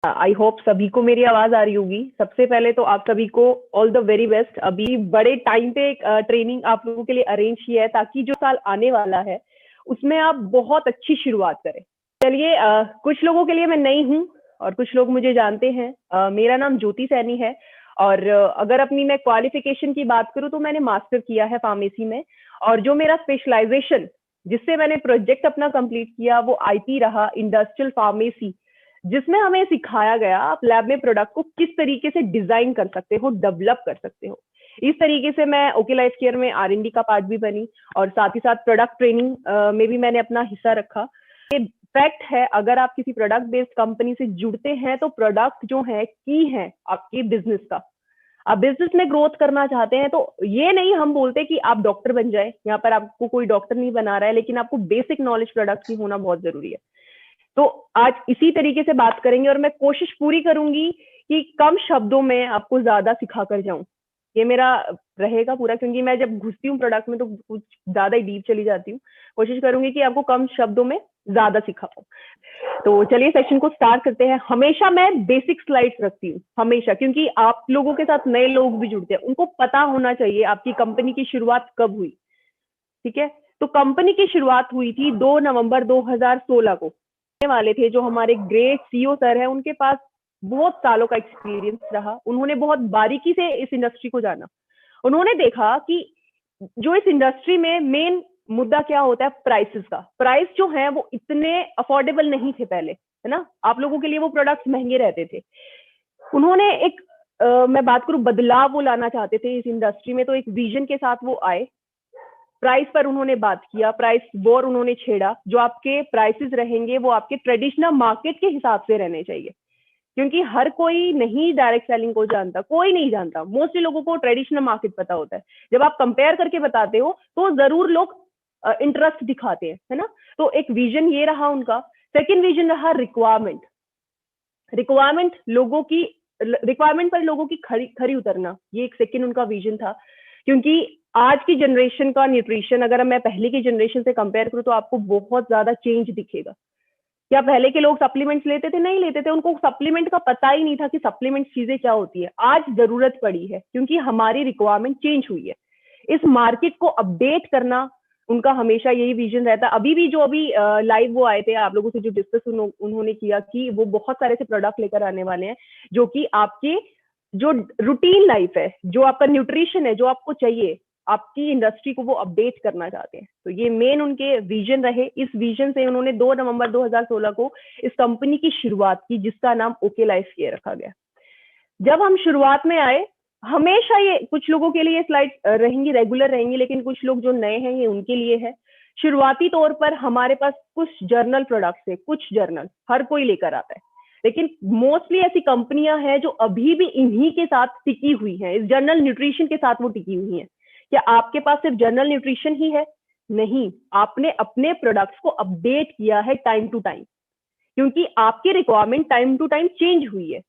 I hope सभी को मेरी आवाज आ रही होगी। सबसे पहले तो आप सभी को ऑल द वेरी बेस्ट। अभी बड़े टाइम पे एक ट्रेनिंग आप लोगों के लिए अरेंज किया है ताकि जो साल आने वाला है उसमें आप बहुत अच्छी शुरुआत करें। चलिए, कुछ लोगों के लिए मैं नई हूँ और कुछ लोग मुझे जानते हैं। मेरा नाम ज्योति सैनी है और अगर अपनी मैं क्वालिफिकेशन की बात करूँ तो मैंने मास्टर किया है फार्मेसी में। और जो मेरा स्पेशलाइजेशन जिससे मैंने प्रोजेक्ट अपना कंप्लीट किया वो आईपी रहा, इंडस्ट्रियल फार्मेसी, जिसमें हमें सिखाया गया आप लैब में प्रोडक्ट को किस तरीके से डिजाइन कर सकते हो, डेवलप कर सकते हो। इस तरीके से मैं ओके लाइफ केयर में आर&डी का पार्ट भी बनी और साथ ही साथ प्रोडक्ट ट्रेनिंग में भी मैंने अपना हिस्सा रखा। ये फैक्ट है, अगर आप किसी प्रोडक्ट बेस्ड कंपनी से जुड़ते हैं तो प्रोडक्ट जो है की है आपके बिजनेस का। आप बिजनेस में ग्रोथ करना चाहते हैं तो ये नहीं हम बोलते कि आप डॉक्टर बन जाए, यहाँ पर आपको कोई डॉक्टर नहीं बना रहा है, लेकिन आपको बेसिक नॉलेज प्रोडक्ट की होना बहुत जरूरी है। तो आज इसी तरीके से बात करेंगे और मैं कोशिश पूरी करूंगी कि कम शब्दों में आपको ज्यादा सिखा कर जाऊं। ये मेरा रहेगा पूरा, क्योंकि मैं जब घुसती हूँ प्रोडक्ट में तो कुछ ज्यादा ही डीप चली जाती हूँ। कोशिश करूंगी कि आपको कम शब्दों में ज्यादा सिखा पाऊं। तो चलिए सेशन को स्टार्ट करते हैं। हमेशा मैं बेसिक स्लाइड्स रखती हूँ, हमेशा, क्योंकि आप लोगों के साथ नए लोग भी जुड़ते हैं, उनको पता होना चाहिए आपकी कंपनी की शुरुआत कब हुई। ठीक है, तो कंपनी की शुरुआत हुई थी 2 नवंबर 2016 को। वाले थे जो हमारे ग्रेट सीईओ सर हैं, उनके पास बहुत सालों का एक्सपीरियंस रहा। उन्होंने बहुत बारीकी से इस इंडस्ट्री को जाना। उन्होंने देखा कि जो इस इंडस्ट्री में मेन मुद्दा क्या होता है, प्राइसेस का। प्राइस जो है वो इतने अफोर्डेबल नहीं थे पहले, है ना। आप लोगों के लिए वो प्रोडक्ट्स महंगे रहते थे। उन्होंने एक मैं बात करूं, बदलाव वो लाना चाहते थे इस इंडस्ट्री में, तो एक विजन के साथ वो आए। प्राइस पर उन्होंने बात किया, प्राइस वॉर उन्होंने छेड़ा। जो आपके प्राइसेस रहेंगे वो आपके ट्रेडिशनल मार्केट के हिसाब से रहने चाहिए, क्योंकि हर कोई नहीं डायरेक्ट सेलिंग को जानता, कोई नहीं जानता। मोस्टली लोगों को ट्रेडिशनल मार्केट पता होता है। जब आप कंपेयर करके बताते हो तो जरूर लोग इंटरेस्ट दिखाते हैं, है ना। तो एक विजन ये रहा उनका। सेकेंड विजन रहा रिक्वायरमेंट। रिक्वायरमेंट पर लोगों की खरी उतरना, ये एक सेकेंड उनका विजन था। क्योंकि आज की जनरेशन का न्यूट्रिशन अगर मैं पहले की जनरेशन से कंपेयर करूं तो आपको बहुत ज्यादा चेंज दिखेगा। क्या पहले के लोग सप्लीमेंट्स लेते थे? नहीं लेते थे। उनको सप्लीमेंट का पता ही नहीं था कि सप्लीमेंट चीजें क्या होती है। आज जरूरत पड़ी है क्योंकि हमारी रिक्वायरमेंट चेंज हुई है। इस मार्केट को अपडेट करना उनका हमेशा यही विजन रहता है। अभी भी जो अभी लाइव वो आए थे, आप लोगों से जो डिस्कस उन्होंने किया कि वो बहुत सारे से प्रोडक्ट लेकर आने वाले हैं जो कि आपके जो रूटीन लाइफ है, जो आपका न्यूट्रिशन है, जो आपको चाहिए, आपकी इंडस्ट्री को वो अपडेट करना चाहते हैं। तो ये मेन उनके विजन रहे। इस विजन से उन्होंने 2 नवंबर 2016 को इस कंपनी की शुरुआत की, जिसका नाम ओके लाइफ केयर रखा गया। जब हम शुरुआत में आए, हमेशा ये कुछ लोगों के लिए ये स्लाइड रहेंगी, रेगुलर रहेंगी, लेकिन कुछ लोग जो नए हैं ये उनके लिए है। शुरुआती तौर पर हमारे पास कुछ जर्नल प्रोडक्ट्स है, कुछ जर्नल हर कोई लेकर आता है, लेकिन मोस्टली ऐसी कंपनियां हैं जो अभी भी इन्हीं के साथ टिकी हुई हैं, इस जनरल न्यूट्रिशन के साथ वो टिकी हुई हैं। क्या आपके पास सिर्फ जनरल न्यूट्रिशन ही है? नहीं, आपने अपने प्रोडक्ट्स को अपडेट किया है टाइम टू टाइम, क्योंकि आपकी requirement time to time change हुई है।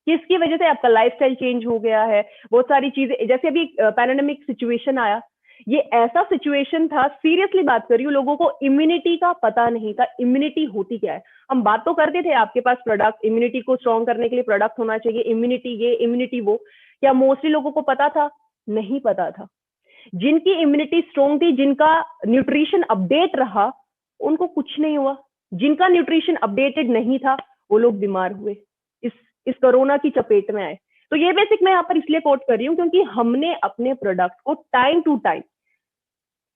किसकी वजह से? आपका लाइफस्टाइल चेंज हो गया है, बहुत सारी चीजें। जैसे अभी पैंडेमिक सिचुएशन आया, ये ऐसा सिचुएशन था, सीरियसली बात कर रही हूँ, लोगों को इम्यूनिटी का पता नहीं था। इम्यूनिटी होती क्या है? हम बात तो करते थे आपके पास प्रोडक्ट, इम्यूनिटी को स्ट्रॉन्ग करने के लिए प्रोडक्ट होना चाहिए, इम्यूनिटी ये इम्यूनिटी वो। क्या मोस्टली लोगों को पता था? नहीं पता था। जिनकी इम्यूनिटी स्ट्रॉन्ग थी, जिनका न्यूट्रिशन अपडेट रहा, उनको कुछ नहीं हुआ। जिनका न्यूट्रिशन अपडेटेड नहीं था वो लोग बीमार हुए, इस कोरोना की चपेट में आए। तो ये बेसिक मैं यहाँ पर इसलिए कोट कर रही हूँ क्योंकि हमने अपने प्रोडक्ट को टाइम टू टाइम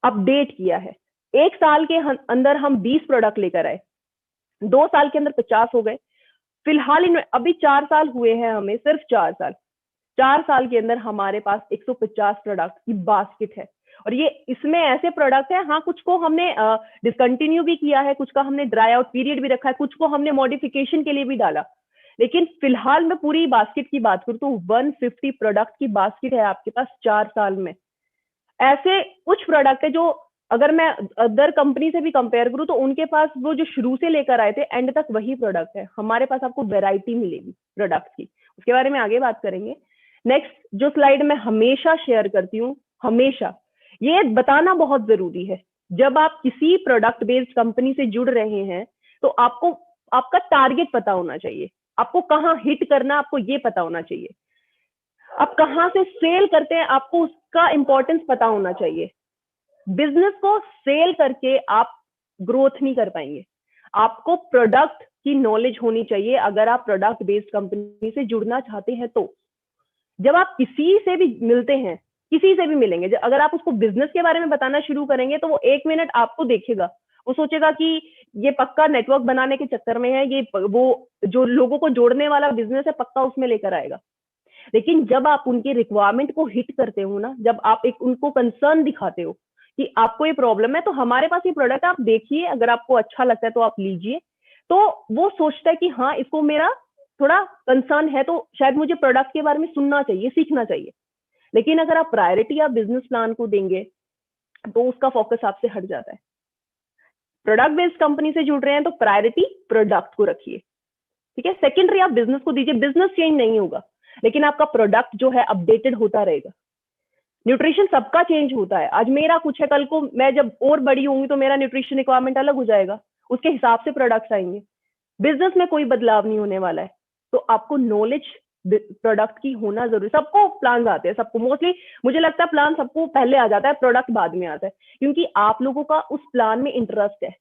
अपडेट किया है। 1 साल के अंदर हम 20 प्रोडक्ट लेकर आए, 2 साल के अंदर 50 हो गए। फिलहाल अभी 4 साल हुए हैं हमें, सिर्फ 4 साल के अंदर हमारे पास 150 प्रोडक्ट की बास्केट है। और ये इसमें ऐसे प्रोडक्ट है, हाँ, कुछ को हमने डिसकंटिन्यू भी किया है, कुछ का हमने ड्राई आउट पीरियड भी रखा है, कुछ को हमने मॉडिफिकेशन के लिए भी डाला। लेकिन फिलहाल मैं पूरी बास्केट की बात करूं तो 150 प्रोडक्ट की बास्केट है आपके पास 4 साल में। ऐसे कुछ प्रोडक्ट है जो अगर मैं अदर कंपनी से भी कंपेयर करूं तो उनके पास वो जो शुरू से लेकर आए थे एंड तक वही प्रोडक्ट है। हमारे पास आपको वैरायटी मिलेगी प्रोडक्ट की, उसके बारे में आगे बात करेंगे। नेक्स्ट जो स्लाइड मैं हमेशा शेयर करती हूँ, हमेशा ये बताना बहुत जरूरी है, जब आप किसी प्रोडक्ट बेस्ड कंपनी से जुड़ रहे हैं तो आपको आपका टारगेट पता होना चाहिए। आपको कहाँ हिट करना, आपको ये पता होना चाहिए। आप कहाँ से सेल करते हैं, आपको उसका इंपॉर्टेंस पता होना चाहिए। बिजनेस को सेल करके आप ग्रोथ नहीं कर पाएंगे। आपको प्रोडक्ट की नॉलेज होनी चाहिए अगर आप प्रोडक्ट बेस्ड कंपनी से जुड़ना चाहते हैं। तो जब आप किसी से भी मिलते हैं, किसी से भी मिलेंगे, अगर आप उसको बिजनेस के बारे में बताना शुरू करेंगे तो वो 1 मिनट आपको देखेगा, वो सोचेगा कि ये पक्का नेटवर्क बनाने के चक्कर में है, ये वो जो लोगों को जोड़ने वाला बिजनेस है पक्का उसमें लेकर आएगा। लेकिन जब आप उनकी रिक्वायरमेंट को हिट करते हो ना, जब आप एक उनको कंसर्न दिखाते हो कि आपको ये प्रॉब्लम है तो हमारे पास ये प्रोडक्ट आप देखिए, अगर आपको अच्छा लगता है तो आप लीजिए, तो वो सोचता है कि हाँ इसको मेरा थोड़ा कंसर्न है, तो शायद मुझे प्रोडक्ट के बारे में सुनना चाहिए, सीखना चाहिए। लेकिन अगर आप प्रायोरिटी या बिजनेस प्लान को देंगे तो उसका फोकस आपसे हट जाता है। प्रोडक्ट बेस्ड कंपनी से जुड़ रहे हैं तो प्रायोरिटी प्रोडक्ट को रखिए, ठीक है। सेकेंडरी आप बिजनेस को दीजिए। बिजनेस चेंज नहीं होगा लेकिन आपका प्रोडक्ट जो है अपडेटेड होता रहेगा। न्यूट्रिशन सबका चेंज होता है, आज मेरा कुछ है, कल को मैं जब और बड़ी होंगी तो मेरा न्यूट्रिशन रिक्वायरमेंट अलग हो जाएगा, उसके हिसाब से प्रोडक्ट्स आएंगे। बिजनेस में कोई बदलाव नहीं होने वाला है। तो आपको नॉलेज प्रोडक्ट की होना जरूरी। सबको प्लान आते हैं, सबको मोस्टली मुझे लगता है प्लान सबको पहले आ जाता है, प्रोडक्ट बाद में आता है, क्योंकि आप लोगों का उस प्लान में इंटरेस्ट है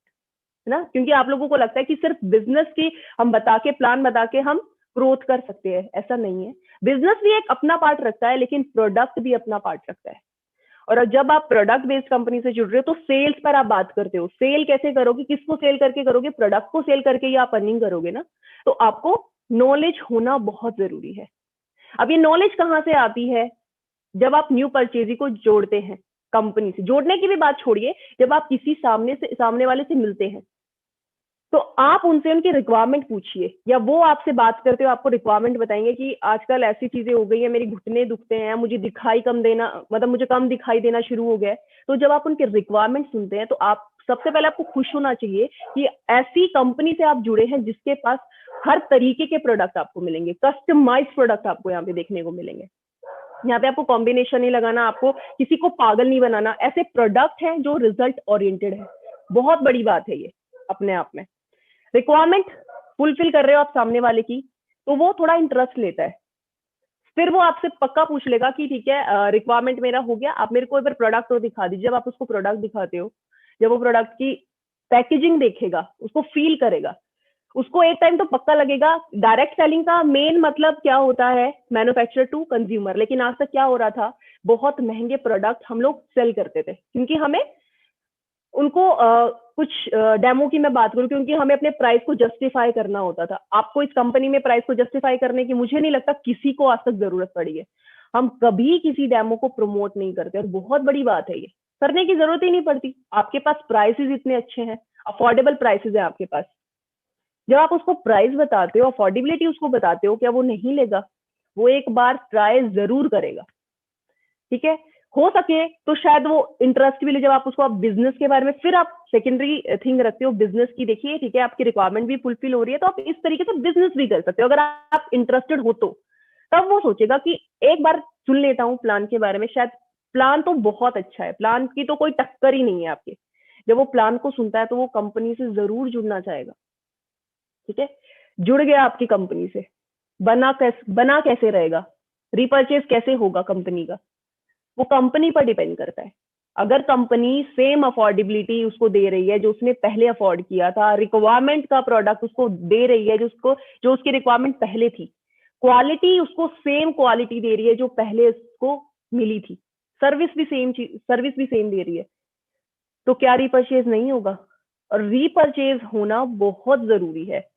ना। क्योंकि आप लोगों को लगता है कि सिर्फ बिजनेस की हम बता के, प्लान बता के हम ग्रोथ कर सकते हैं, ऐसा नहीं है। बिजनेस भी एक अपना पार्ट रखता है लेकिन प्रोडक्ट भी अपना पार्ट रखता है। और जब आप प्रोडक्ट बेस्ड कंपनी से जुड़ रहे हो तो सेल्स पर आप बात करते हो। सेल कैसे करोगे, किसको सेल करके करोगे, प्रोडक्ट को सेल करके ही आप अर्निंग करोगे ना। तो आपको नॉलेज होना बहुत जरूरी है। अब ये नॉलेज कहाँ से आती है, जब आप न्यू परचेजी को जोड़ते हैं कंपनी से। जोड़ने की भी बात छोड़िए, जब आप किसी सामने वाले से मिलते हैं तो आप उनसे उनकी रिक्वायरमेंट पूछिए, या वो आपसे बात करते हो आपको रिक्वायरमेंट बताएंगे कि आजकल ऐसी चीजें हो गई है, मेरी घुटने दुखते हैं, मुझे दिखाई कम देना, मतलब मुझे कम दिखाई देना शुरू हो गया है। तो जब आप उनके रिक्वायरमेंट सुनते हैं तो आप सबसे पहले आपको खुश होना चाहिए कि ऐसी कंपनी से आप जुड़े हैं जिसके पास हर तरीके के प्रोडक्ट आपको मिलेंगे, कस्टमाइज प्रोडक्ट आपको यहाँ पे देखने को मिलेंगे। यहाँ पे आपको कॉम्बिनेशन नहीं लगाना, आपको किसी को पागल नहीं बनाना। ऐसे प्रोडक्ट हैं जो रिजल्ट ओरिएंटेड है। बहुत बड़ी बात है ये अपने आप में। रिक्वायरमेंट फुलफिल कर रहे हो आप सामने वाले की, तो वो थोड़ा इंटरेस्ट लेता है। फिर वो आपसे पक्का पूछ लेगा कि ठीक है रिक्वायरमेंट मेरा हो गया, आप मेरे को एक बार प्रोडक्ट तो दिखा दीजिए। जब आप उसको प्रोडक्ट दिखाते हो, जब वो प्रोडक्ट की पैकेजिंग देखेगा, उसको फील करेगा, उसको एक टाइम तो पक्का लगेगा। डायरेक्ट सेलिंग का मेन मतलब क्या होता है, मैन्युफैक्चरर टू कंज्यूमर। लेकिन आज तक क्या हो रहा था, बहुत महंगे प्रोडक्ट हम लोग सेल करते थे क्योंकि हमें उनको कुछ डेमो की मैं बात करूं, क्योंकि हमें अपने प्राइस को जस्टिफाई करना होता था। आपको इस कंपनी में प्राइस को जस्टिफाई करने की मुझे नहीं लगता किसी को आज तक जरूरत पड़ी है। हम कभी किसी डेमो को प्रमोट नहीं करते और बहुत बड़ी बात है ये, करने की जरूरत ही नहीं पड़ती। आपके पास प्राइसेस इतने अच्छे हैं, अफोर्डेबल प्राइसेस है आपके पास। जब आप उसको प्राइस बताते हो, अफोर्डेबिलिटी उसको बताते हो, क्या वो नहीं लेगा? वो एक बार ट्राई जरूर करेगा, ठीक है। हो सके तो शायद वो इंटरेस्ट भी ले। जब आप उसको आप बिजनेस के बारे में, फिर आप सेकेंडरी थिंग रखते हो बिजनेस की, देखिए ठीक है आपकी रिक्वायरमेंट भी फुलफिल हो रही है तो आप इस तरीके से बिजनेस भी कर सकते हो अगर आप इंटरेस्टेड हो तो। तब वो सोचेगा कि एक बार सुन लेता हूँ प्लान के बारे में, शायद प्लान तो बहुत अच्छा है, प्लान की तो कोई टक्कर ही नहीं है आपके। जब वो प्लान को सुनता है तो वो कंपनी से जरूर जुड़ना चाहेगा, ठीक है। जुड़ गया आपकी कंपनी से, बना कैसे रहेगा, रिपर्चेज कैसे होगा कंपनी का, वो कंपनी पर डिपेंड करता है। अगर कंपनी सेम अफोर्डेबिलिटी उसको दे रही है जो उसने पहले अफोर्ड किया था, रिक्वायरमेंट का प्रोडक्ट उसको दे रही है जो उसकी रिक्वायरमेंट पहले थी, क्वालिटी उसको सेम क्वालिटी दे रही है जो पहले उसको मिली थी, सर्विस भी सेम दे रही है, तो क्या रिपर्चेज नहीं होगा? और रीपर्चेज होना बहुत जरूरी है।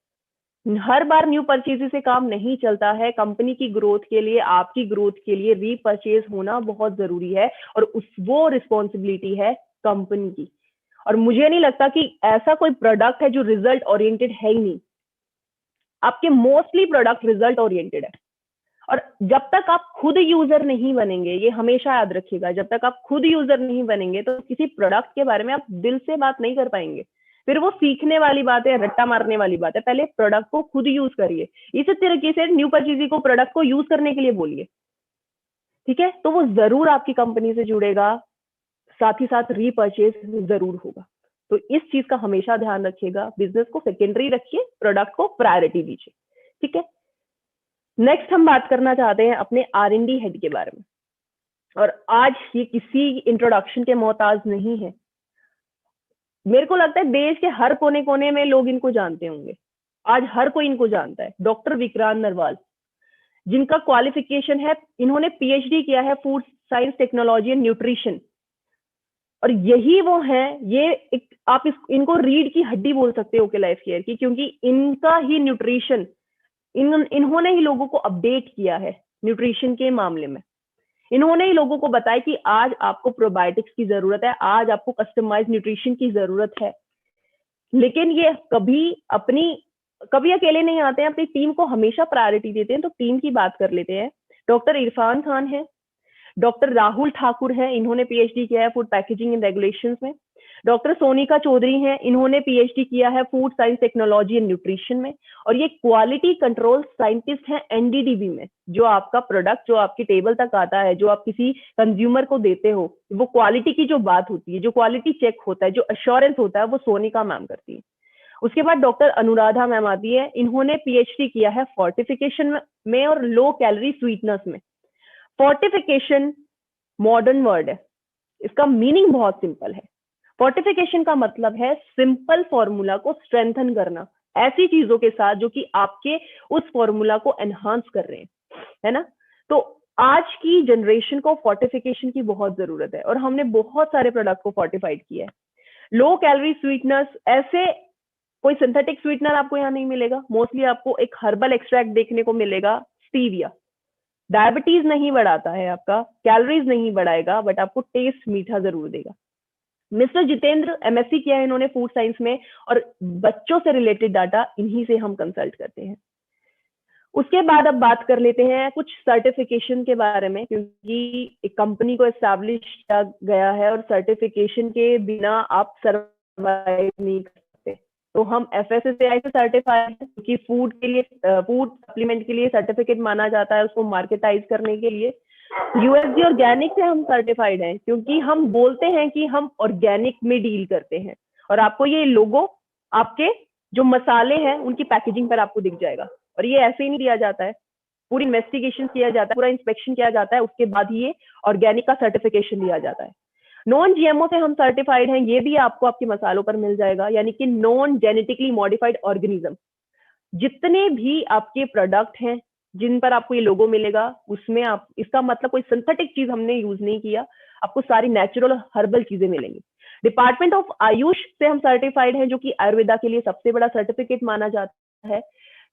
हर बार न्यू परचेज से काम नहीं चलता है। कंपनी की ग्रोथ के लिए, आपकी ग्रोथ के लिए रीपरचेज होना बहुत जरूरी है और वो रिस्पॉन्सिबिलिटी है कंपनी की। और मुझे नहीं लगता कि ऐसा कोई प्रोडक्ट है जो रिजल्ट ओरिएंटेड है ही नहीं। आपके मोस्टली प्रोडक्ट रिजल्ट ओरिएंटेड है। और जब तक आप खुद यूजर नहीं बनेंगे, ये हमेशा याद रखिएगा, जब तक आप खुद यूजर नहीं बनेंगे तो किसी प्रोडक्ट के बारे में आप दिल से बात नहीं कर पाएंगे। फिर वो सीखने वाली बात है, रट्टा मारने वाली बात है। पहले प्रोडक्ट को खुद यूज करिए। इसी तरीके से न्यू परचेजी को प्रोडक्ट को यूज करने के लिए बोलिए, ठीक है। तो वो जरूर आपकी कंपनी से जुड़ेगा, साथ ही साथ रीपरचेज जरूर होगा। तो इस चीज का हमेशा ध्यान रखिएगा। बिजनेस को सेकेंडरी रखिए, प्रोडक्ट को प्रायोरिटी दीजिए, ठीक है। नेक्स्ट हम बात करना चाहते हैं अपने R&D हेड के बारे में, और आज ये किसी इंट्रोडक्शन के मोहताज नहीं है। मेरे को लगता है देश के हर कोने कोने में लोग इनको जानते होंगे, आज हर कोई इनको जानता है। डॉक्टर विक्रांत नरवाल, जिनका क्वालिफिकेशन है, इन्होंने PhD किया है food science technology and nutrition, और यही वो हैं, ये आप इनको रीढ़ की हड्डी बोल सकते हो ओके लाइफ केयर की, क्योंकि इनका ही न्यूट्रिशन, इन्होंने ही लोगों को अपडेट किया है न्यूट्रिशन के मामले में। इन्होंने ही लोगों को बताया कि आज आपको प्रोबायोटिक्स की जरूरत है, आज आपको कस्टमाइज न्यूट्रिशन की जरूरत है। लेकिन ये कभी अकेले नहीं आते हैं, अपनी टीम को हमेशा प्रायोरिटी देते हैं। तो टीम की बात कर लेते हैं। डॉक्टर इरफान खान है, डॉक्टर राहुल ठाकुर है, इन्होंने PhD किया है फूड पैकेजिंग एंड रेगुलेशंस में। डॉक्टर सोनिका चौधरी हैं, इन्होंने PhD किया है food science technology and nutrition में, और ये क्वालिटी कंट्रोल साइंटिस्ट हैं NDDB में। जो आपका प्रोडक्ट जो आपकी टेबल तक आता है, जो आप किसी कंज्यूमर को देते हो, वो क्वालिटी की जो बात होती है, जो क्वालिटी चेक होता है, जो अश्योरेंस होता है, वो सोनिका मैम करती है। उसके बाद डॉक्टर अनुराधा मैम आती है, इन्होंने PhD किया है फोर्टिफिकेशन में और लो कैलोरी स्वीटनेस में। फोर्टिफिकेशन मॉडर्न वर्ड है, इसका मीनिंग बहुत सिंपल है। फोर्टिफिकेशन का मतलब है सिंपल फॉर्मूला को स्ट्रेंथन करना, ऐसी चीजों के साथ जो कि आपके उस फॉर्मूला को एनहांस कर रहे हैं, है ना। तो आज की जनरेशन को फोर्टिफिकेशन की बहुत जरूरत है, और हमने बहुत सारे प्रोडक्ट को फोर्टिफाइड किया है। लो कैलोरी स्वीटनेस, ऐसे कोई सिंथेटिक स्वीटनर आपको यहाँ नहीं मिलेगा। मोस्टली आपको एक हर्बल एक्सट्रैक्ट देखने को मिलेगा, स्टीविया। डायबिटीज नहीं बढ़ाता है आपका, कैलोरीज नहीं बढ़ाएगा, बट आपको टेस्ट मीठा जरूर देगा। मिस्टर जितेंद्र MSc किया है इन्होंने फूड साइंस में, और बच्चों से रिलेटेड डाटा इन्हीं से हम कंसल्ट करते हैं। उसके बाद अब बात कर लेते हैं कुछ सर्टिफिकेशन के बारे में, क्योंकि एक कंपनी को एस्टैब्लिश किया गया है और सर्टिफिकेशन के बिना आप सर्वाइव नहीं कर सकते। तो हम FSSAI से सर्टिफाइड है, क्योंकि फूड के लिए, फूड सप्लीमेंट के लिए सर्टिफिकेट माना जाता है उसको मार्केटाइज करने के लिए। USG ऑर्गेनिक से हम सर्टिफाइड हैं, क्योंकि हम बोलते हैं कि हम ऑर्गेनिक में डील करते हैं, और आपको ये लोगो आपके जो मसाले हैं उनकी पैकेजिंग पर आपको दिख जाएगा। और ये ऐसे ही नहीं दिया जाता है, पूरी इन्वेस्टिगेशन किया जाता है, पूरा इंस्पेक्शन किया जाता है, उसके बाद ही ये ऑर्गेनिक का सर्टिफिकेशन दिया जाता है। नॉन GMO से हम सर्टिफाइड हैं, ये भी आपको आपके मसालों पर मिल जाएगा, यानी कि नॉन जेनेटिकली मॉडिफाइड ऑर्गेनिज्म। जितने भी आपके प्रोडक्ट हैं जिन पर आपको ये लोगो मिलेगा, उसमें आप, इसका मतलब कोई सिंथेटिक चीज हमने यूज नहीं किया, आपको सारी नेचुरल और हर्बल चीजें मिलेंगी। डिपार्टमेंट ऑफ आयुष से हम सर्टिफाइड हैं, जो कि आयुर्वेदा के लिए सबसे बड़ा सर्टिफिकेट माना जाता है।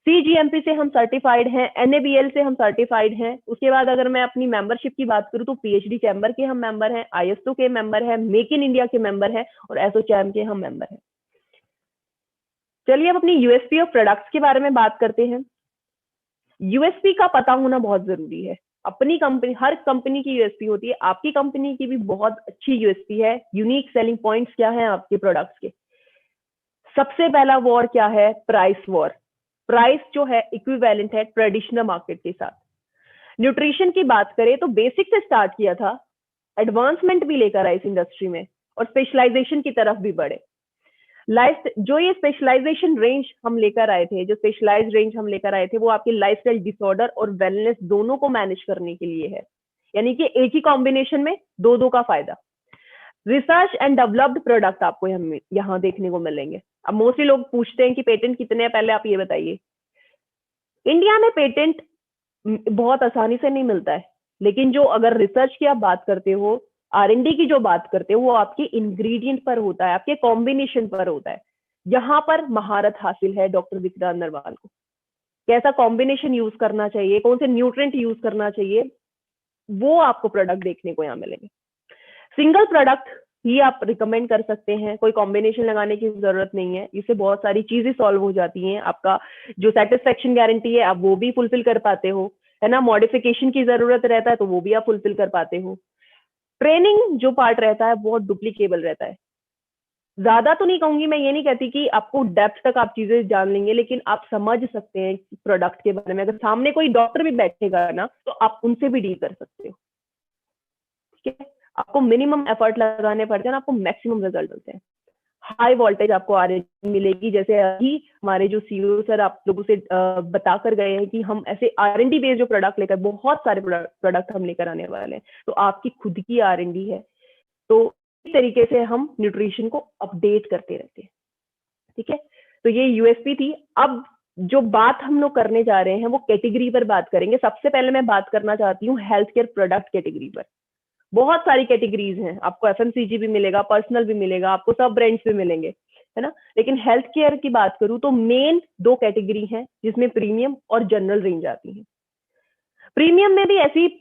CGMP से हम सर्टिफाइड हैं, NABL से हम सर्टिफाइड हैं। उसके बाद अगर मैं अपनी मेंबरशिप की बात करूं तो PhD चैम्बर के हम मेंबर हैं, ISO के मेंबर हैं, मेक इन इंडिया के मेंबर हैं, और ASSOCHAM के हम मेंबर हैं। चलिए अब अपनी USP ऑफ प्रोडक्ट्स के बारे में बात करते हैं। USP का पता होना बहुत जरूरी है। अपनी कंपनी, हर कंपनी की USP होती है, आपकी कंपनी की भी बहुत अच्छी USP है। यूनिक सेलिंग पॉइंट्स क्या है आपके प्रोडक्ट्स के? सबसे पहला वॉर क्या है? Price war. प्राइस जो है इक्विवेलेंट है ट्रेडिशनल मार्केट के साथ। न्यूट्रिशन की बात करें तो बेसिक से स्टार्ट किया था, एडवांसमेंट भी लेकर आए इस इंडस्ट्री में, और स्पेशलाइजेशन की तरफ भी बढ़े। जो ये स्पेशलाइजेशन रेंज हम लेकर आए थे, जो स्पेशलाइज रेंज हम लेकर आए थे, वो आपके लाइफस्टाइल डिसऑर्डर और वेलनेस दोनों को मैनेज करने के लिए है। यानी कि एक ही कॉम्बिनेशन में दो का फायदा। रिसर्च एंड डेवलप्ड प्रोडक्ट आपको यहाँ देखने को मिलेंगे। अब मोस्टली लोग पूछते हैं कि पेटेंट कितने हैं, पहले आप ये बताइए। इंडिया में पेटेंट बहुत आसानी से नहीं मिलता है, लेकिन जो अगर रिसर्च की आप बात करते हो, R&D की जो बात करते हो, वो आपके इंग्रेडिएंट पर होता है, आपके कॉम्बिनेशन पर होता है। यहाँ पर महारत हासिल है डॉक्टर विक्रांत नरवाल को। कैसा कॉम्बिनेशन यूज करना चाहिए, कौन से न्यूट्रिएंट यूज करना चाहिए, वो आपको प्रोडक्ट देखने को यहाँ मिलेंगे। सिंगल प्रोडक्ट ही आप रिकमेंड कर सकते हैं, कोई कॉम्बिनेशन लगाने की जरूरत नहीं है। इससे बहुत सारी चीजें सॉल्व हो जाती हैं। आपका जो सेटिस्फेक्शन गारंटी है आप वो भी फुलफिल कर पाते हो, है ना। मॉडिफिकेशन की जरूरत रहता है तो वो भी आप फुलफिल कर पाते हो। ट्रेनिंग जो पार्ट रहता है बहुत डुप्लीकेबल रहता है। ज्यादा तो नहीं कहूंगी, मैं ये नहीं कहती कि आपको डेप्थ तक आप चीजें जान लेंगे, लेकिन आप समझ सकते हैं प्रोडक्ट के बारे में। अगर सामने कोई डॉक्टर भी बैठेगा ना, तो आप उनसे भी डील कर सकते हो। ठीक है, आपको मिनिमम एफर्ट लगाने पड़ते हैं, आपको मैक्सिमम रिजल्ट मिलते हैं। हाई वोल्टेज आपको आरएनडी मिलेगी, जैसे अभी हमारे जो सीईओ सर आप लोगों से बता कर गए हैं कि हम ऐसे आरएनडी बेस्ड जो प्रोडक्ट लेकर, बहुत सारे प्रोडक्ट हम लेकर आने वाले हैं, तो आपकी खुद की आरएनडी है। तो इस तरीके से हम न्यूट्रिशन को अपडेट करते रहते हैं। ठीक है, तो ये यूएसपी थी। अब जो बात हम लोग करने जा रहे हैं वो कैटेगरी पर बात करेंगे। सबसे पहले मैं बात करना चाहती हूँ हेल्थ केयर प्रोडक्ट कैटेगरी पर। बहुत सारी कैटेगरीज हैं, आपको एफएमसीजी भी मिलेगा, पर्सनल भी मिलेगा, आपको सब ब्रांड्स भी मिलेंगे, है ना। लेकिन हेल्थ केयर की बात करूं तो मेन दो कैटेगरी हैं जिसमें प्रीमियम और जनरल रेंज आती है। प्रीमियम में भी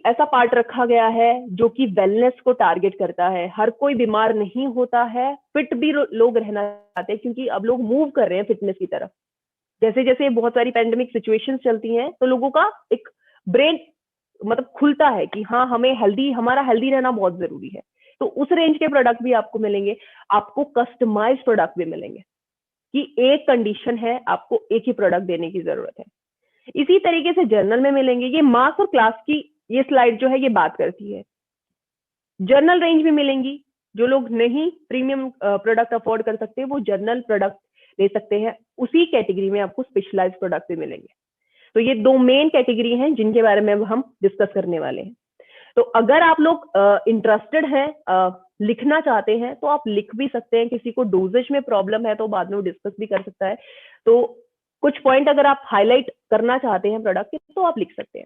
ऐसा पार्ट रखा गया है जो कि वेलनेस को टारगेट करता है। हर कोई बीमार नहीं होता है, फिट भी लोग रहना चाहते हैं, क्योंकि अब लोग मूव कर रहे हैं फिटनेस की तरफ। जैसे जैसे बहुत सारी पैंडेमिक सिचुएशंस चलती हैं, तो लोगों का एक ब्रेन मतलब खुलता है कि हाँ, हमारा हेल्दी रहना बहुत जरूरी है। तो उस रेंज के प्रोडक्ट भी आपको मिलेंगे। आपको कस्टमाइज प्रोडक्ट भी मिलेंगे कि एक कंडीशन है, आपको एक ही प्रोडक्ट देने की जरूरत है। इसी तरीके से जर्नल में मिलेंगे। ये मास और क्लास की ये स्लाइड जो है ये बात करती है। जर्नल रेंज भी मिलेंगी। जो लोग नहीं प्रीमियम प्रोडक्ट अफोर्ड कर सकते वो जर्नल प्रोडक्ट ले सकते हैं। उसी कैटेगरी में आपको स्पेशलाइज्ड प्रोडक्ट भी मिलेंगे। तो ये दो मेन कैटेगरी हैं जिनके बारे में हम डिस्कस करने वाले हैं। तो अगर आप लोग इंटरेस्टेड हैं, लिखना चाहते हैं, तो आप लिख भी सकते हैं। किसी को डोजेज में प्रॉब्लम है तो बाद में वो डिस्कस भी कर सकता है। तो कुछ पॉइंट अगर आप हाईलाइट करना चाहते हैं प्रोडक्ट के, तो आप लिख सकते हैं।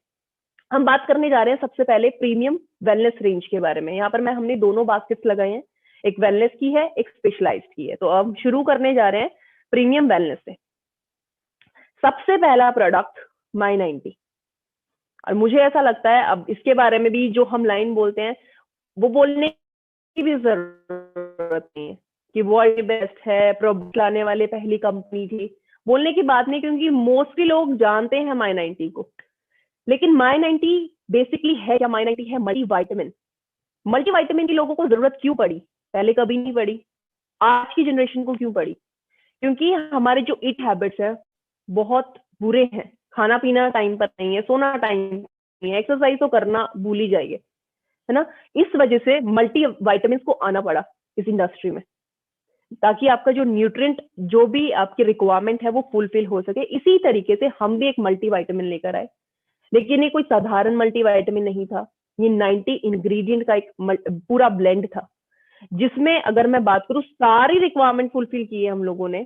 हम बात करने जा रहे हैं सबसे पहले प्रीमियम वेलनेस रेंज के बारे में। यहाँ पर हमने दोनों बास्केट्स लगाए हैं, एक वेलनेस की है, एक स्पेशलाइज्ड की है। तो अब शुरू करने जा रहे हैं प्रीमियम वेलनेस से। सबसे पहला प्रोडक्ट My90। और मुझे ऐसा लगता है अब इसके बारे में भी जो हम लाइन बोलते हैं वो बोलने की भी जरूरत नहीं है कि वर्ल्ड बेस्ट है, प्रोडक्ट लाने वाले पहली कंपनी थी। बोलने की बात नहीं, क्योंकि मोस्टली लोग जानते हैं My90 को। लेकिन My90 बेसिकली है क्या? My90 है मल्टीविटामिन। मल्टीविटामिन की लोगों को जरूरत क्यों पड़ी? पहले कभी नहीं पड़ी, आज की जनरेशन को क्यों पड़ी? क्योंकि हमारे जो ईट हैबिट्स है बहुत बुरे हैं। खाना पीना टाइम पर नहीं है, सोना टाइम नहीं है, एक्सरसाइज तो करना भूल ही जाइए, है ना। इस वजह से मल्टी वाइटामिन को आना पड़ा इस इंडस्ट्री में, ताकि आपका जो न्यूट्रिएंट जो भी आपकी रिक्वायरमेंट है वो फुलफिल हो सके। इसी तरीके से हम भी एक मल्टीविटामिन लेकर आए, लेकिन ये कोई साधारण मल्टीविटामिन नहीं था। ये 90 इंग्रेडिएंट का एक पूरा ब्लेंड था, जिसमें अगर मैं बात करूं सारी रिक्वायरमेंट फुलफिल की है हम लोगों ने।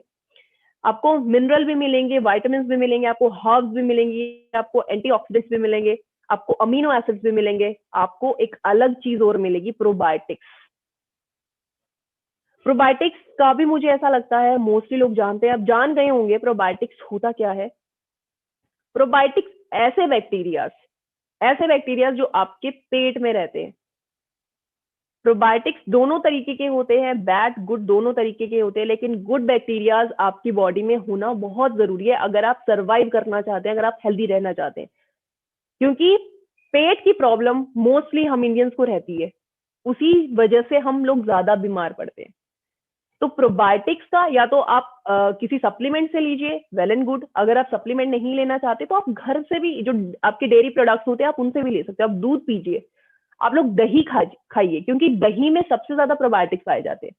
आपको मिनरल भी मिलेंगे, वाइटामिन भी मिलेंगे, आपको हर्ब्स भी मिलेंगे, आपको एंटीऑक्सीडेंट्स भी मिलेंगे, आपको अमीनो एसिड्स भी मिलेंगे, आपको एक अलग चीज और मिलेगी, प्रोबायोटिक्स। प्रोबायोटिक्स का भी मुझे ऐसा लगता है मोस्टली लोग जानते हैं, अब जान गए होंगे प्रोबायोटिक्स होता क्या है। प्रोबायोटिक्स ऐसे बैक्टीरियाज जो आपके पेट में रहते हैं। प्रोबायोटिक्स दोनों तरीके के होते हैं, बैड गुड दोनों तरीके के होते हैं, लेकिन गुड बैक्टीरियाज आपकी बॉडी में होना बहुत जरूरी है अगर आप सरवाइव करना चाहते हैं, अगर आप हेल्दी रहना चाहते हैं। क्योंकि पेट की प्रॉब्लम मोस्टली हम इंडियंस को रहती है, उसी वजह से हम लोग ज्यादा बीमार पड़ते हैं। तो प्रोबायोटिक्स का या तो आप किसी सप्लीमेंट से लीजिए, वेल एंड गुड। अगर आप सप्लीमेंट नहीं लेना चाहते तो आप घर से भी जो आपके डेयरी प्रोडक्ट्स होते हैं आप उनसे भी ले सकते हैं। आप दूध पीजिए, आप लोग दही खाइए, क्योंकि दही में सबसे ज्यादा प्रोबायोटिक्स पाए जाते हैं,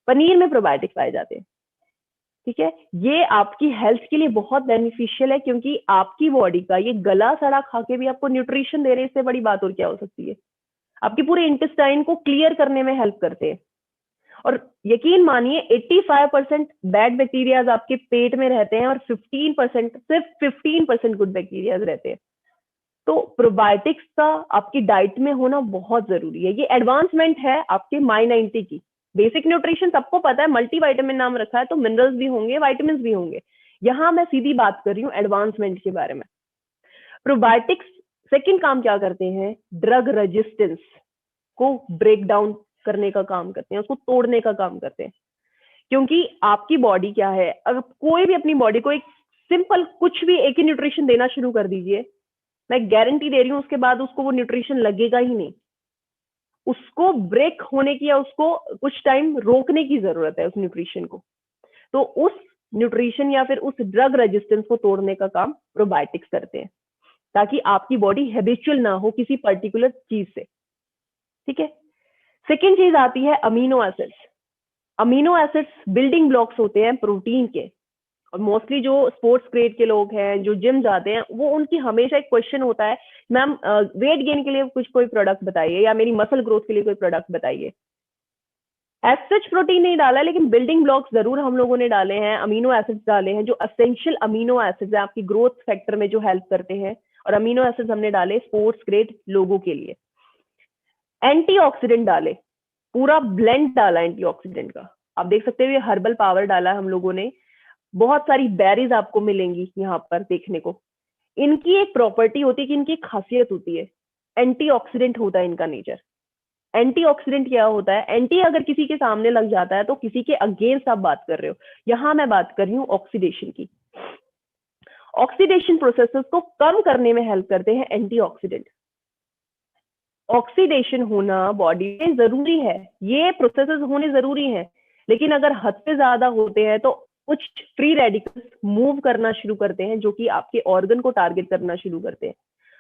पनीर में प्रोबायोटिक्स पाए जाते हैं। ठीक है, ये आपकी हेल्थ के लिए बहुत बेनिफिशियल है, क्योंकि आपकी बॉडी का ये गला सड़ा खा के भी आपको न्यूट्रिशन दे रहे हैं। इससे बड़ी बात और क्या हो सकती है? आपके पूरे इंटेस्टाइन को क्लियर करने में हेल्प करते हैं। और यकीन मानिए 85% बैड बैक्टीरियाज आपके पेट में रहते हैं और 15% सिर्फ 15% गुड बैक्टीरियाज रहते हैं। तो प्रोबायोटिक्स का आपकी डाइट में होना बहुत जरूरी है। ये एडवांसमेंट है आपके My90 की। बेसिक न्यूट्रिशन सबको पता है, मल्टीविटामिन नाम रखा है, तो मिनरल्स भी होंगे, वाइटामिन भी होंगे। यहाँ मैं सीधी बात कर रही हूँ एडवांसमेंट के बारे में। प्रोबायोटिक्स सेकंड काम क्या करते हैं? ड्रग रेजिस्टेंस को ब्रेक डाउन करने का काम करते हैं, उसको तोड़ने का काम करते हैं। क्योंकि आपकी बॉडी क्या है, अगर कोई भी अपनी बॉडी को एक सिंपल कुछ भी एक ही न्यूट्रिशन देना शुरू कर दीजिए, मैं गारंटी दे रही हूँ उसके बाद उसको वो न्यूट्रिशन लगेगा ही नहीं। उसको ब्रेक होने की या उसको कुछ टाइम रोकने की जरूरत है उस न्यूट्रिशन को। तो उस न्यूट्रिशन या फिर उस ड्रग रेजिस्टेंस को तोड़ने का काम प्रोबायोटिक्स करते हैं, ताकि आपकी बॉडी हैबिचुअल ना हो किसी पर्टिकुलर चीज से। ठीक है, सेकेंड चीज आती है amino acids. Amino acids building blocks होते हैं प्रोटीन के, और मोस्टली जो स्पोर्ट्स ग्रेड के लोग हैं, जो जिम जाते हैं, वो उनकी हमेशा एक क्वेश्चन होता है, मैम वेट गेन के लिए कुछ कोई प्रोडक्ट बताइए, या मेरी मसल ग्रोथ के लिए कोई प्रोडक्ट बताइए। एज सच प्रोटीन नहीं डाला है, लेकिन बिल्डिंग ब्लॉक्स जरूर हम लोगों ने डाले हैं, अमीनो एसिड्स डाले हैं, जो असेंशियल अमीनो एसिड्स है आपकी ग्रोथ फैक्टर में जो हेल्प करते हैं, और अमीनो एसिड्स हमने डाले स्पोर्ट्स ग्रेड लोगों के लिए। एंटीऑक्सीडेंट डाले, पूरा ब्लेंड डाला एंटीऑक्सीडेंट का। आप देख सकते हो ये हर्बल पावर डाला हम लोगों ने। बहुत सारी बेरीज आपको मिलेंगी यहाँ पर देखने को। इनकी एक प्रॉपर्टी होती है कि इनकी खासियत होती है, एंटीऑक्सीडेंट होता है इनका नेचर। एंटीऑक्सीडेंट क्या होता है, एंटी अगर किसी के सामने लग जाता है तो किसी के अगेंस्ट आप बात कर रहे हो। यहां मैं बात कर रही हूँ ऑक्सीडेशन की। ऑक्सीडेशन प्रोसेसेस को कम करने में हेल्प करते हैं एंटीऑक्सीडेंट। ऑक्सीडेशन होना बॉडी में जरूरी है, ये प्रोसेसेस होने जरूरी हैं, लेकिन अगर हद से ज्यादा होते हैं तो कुछ फ्री रेडिकल्स मूव करना शुरू करते हैं, जो कि आपके ऑर्गन को टारगेट करना शुरू करते हैं।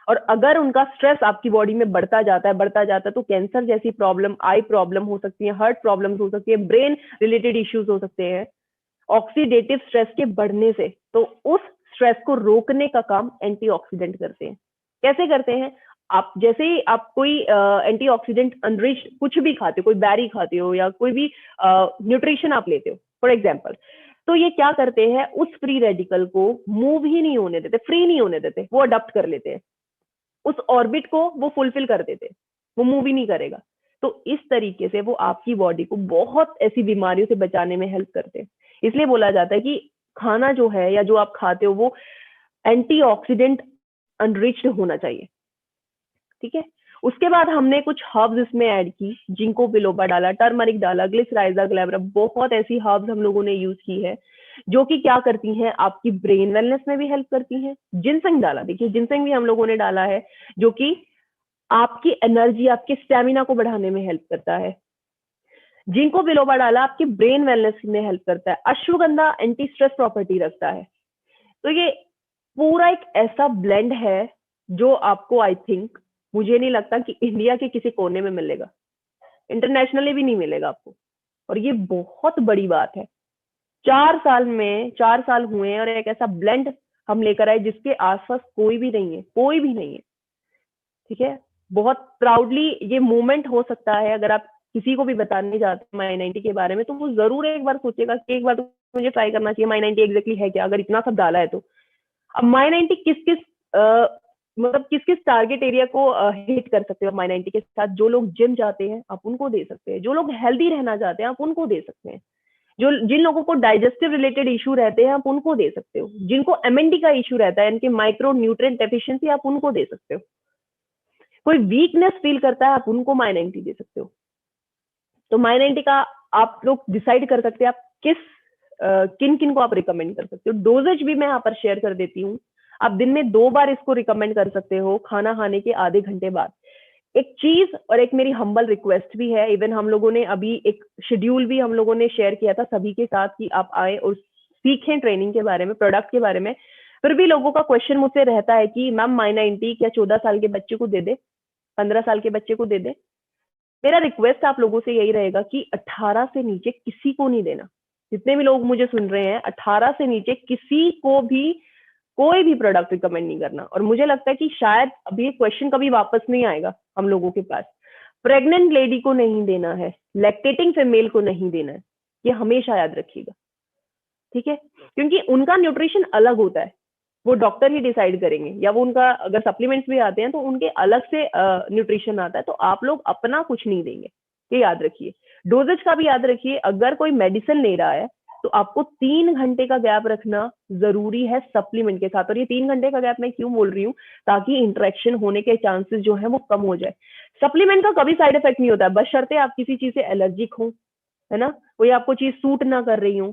और अगर उनका स्ट्रेस आपकी बॉडी में बढ़ता जाता है तो कैंसर जैसी प्रॉब्लम, आई प्रॉब्लम हो सकती है, हार्ट प्रॉब्लम हो सकती है, ब्रेन रिलेटेड इश्यूज हो सकते हैं ऑक्सीडेटिव स्ट्रेस के बढ़ने से। तो उस स्ट्रेस को रोकने का काम एंटीऑक्सीडेंट करते हैं। कैसे करते हैं, आप जैसे ही आप कोई एंटीऑक्सीडेंट अनरिच कुछ भी खाते हो, कोई बैरी खाते हो या कोई भी न्यूट्रिशन आप लेते हो फॉर एग्जाम्पल, तो ये क्या करते हैं, उस फ्री रेडिकल को मूव ही नहीं होने देते, फ्री नहीं होने देते, वो अडॉप्ट कर लेते हैं, उस ऑर्बिट को वो फुलफिल कर देते, वो मूव ही नहीं करेगा। तो इस तरीके से वो आपकी बॉडी को बहुत ऐसी बीमारियों से बचाने में हेल्प करते हैं। इसलिए बोला जाता है कि खाना जो है या जो आप खाते हो वो एंटीऑक्सीडेंट अनरिच्ड होना चाहिए। ठीक है, उसके बाद हमने कुछ हर्ब्स इसमें ऐड की, जिंको बिलोबा डाला, टर्मरिक डाला, ग्लिसराइजा ग्लैब्रा, बहुत ऐसी हर्ब्स हम लोगों ने यूज की है जो कि क्या करती हैं, आपकी ब्रेन वेलनेस में भी हेल्प करती हैं। जिनसेंग डाला, देखिए जिनसेंग भी हम लोगों ने डाला है, जो कि आपकी एनर्जी, आपके स्टेमिना को बढ़ाने में हेल्प करता है। जिंको बिलोबा डाला, आपकी ब्रेन वेलनेस में हेल्प करता है। अश्वगंधा एंटी स्ट्रेस प्रॉपर्टी रखता है। तो ये पूरा एक ऐसा ब्लेंड है जो आपको, आई थिंक, मुझे नहीं लगता कि इंडिया के किसी कोने में मिलेगा, इंटरनेशनली भी नहीं मिलेगा आपको। और ये बहुत बड़ी बात है, 4 साल में 4 साल हुए हैं और एक ऐसा ब्लेंड हम लेकर आए जिसके आसपास कोई भी नहीं है, कोई भी नहीं है। ठीक है, बहुत प्राउडली ये मूवमेंट हो सकता है। अगर आप किसी को भी बताने जाते हैं माई 90 के बारे में, तो वो जरूर एक बार सोचेगा कि एक बार तो मुझे ट्राई करना चाहिए, माई 90 एग्जैक्टली है क्या, अगर इतना सब डाला है तो। अब माई 90 किस किस मतलब किस किस टारगेट एरिया को हिट कर सकते हो माई 90 के साथ। जो लोग जिम जाते हैं आप उनको दे सकते हैं, जो लोग हेल्दी रहना चाहते हैं आप उनको दे सकते हैं, जो जिन लोगों को डाइजेस्टिव रिलेटेड इशू रहते हैं आप उनको दे सकते हो, जिनको एमएनडी का इशू रहता है, इनके माइक्रो न्यूट्रिएंट डेफिशिएंसी, आप उनको दे सकते हो। कोई वीकनेस फील करता है आप उनको माई 90 दे सकते हो। तो माई 90 का आप लोग डिसाइड कर सकते हैं आप किस किन किन को आप रिकमेंड कर सकते हो। डोजेज भी मैं यहाँ पर शेयर कर देती हूँ। आप दिन में 2 बार इसको रिकमेंड कर सकते हो, खाना खाने के आधे घंटे बाद। एक चीज और एक मेरी हम्बल रिक्वेस्ट भी है, इवन हम लोगों ने अभी एक शेड्यूल भी हम लोगों ने शेयर किया था सभी के साथ कि आप आए और सीखें ट्रेनिंग के बारे में, प्रोडक्ट के बारे में। फिर भी लोगों का क्वेश्चन मुझसे रहता है कि मैम माई 90 क्या 14 साल के बच्चे को दे दे, 15 साल के बच्चे को दे दे। मेरा रिक्वेस्ट आप लोगों से यही रहेगा कि 18 से नीचे किसी को नहीं देना। जितने भी लोग मुझे सुन रहे हैं, 18 से नीचे किसी को भी कोई भी प्रोडक्ट रिकमेंड नहीं करना। और मुझे लगता है कि शायद अभी क्वेश्चन कभी वापस नहीं आएगा हम लोगों के पास। प्रेग्नेंट लेडी को नहीं देना है, लैक्टेटिंग फीमेल को नहीं देना है, ये हमेशा याद रखिएगा। ठीक है, क्योंकि उनका न्यूट्रिशन अलग होता है, वो डॉक्टर ही डिसाइड करेंगे, या वो उनका अगर सप्लीमेंट्स भी आते हैं तो उनके अलग से न्यूट्रिशन आता है। तो आप लोग अपना कुछ नहीं देंगे, ये याद रखिए। डोजेज का भी याद रखिए, अगर कोई मेडिसिन ले रहा है तो आपको 3 घंटे का गैप रखना जरूरी है सप्लीमेंट के साथ। और ये 3 घंटे का गैप मैं क्यों बोल रही हूँ, ताकि इंटरेक्शन होने के चांसेस जो है वो कम हो जाए। सप्लीमेंट का कभी साइड इफेक्ट नहीं होता, बशर्ते आप किसी चीज से एलर्जिक हो, है ना, कोई आपको चीज सूट ना कर रही हो।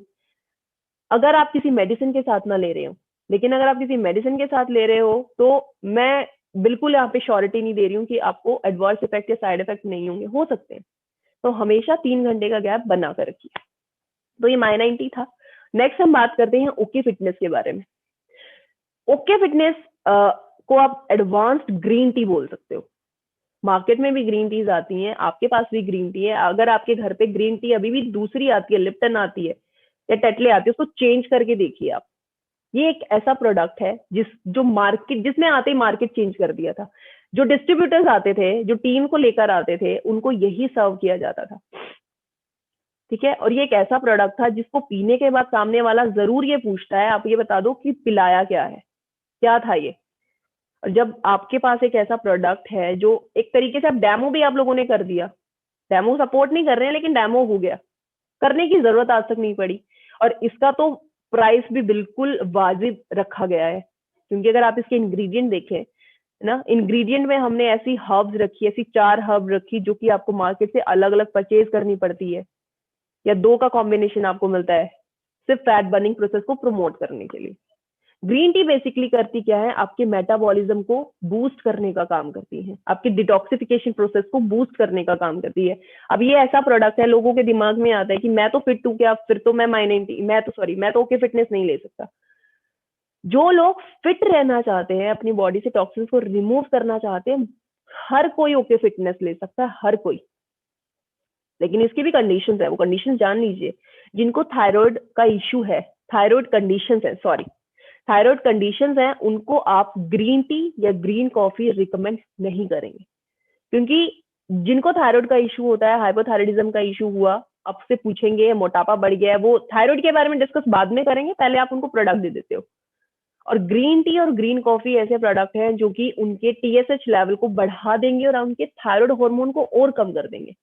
अगर आप किसी मेडिसिन के साथ ना ले रहे हो, लेकिन अगर आप किसी मेडिसिन के साथ ले रहे हो तो मैं बिल्कुल यहाँ पे श्योरिटी नहीं दे रही हूँ कि आपको एडवर्स इफेक्ट या साइड इफेक्ट नहीं होंगे, हो सकते हैं। तो हमेशा 3 घंटे का गैप बना कर रखिए। तो ये माई 90 था। नेक्स्ट हम बात करते हैं ओके फिटनेस के बारे में। ओके फिटनेस को आप एडवांस्ड ग्रीन टी बोल सकते हो। मार्केट में भी ग्रीन टीज आती हैं, आपके पास भी ग्रीन टी है। अगर आपके घर पे ग्रीन टी अभी भी दूसरी आती है, लिप्टन आती है या टेटले आती है, उसको चेंज करके देखिए आप। ये एक ऐसा प्रोडक्ट है जो मार्केट, जिसने आते ही मार्केट चेंज कर दिया था। जो डिस्ट्रीब्यूटर्स आते थे, जो टीम को लेकर आते थे, उनको यही सर्व किया जाता था। ठीक है, और ये एक ऐसा प्रोडक्ट था जिसको पीने के बाद सामने वाला जरूर ये पूछता है, आप ये बता दो कि पिलाया क्या है, क्या था ये। और जब आपके पास एक ऐसा प्रोडक्ट है जो एक तरीके से, अब डेमो भी आप लोगों ने कर दिया, डेमो सपोर्ट नहीं कर रहे हैं लेकिन डेमो हो गया, करने की जरूरत आज तक नहीं पड़ी। और इसका तो प्राइस भी बिल्कुल वाजिब रखा गया है, क्योंकि अगर आप इसके इंग्रेडिएंट देखें ना, इंग्रेडिएंट में हमने ऐसी हर्ब्स रखी, ऐसी 4 हर्ब रखी जो कि आपको मार्केट से अलग अलग परचेज करनी पड़ती है, या 2 का कॉम्बिनेशन आपको मिलता है सिर्फ फैट बर्निंग प्रोसेस को प्रमोट करने के लिए। ग्रीन टी बेसिकली करती क्या है, आपके मेटाबॉलिज्म को बूस्ट करने का काम करती है, आपकी डिटॉक्सिफिकेशन प्रोसेस को बूस्ट करने का काम करती है। अब ये ऐसा प्रोडक्ट है, लोगों के दिमाग में आता है कि मैं तो फिट हूं, क्या फिर तो मैं मैं तो ओके फिटनेस नहीं ले सकता। जो लोग फिट रहना चाहते हैं, अपनी बॉडी से टॉक्सिन्स को रिमूव करना चाहते हैं, हर कोई ओके फिटनेस ले सकता है, हर कोई। लेकिन इसकी भी कंडीशंस है, वो कंडीशन जान लीजिए। जिनको थायराइड का इशू है, थायराइड कंडीशंस है, सॉरी, थायराइड कंडीशंस हैं, उनको आप ग्रीन टी या ग्रीन कॉफी रिकमेंड नहीं करेंगे। क्योंकि जिनको थायराइड का इशू होता है, हाइपोथायराइडिज्म का इशू हुआ, आपसे पूछेंगे मोटापा बढ़ गया है, वो थायराइड के बारे में डिस्कस बाद में करेंगे, पहले आप उनको प्रोडक्ट दे देते हो। और ग्रीन टी और ग्रीन कॉफी ऐसे प्रोडक्ट हैं जो कि उनके टीएसएच लेवल को बढ़ा देंगे और उनके थायराइड हार्मोन को और कम कर देंगे।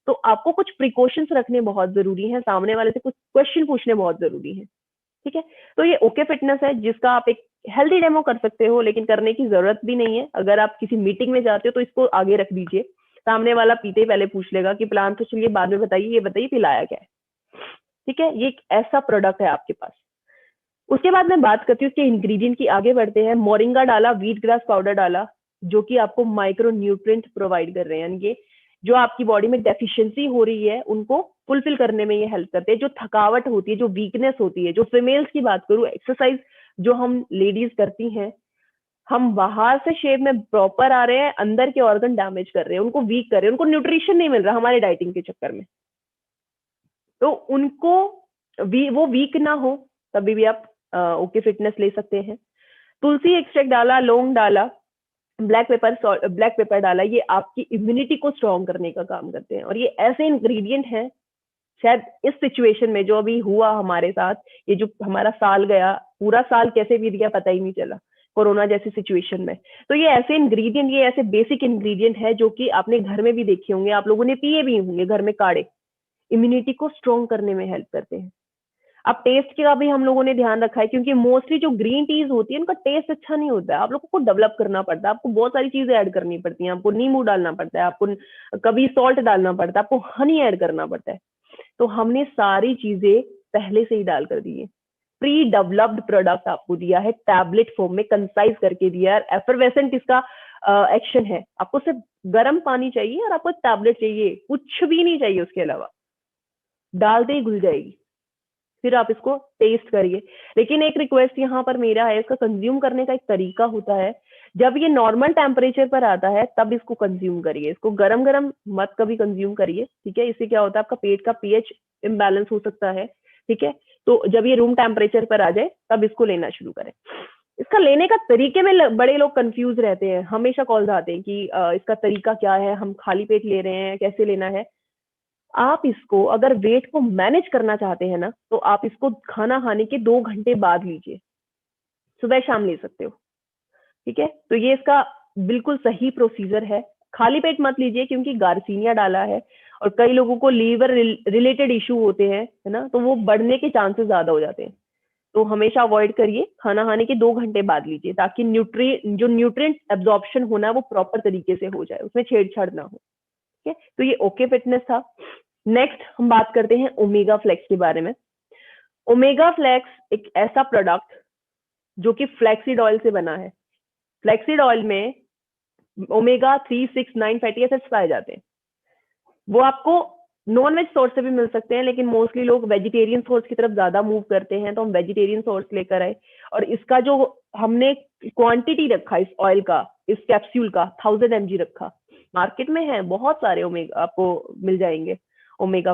तो आपको कुछ प्रिकॉशंस रखने बहुत जरूरी है, सामने वाले से कुछ क्वेश्चन पूछने बहुत जरूरी है। ठीक है, तो ये ओके फिटनेस है जिसका आप एक हेल्दी डेमो कर सकते हो, लेकिन करने की जरूरत भी नहीं है। अगर आप किसी मीटिंग में जाते हो तो इसको आगे रख दीजिए, सामने वाला पीते ही पहले पूछ लेगा कि प्लान तो चलिए बाद में बताइए, ये बताइए पिलाया क्या है। ठीक है, ये एक ऐसा प्रोडक्ट है आपके पास। उसके बाद मैं बात करती हूँ उसके इंग्रेडिएंट की, आगे बढ़ते हैं। मोरिंगा डाला, व्हीट ग्रास पाउडर डाला, जो कि आपको माइक्रो न्यूट्रिएंट प्रोवाइड कर रहे हैं, यानी जो आपकी बॉडी में डेफिशिएंसी हो रही है उनको फुलफिल करने में ये हेल्प करते हैं। जो थकावट होती है, जो वीकनेस होती है, जो फीमेल्स की बात करूँ, एक्सरसाइज जो हम लेडीज करती हैं, हम बाहर से शेप में प्रॉपर आ रहे हैं, अंदर के ऑर्गन डैमेज कर रहे हैं, उनको वीक कर रहे हैं, उनको न्यूट्रिशन नहीं मिल रहा हमारे डाइटिंग के चक्कर में। तो उनको वो वीक ना हो, तभी भी आप ओके फिटनेस ले सकते हैं। तुलसी एक्सट्रैक्ट डाला, लौंग डाला, ब्लैक पेपर डाला, ये आपकी इम्यूनिटी को स्ट्रॉन्ग करने का काम करते हैं। और ये ऐसे इंग्रेडिएंट हैं, शायद इस सिचुएशन में जो अभी हुआ हमारे साथ, ये जो हमारा साल गया, पूरा साल कैसे बीत गया पता ही नहीं चला कोरोना जैसी सिचुएशन में। तो ये ऐसे इंग्रेडिएंट, ये ऐसे बेसिक इंग्रेडिएंट है जो कि आपने घर में भी देखे होंगे, आप लोगों ने पिए भी होंगे घर में, काढ़े इम्यूनिटी को स्ट्रॉन्ग करने में हेल्प करते हैं। अब टेस्ट का भी हम लोगों ने ध्यान रखा है, क्योंकि मोस्टली जो ग्रीन टीज होती है उनका टेस्ट अच्छा नहीं होता है, आप लोगों को डेवलप करना पड़ता है, आपको बहुत सारी चीजें ऐड करनी पड़ती हैं, आपको नींबू डालना पड़ता है, आपको कभी सॉल्ट डालना पड़ता है, आपको हनी ऐड करना पड़ता है। तो हमने सारी चीजें पहले से ही डाल कर दी है, प्री डेवलप्ड प्रोडक्ट आपको दिया है, टैबलेट फॉर्म में कंसाइज करके दिया है। एफरवेसेंट इसका एक्शन है, आपको सिर्फ गर्म पानी चाहिए और आपको टैबलेट चाहिए, कुछ भी नहीं चाहिए उसके अलावा, डालते ही घुल जाएगी। फिर आप इसको टेस्ट करिए। लेकिन एक रिक्वेस्ट यहाँ पर मेरा है, इसका कंज्यूम करने का एक तरीका होता है, जब ये नॉर्मल टेम्परेचर पर आता है तब इसको कंज्यूम करिए, इसको गरम गरम मत कभी कंज्यूम करिए। ठीक है, इससे क्या होता है, आपका पेट का पीएच इम्बैलेंस हो सकता है। ठीक है, तो जब ये रूम टेम्परेचर पर आ जाए तब इसको लेना शुरू करें। इसका लेने का तरीके में बड़े लोग कंफ्यूज रहते हैं, हमेशा कॉल्स आते हैं कि इसका तरीका क्या है, हम खाली पेट ले रहे हैं, कैसे लेना है। आप इसको अगर वेट को मैनेज करना चाहते हैं ना, तो आप इसको खाना खाने के 2 घंटे बाद लीजिए, सुबह शाम ले सकते हो। ठीक है, तो ये इसका बिल्कुल सही प्रोसीजर है। खाली पेट मत लीजिए, क्योंकि गार्सिनिया डाला है और कई लोगों को लीवर रिलेटेड इशू होते हैं, है ना, तो वो बढ़ने के चांसेस ज्यादा हो जाते हैं। तो हमेशा अवॉइड करिए, खाना खाने के 2 घंटे बाद लीजिए, ताकि न्यूट्रिएंट एब्जॉर्प्शन होना है वो प्रॉपर तरीके से हो जाए, उसमें छेड़छाड़ ना हो। ठीक है, तो ये ओके फिटनेस था। नेक्स्ट हम बात करते हैं ओमेगा फ्लेक्स के बारे में। ओमेगा फ्लेक्स एक ऐसा प्रोडक्ट जो कि फ्लैक्सीड ऑयल से बना है। फ्लैक्सीड ऑयल में ओमेगा 3, 6, 9 फैटी एसिड्स पाए जाते हैं। वो आपको नॉन वेज सोर्स से भी मिल सकते हैं, लेकिन मोस्टली लोग वेजिटेरियन सोर्स की तरफ ज्यादा मूव करते हैं, तो हम वेजिटेरियन सोर्स लेकर आए। और इसका जो हमने क्वांटिटी रखा इस ऑयल का, इस कैप्सूल का 1000 mg रखा। मार्केट में है बहुत सारे ओमेगा, आपको मिल जाएंगे ओमेगा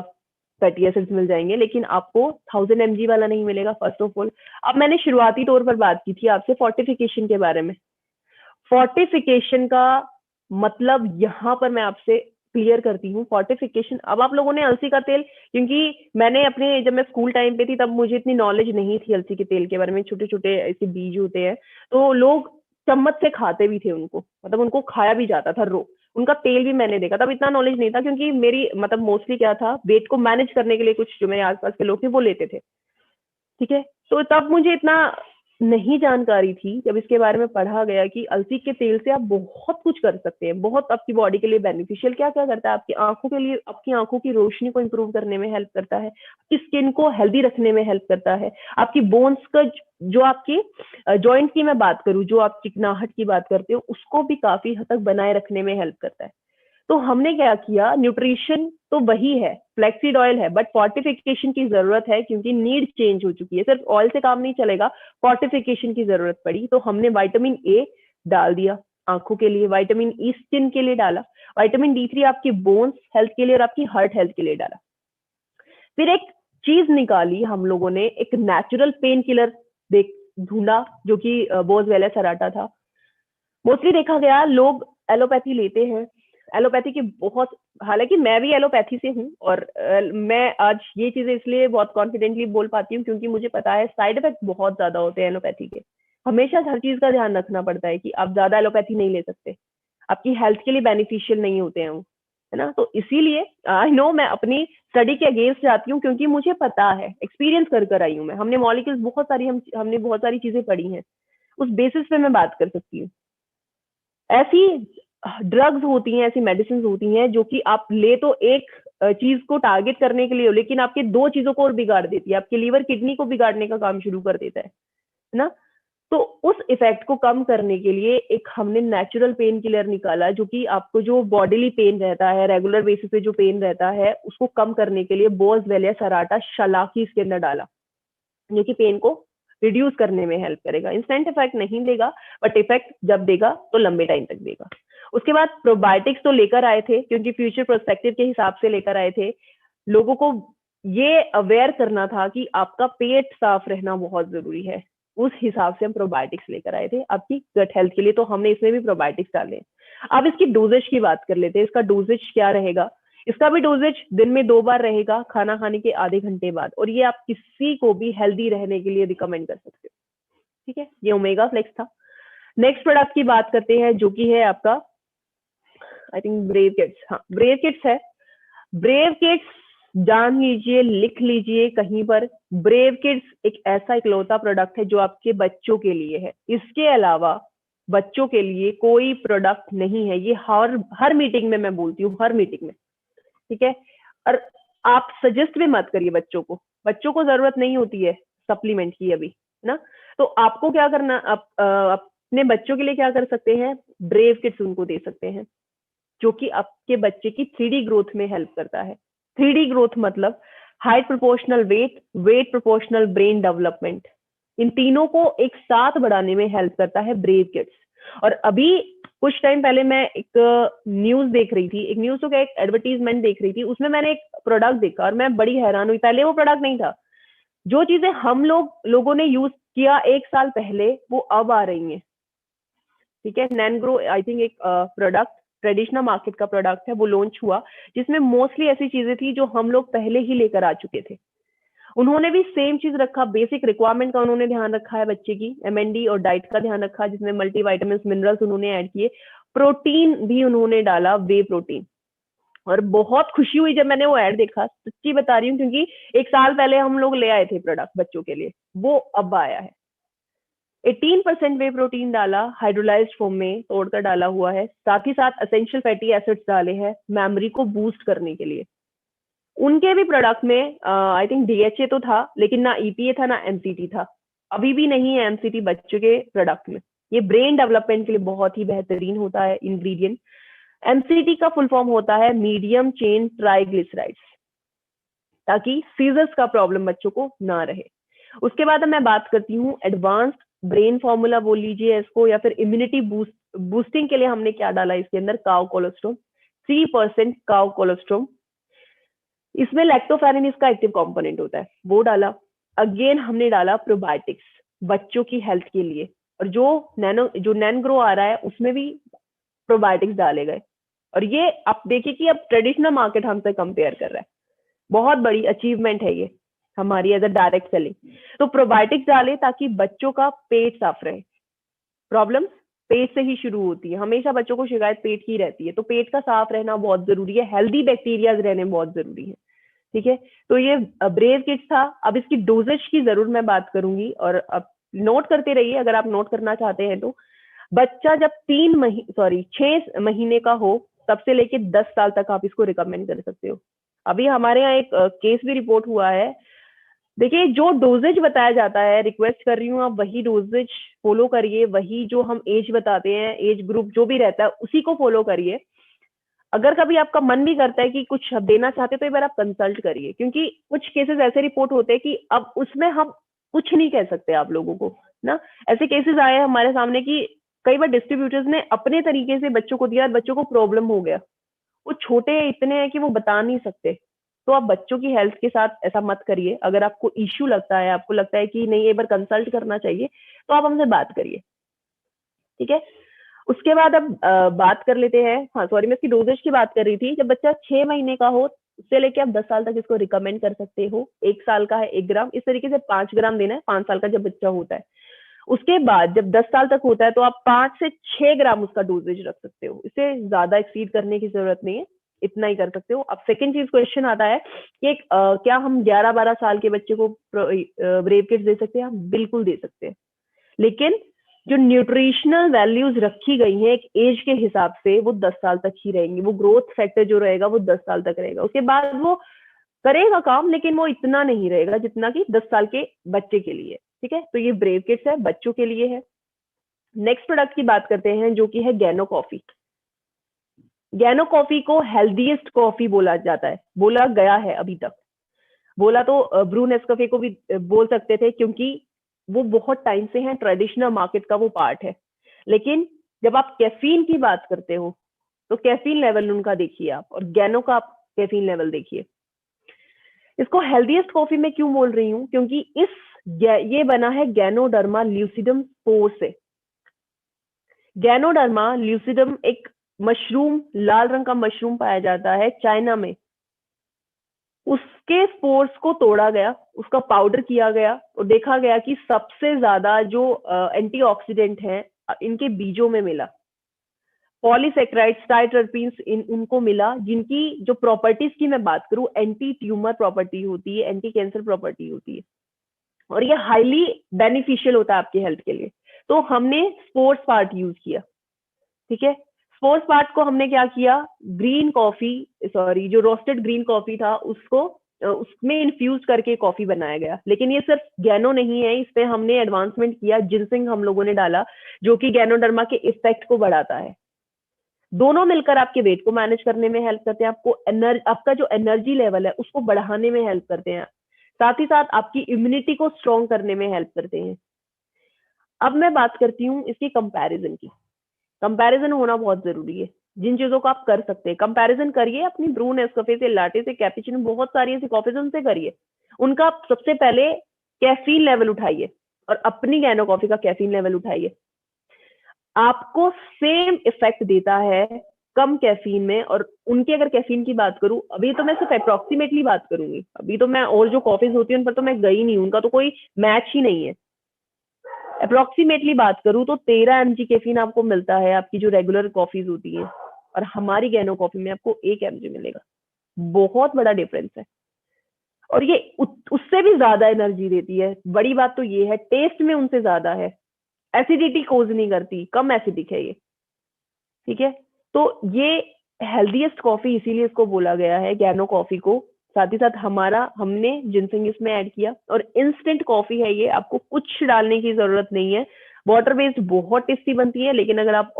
फैटी एसिड्स मिल जाएंगे, लेकिन आपको 1000 mg वाला नहीं मिलेगा फर्स्ट ऑफ ऑल। अब मैंने शुरुआती तौर पर बात की थी आपसे फोर्टिफिकेशन के बारे में। फोर्टिफिकेशन का मतलब यहाँ पर मैं आपसे क्लियर करती हूँ। फोर्टिफिकेशन, अब आप लोगों ने अलसी का तेल, क्योंकि मैंने अपने, जब मैं स्कूल टाइम पे थी तब मुझे इतनी नॉलेज नहीं थी अलसी के तेल के बारे में। छोटे छोटे ऐसे बीज होते हैं, तो लोग चम्मच से खाते भी थे उनको, मतलब उनको खाया भी जाता था रो। उनका तेल भी मैंने देखा, तब इतना नॉलेज नहीं था, क्योंकि मेरी मतलब मोस्टली क्या था, वेट को मैनेज करने के लिए कुछ जो मेरे आसपास के लोग थे वो लेते थे, ठीक है। तो तब मुझे इतना नहीं जानकारी थी, जब इसके बारे में पढ़ा गया कि अलसी के तेल से आप बहुत कुछ कर सकते हैं, बहुत आपकी बॉडी के लिए बेनिफिशियल। क्या क्या करता है, आपकी आंखों के लिए, आपकी आंखों की रोशनी को इंप्रूव करने में हेल्प करता है, आपकी स्किन को हेल्दी रखने में हेल्प करता है, आपकी बोन्स का, जो आपकी जॉइंट की मैं बात करूं, जो आप चिकनाहट की बात करते हो, उसको भी काफी हद तक बनाए रखने में हेल्प करता है। तो हमने क्या किया, न्यूट्रिशन तो वही है, फ्लैक्सीड ऑयल है, बट फोर्टिफिकेशन की जरूरत है, क्योंकि नीड चेंज हो चुकी है, सिर्फ ऑयल से काम नहीं चलेगा, फोर्टिफिकेशन की जरूरत पड़ी। तो हमने विटामिन ए डाल दिया आंखों के लिए, विटामिन ई स्किन के लिए डाला, विटामिन D3 आपकी बोन्स हेल्थ के लिए और आपकी हार्ट हेल्थ के लिए डाला। फिर एक चीज निकाली हम लोगों ने, एक नेचुरल पेन किलर देख ढूंढा, जो कि बोस वेलस सराटा था। मोस्टली देखा गया लोग एलोपैथी लेते हैं, एलोपैथी की बहुत, हालांकि मैं भी एलोपैथी से हूँ, और मैं आज ये चीजें इसलिए बहुत कॉन्फिडेंटली बोल पाती हूँ क्योंकि मुझे पता है साइड इफेक्ट बहुत ज्यादा होते हैं एलोपैथी के। हमेशा हर चीज का ध्यान रखना पड़ता है कि आप ज्यादा एलोपैथी नहीं ले सकते, आपकी हेल्थ के लिए बेनिफिशियल नहीं होते हैं वो, है ना। तो इसीलिए आई नो मैं अपनी स्टडी के अगेंस्ट जाती हूँ, क्योंकि मुझे पता है, एक्सपीरियंस कर आई हूँ मैं, हमने मॉलिक्यूल्स बहुत सारी, हमने बहुत सारी चीजें पढ़ी हैं, उस बेसिस पे मैं बात कर सकती हूँ। ऐसी ड्रग्स होती हैं, ऐसी मेडिसिन होती हैं जो कि आप ले तो एक चीज को टारगेट करने के लिए हो, लेकिन आपके दो चीजों को और बिगाड़ देती है, आपके लीवर किडनी को बिगाड़ने का काम शुरू कर देता है ना। तो उस इफेक्ट को कम करने के लिए एक हमने नेचुरल पेन किलर निकाला, जो कि आपको जो बॉडीली पेन रहता है, रेगुलर बेसिस पे जो पेन रहता है, उसको कम करने के लिए बोस वेलिया सराटा शलाकी इसके अंदर डाला, जो कि पेन को रिड्यूस करने में हेल्प करेगा। इंस्टेंट इफेक्ट नहीं देगा, बट इफेक्ट जब देगा तो लंबे टाइम तक देगा। उसके बाद प्रोबायोटिक्स तो लेकर आए थे, क्योंकि फ्यूचर प्रोस्पेक्टिव के हिसाब से लेकर आए थे। लोगों को ये अवेयर करना था कि आपका पेट साफ रहना बहुत जरूरी है, उस हिसाब से हम प्रोबायोटिक्स लेकर आए थे आपकी गट हेल्थ के लिए, तो हमने इसमें भी प्रोबायोटिक्स डाले। अब इसकी डोजेज की बात कर लेते हैं, इसका डोजेज क्या रहेगा। इसका भी डोजेज दिन में 2 बार रहेगा, खाना खाने के आधे घंटे बाद, और ये आप किसी को भी हेल्दी रहने के लिए रिकमेंड कर सकते हो, ठीक है। ये ओमेगा फ्लेक्स था। नेक्स्ट प्रोडक्ट की बात करते हैं, जो कि है आपका, आई थिंक ब्रेव किड्स, हाँ ब्रेव किड्स है। ब्रेव किड्स जान लीजिए, लिख लीजिए कहीं पर, ब्रेव किड्स एक ऐसा इकलौता प्रोडक्ट है जो आपके बच्चों के लिए है। इसके अलावा बच्चों के लिए कोई प्रोडक्ट नहीं है। ये हर मीटिंग में मैं बोलती हूँ, हर मीटिंग में, ठीक है। और आप सजेस्ट भी मत करिए बच्चों को, बच्चों को जरूरत नहीं होती है सप्लीमेंट की अभी, है ना। तो आपको क्या करना, आप अपने बच्चों के लिए क्या कर सकते हैं, ब्रेव किड्स उनको दे सकते हैं, जो कि आपके बच्चे की 3D ग्रोथ में हेल्प करता है। 3D ग्रोथ मतलब height proportional weight, weight proportional brain development, इन तीनों को एक साथ बढ़ाने में हेल्प करता है ब्रेव किड्स। और अभी कुछ टाइम पहले मैं एक न्यूज देख रही थी, एक न्यूज तो क्या, एक एडवर्टीजमेंट देख रही थी, उसमें मैंने एक प्रोडक्ट देखा और मैं बड़ी हैरान हुई। पहले वो प्रोडक्ट नहीं था, जो चीजें हम लोगों ने यूज किया 1 साल पहले, वो अब आ रही हैं, ठीक है। नैनग्रो आई थिंक एक प्रोडक्ट, ट्रेडिशनल मार्केट का प्रोडक्ट है, वो लॉन्च हुआ, जिसमें मोस्टली ऐसी चीजें थी जो हम लोग पहले ही लेकर आ चुके थे। उन्होंने भी सेम चीज रखा, बेसिक रिक्वायरमेंट का उन्होंने ध्यान रखा है बच्चे की, MND और डाइट का ध्यान रखा, जिसमें मल्टीविटामिन मिनरल्स उन्होंने ऐड किए, प्रोटीन भी उन्होंने डाला, वे प्रोटीन। और बहुत खुशी हुई जब मैंने वो ऐड देखा, सच्ची बता रही हूँ, क्योंकि 1 साल पहले हम लोग ले आए थे प्रोडक्ट बच्चों के लिए, वो अब आया है। 18% वे प्रोटीन डाला, हाइड्रोलाइज्ड फॉर्म में तोड़कर डाला हुआ है, साथ ही साथ एसेंशियल फैटी एसिड्स डाले हैं मेमोरी को बूस्ट करने के लिए। उनके भी प्रोडक्ट में आई थिंक DHA तो था, लेकिन ना EPA था, ना MCT था। अभी भी नहीं है MCT बच्चों के प्रोडक्ट में। ये ब्रेन डेवलपमेंट के लिए बहुत ही बेहतरीन होता है इंग्रेडिएंट। MCT का फुल फॉर्म होता है मीडियम चेन ट्राइग्लिसराइड्स, ताकि सीजर्स का प्रॉब्लम बच्चों को ना रहे। उसके बाद मैं बात करती हूँ एडवांस्ड ब्रेन फॉर्मूला बोल लीजिए इसको, या फिर इम्यूनिटी बूस्टिंग के लिए हमने क्या डाला इसके अंदर, काओ कोलेस्ट्रॉल। 3% काउ कोलेस्ट्रॉल, इसमें लैक्टोफेरिन इसका एक्टिव कंपोनेंट होता है, वो डाला। अगेन हमने डाला प्रोबायोटिक्स बच्चों की हेल्थ के लिए, और जो नैन ग्रो आ रहा है उसमें भी प्रोबायोटिक्स डाले गए। और ये आप देखिए कि अब ट्रेडिशनल मार्केट हमसे कंपेयर कर रहा है, बहुत बड़ी अचीवमेंट है ये हमारी एज अ डायरेक्ट सेलिंग। तो प्रोबायोटिक्स डाले ताकि बच्चों का पेट साफ रहे। प्रॉब्लम पेट से ही शुरू होती है, हमेशा बच्चों को शिकायत पेट की रहती है, तो पेट का साफ रहना बहुत जरूरी है, हेल्दी बैक्टीरियाज रहने बहुत जरूरी है। ठीक है, तो ये ब्रेव किट्स था। अब इसकी डोजेज की जरूर मैं बात करूंगी, और अब नोट करते रहिए अगर आप नोट करना चाहते हैं तो। बच्चा जब 6 महीने का हो तब से लेके 10 साल तक आप इसको रिकमेंड कर सकते हो। अभी हमारे यहाँ एक केस भी रिपोर्ट हुआ है। देखिए, जो डोजेज बताया जाता है, रिक्वेस्ट कर रही हूँ आप वही डोजेज फॉलो करिए, वही जो हम एज बताते हैं, एज ग्रुप जो भी रहता है उसी को फॉलो करिए। अगर कभी आपका मन भी करता है कि कुछ देना चाहते तो एक बार आप कंसल्ट करिए, क्योंकि कुछ केसेस ऐसे रिपोर्ट होते हैं कि अब उसमें हम कुछ नहीं कह सकते आप लोगों को ना। ऐसे केसेस आए हमारे सामने कि कई बार डिस्ट्रीब्यूटर्स ने अपने तरीके से बच्चों को दिया और बच्चों को प्रॉब्लम हो गया। वो छोटे इतने हैं कि वो बता नहीं सकते। तो आप बच्चों की हेल्थ के साथ ऐसा मत करिए। अगर आपको इश्यू लगता है, आपको लगता है कि नहीं एक बार कंसल्ट करना चाहिए, तो आप हमसे बात करिए। ठीक है, उसके बाद अब बात कर लेते हैं। हाँ सॉरी, मैं इसकी डोजेज की बात कर रही थी। जब बच्चा 6 महीने का हो उससे लेके आप 10 साल तक इसको रिकमेंड कर सकते हो। 1 साल का है 1 ग्राम, इस तरीके से 5 ग्राम देना है 5 साल का जब बच्चा होता है। उसके बाद जब 10 साल तक होता है तो आप 5 से 6 ग्राम उसका डोजेज रख सकते हो। इससे ज्यादा एक्सीड करने की जरूरत नहीं है, इतना ही कर सकते हो। अब सेकंड चीज क्वेश्चन आता है कि क्या हम 11-12 साल के बच्चे को ब्रेव किट्स दे सकते हैं? हम बिल्कुल दे सकते हैं, लेकिन जो न्यूट्रिशनल वैल्यूज रखी गई हैं एक एज के हिसाब से वो 10 साल तक ही रहेंगी। वो ग्रोथ फैक्टर जो रहेगा वो 10 साल तक रहेगा, उसके बाद वो करेगा काम लेकिन वो इतना नहीं रहेगा जितना कि 10 साल के बच्चे के लिए। ठीक है, तो ये ब्रेव किट्स है, बच्चों के लिए है। नेक्स्ट प्रोडक्ट की बात करते हैं जो कि है गैनो कॉफी। गैनो कॉफी को हेल्दीएस्ट कॉफी बोला जाता है, बोला गया है अभी तक। बोला तो ब्रू नेस्कैफे को भी बोल सकते थे, क्योंकि वो बहुत टाइम से है, ट्रेडिशनल मार्केट का वो पार्ट है। लेकिन जब आप कैफीन की बात करते हो तो कैफीन लेवल उनका देखिए आप, और गैनो का आप कैफीन लेवल देखिए। इसको हेल्दीएस्ट कॉफी में क्यों बोल रही हूँ? क्योंकि ये बना है गैनोडर्मा ल्यूसिडम स्पोर से। गैनोडर्मा ल्यूसिडम एक मशरूम, लाल रंग का मशरूम पाया जाता है चाइना में। उसके स्पोर्स को तोड़ा गया, उसका पाउडर किया गया, और देखा गया कि सबसे ज्यादा जो एंटीऑक्सीडेंट हैं इनके बीजों में मिला। पॉलीसेक्राइड्स, ट्राइटरपीन्स उनको मिला, जिनकी जो प्रॉपर्टीज की मैं बात करूं, एंटी ट्यूमर प्रॉपर्टी होती है, एंटी कैंसर प्रॉपर्टी होती है, और ये हाईली बेनिफिशियल होता है आपकी हेल्थ के लिए। तो हमने स्पोर्ट्स पार्ट यूज किया। ठीक है, स्पोर्ट्स पार्ट को हमने क्या किया, ग्रीन कॉफी, सॉरी जो रोस्टेड ग्रीन कॉफी था उसको उसमें इन्फ्यूज करके कॉफी बनाया गया। लेकिन ये सिर्फ गैनो नहीं है, इसमें हमने एडवांसमेंट किया, जिनसिंग हम लोगों ने डाला जो कि गैनोडर्मा के इफेक्ट को बढ़ाता है। दोनों मिलकर आपके वेट को मैनेज करने में हेल्प करते हैं, आपका जो एनर्जी लेवल है उसको बढ़ाने में हेल्प करते हैं, साथ ही साथ आपकी इम्यूनिटी को स्ट्रॉन्ग करने में हेल्प करते हैं। अब मैं बात करती हूँ इसकी कंपैरिजन की। कंपैरिजन होना बहुत जरूरी है। जिन चीजों को आप कर सकते हैं कंपैरिजन करिए, अपनी ब्रू नेस्कैफे से, लाटे से, कैपुचिनो, बहुत सारी ऐसी कॉफीज उनसे करिए। उनका सबसे पहले कैफीन लेवल उठाइए और अपनी गैनो कॉफी का कैफीन लेवल उठाइए। आपको सेम इफेक्ट देता है कम कैफीन में। और उनकी अगर कैफीन की बात करूं, अभी तो मैं सिर्फ अप्रोक्सीमेटली बात करूंगी, अभी तो मैं और जो कॉफीज होती है उन पर तो मैं गई नहीं, उनका तो कोई मैच ही नहीं है। अप्रोक्सीमेटली बात करूं तो 13 mg कैफीन आपको मिलता है आपकी जो रेगुलर कॉफीज होती है, और हमारी गैनो कॉफी में आपको 1 mg मिलेगा। बहुत बड़ा डिफरेंस है, और ये उससे भी ज्यादा एनर्जी देती है। बड़ी बात तो ये है, टेस्ट में उनसे ज्यादा है, एसिडिटी कोज नहीं करती, कम एसिडिक है ये। ठीक है, तो ये हेल्दीएस्ट कॉफी इसीलिए इसको बोला गया है गैनो कॉफी को। साथ ही साथ हमने जिनसिंग इसमें ऐड किया, और इंस्टेंट कॉफी है ये, आपको कुछ डालने की जरूरत नहीं है। वाटर बेस्ड बहुत टेस्टी बनती है, लेकिन अगर आप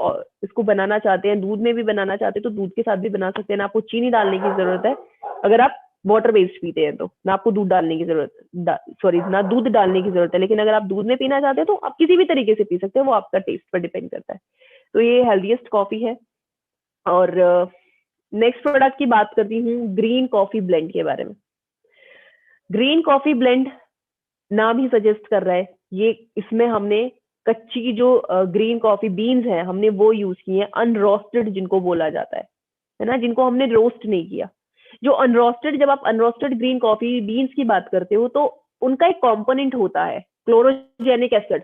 इसको बनाना चाहते हैं, दूध में भी बनाना चाहते हैं तो दूध के साथ भी बना सकते हैं, ना आपको चीनी डालने की जरूरत है। अगर आप वाटर बेस्ड पीते हैं तो ना आपको दूध डालने की ना दूध डालने की जरूरत है। लेकिन अगर आप दूध में पीना चाहते हैं तो आप किसी भी तरीके से पी सकते हैं, वो आपका टेस्ट पर डिपेंड करता है। तो ये हेल्दीएस्ट कॉफी है। और नेक्स्ट प्रोडक्ट की बात करती हूँ ग्रीन कॉफी ब्लेंड के बारे में। ग्रीन कॉफी ब्लेंड नाम ही सजेस्ट कर रहा है, ये इसमें हमने कच्ची जो ग्रीन कॉफी बीन्स हैं हमने वो यूज की हैं, अनरोस्टेड जिनको बोला जाता है ना, जिनको हमने रोस्ट नहीं किया। जो अनरोस्टेड, जब आप अनरोस्टेड ग्रीन कॉफी बीन्स की बात करते हो तो उनका एक कंपोनेंट होता है क्लोरोजेनिक एसिड।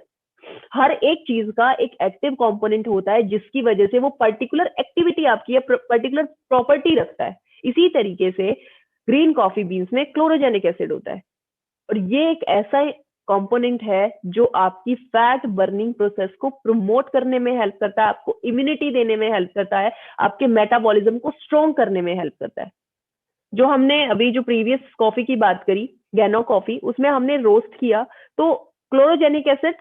हर एक चीज का एक एक्टिव कंपोनेंट होता है जिसकी वजह से वो पर्टिकुलर एक्टिविटी आपकी या पर्टिकुलर प्रॉपर्टी रखता है। इसी तरीके से ग्रीन कॉफी बीन्स में क्लोरोजेनिक एसिड होता है, और ये एक ऐसा कंपोनेंट है जो आपकी फैट बर्निंग प्रोसेस को प्रमोट करने में हेल्प करता है, आपको इम्यूनिटी देने में हेल्प करता है, आपके मेटाबॉलिज्म को स्ट्रॉन्ग करने में हेल्प करता है। जो हमने अभी जो प्रीवियस कॉफी की बात करी, गैनो कॉफी, उसमें हमने रोस्ट किया तो क्लोरोजेनिक एसिड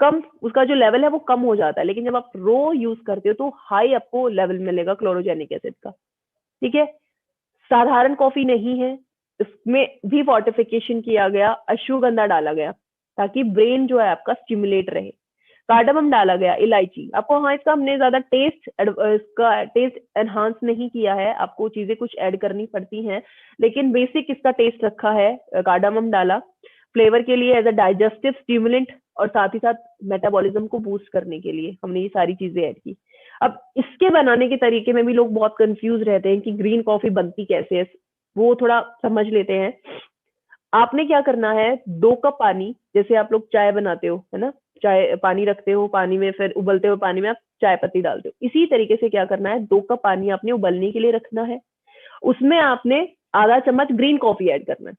कम, उसका जो लेवल है वो कम हो जाता है, लेकिन जब आप रो यूज करते हो तो हाई आपको लेवल मिलेगा क्लोरोजेनिक एसिड का। ठीक है, साधारण कॉफी नहीं है, इसमें भी फोर्टिफिकेशन किया गया, अश्वगंधा डाला गया ताकि ब्रेन जो है आपका स्टिमुलेट रहे, कार्डामम डाला गया, इलायची। आपको हाँ इसका हमने ज्यादा इसका टेस्ट एनहांस नहीं किया है, आपको चीजें कुछ ऐड करनी पड़ती हैं, लेकिन बेसिक इसका टेस्ट रखा है, कार्डामम डाला फ्लेवर के लिए, एज अ डाइजेस्टिव स्टिमुलेंट, और साथ ही साथ मेटाबॉलिज्म को बूस्ट करने के लिए हमने ये सारी चीजें ऐड की। अब इसके बनाने के तरीके में भी लोग बहुत कंफ्यूज रहते हैं कि ग्रीन कॉफी बनती कैसे है, वो थोड़ा समझ लेते हैं। आपने क्या करना है, 2 कप पानी, जैसे आप लोग चाय बनाते हो है ना, चाय पानी रखते हो, पानी में फिर उबलते हुए पानी में आप चाय पत्ती डालते हो, इसी तरीके से क्या करना है, 2 कप पानी आपने उबलने के लिए रखना है, उसमें आपने आधा चम्मच ग्रीन कॉफी ऐड करना है।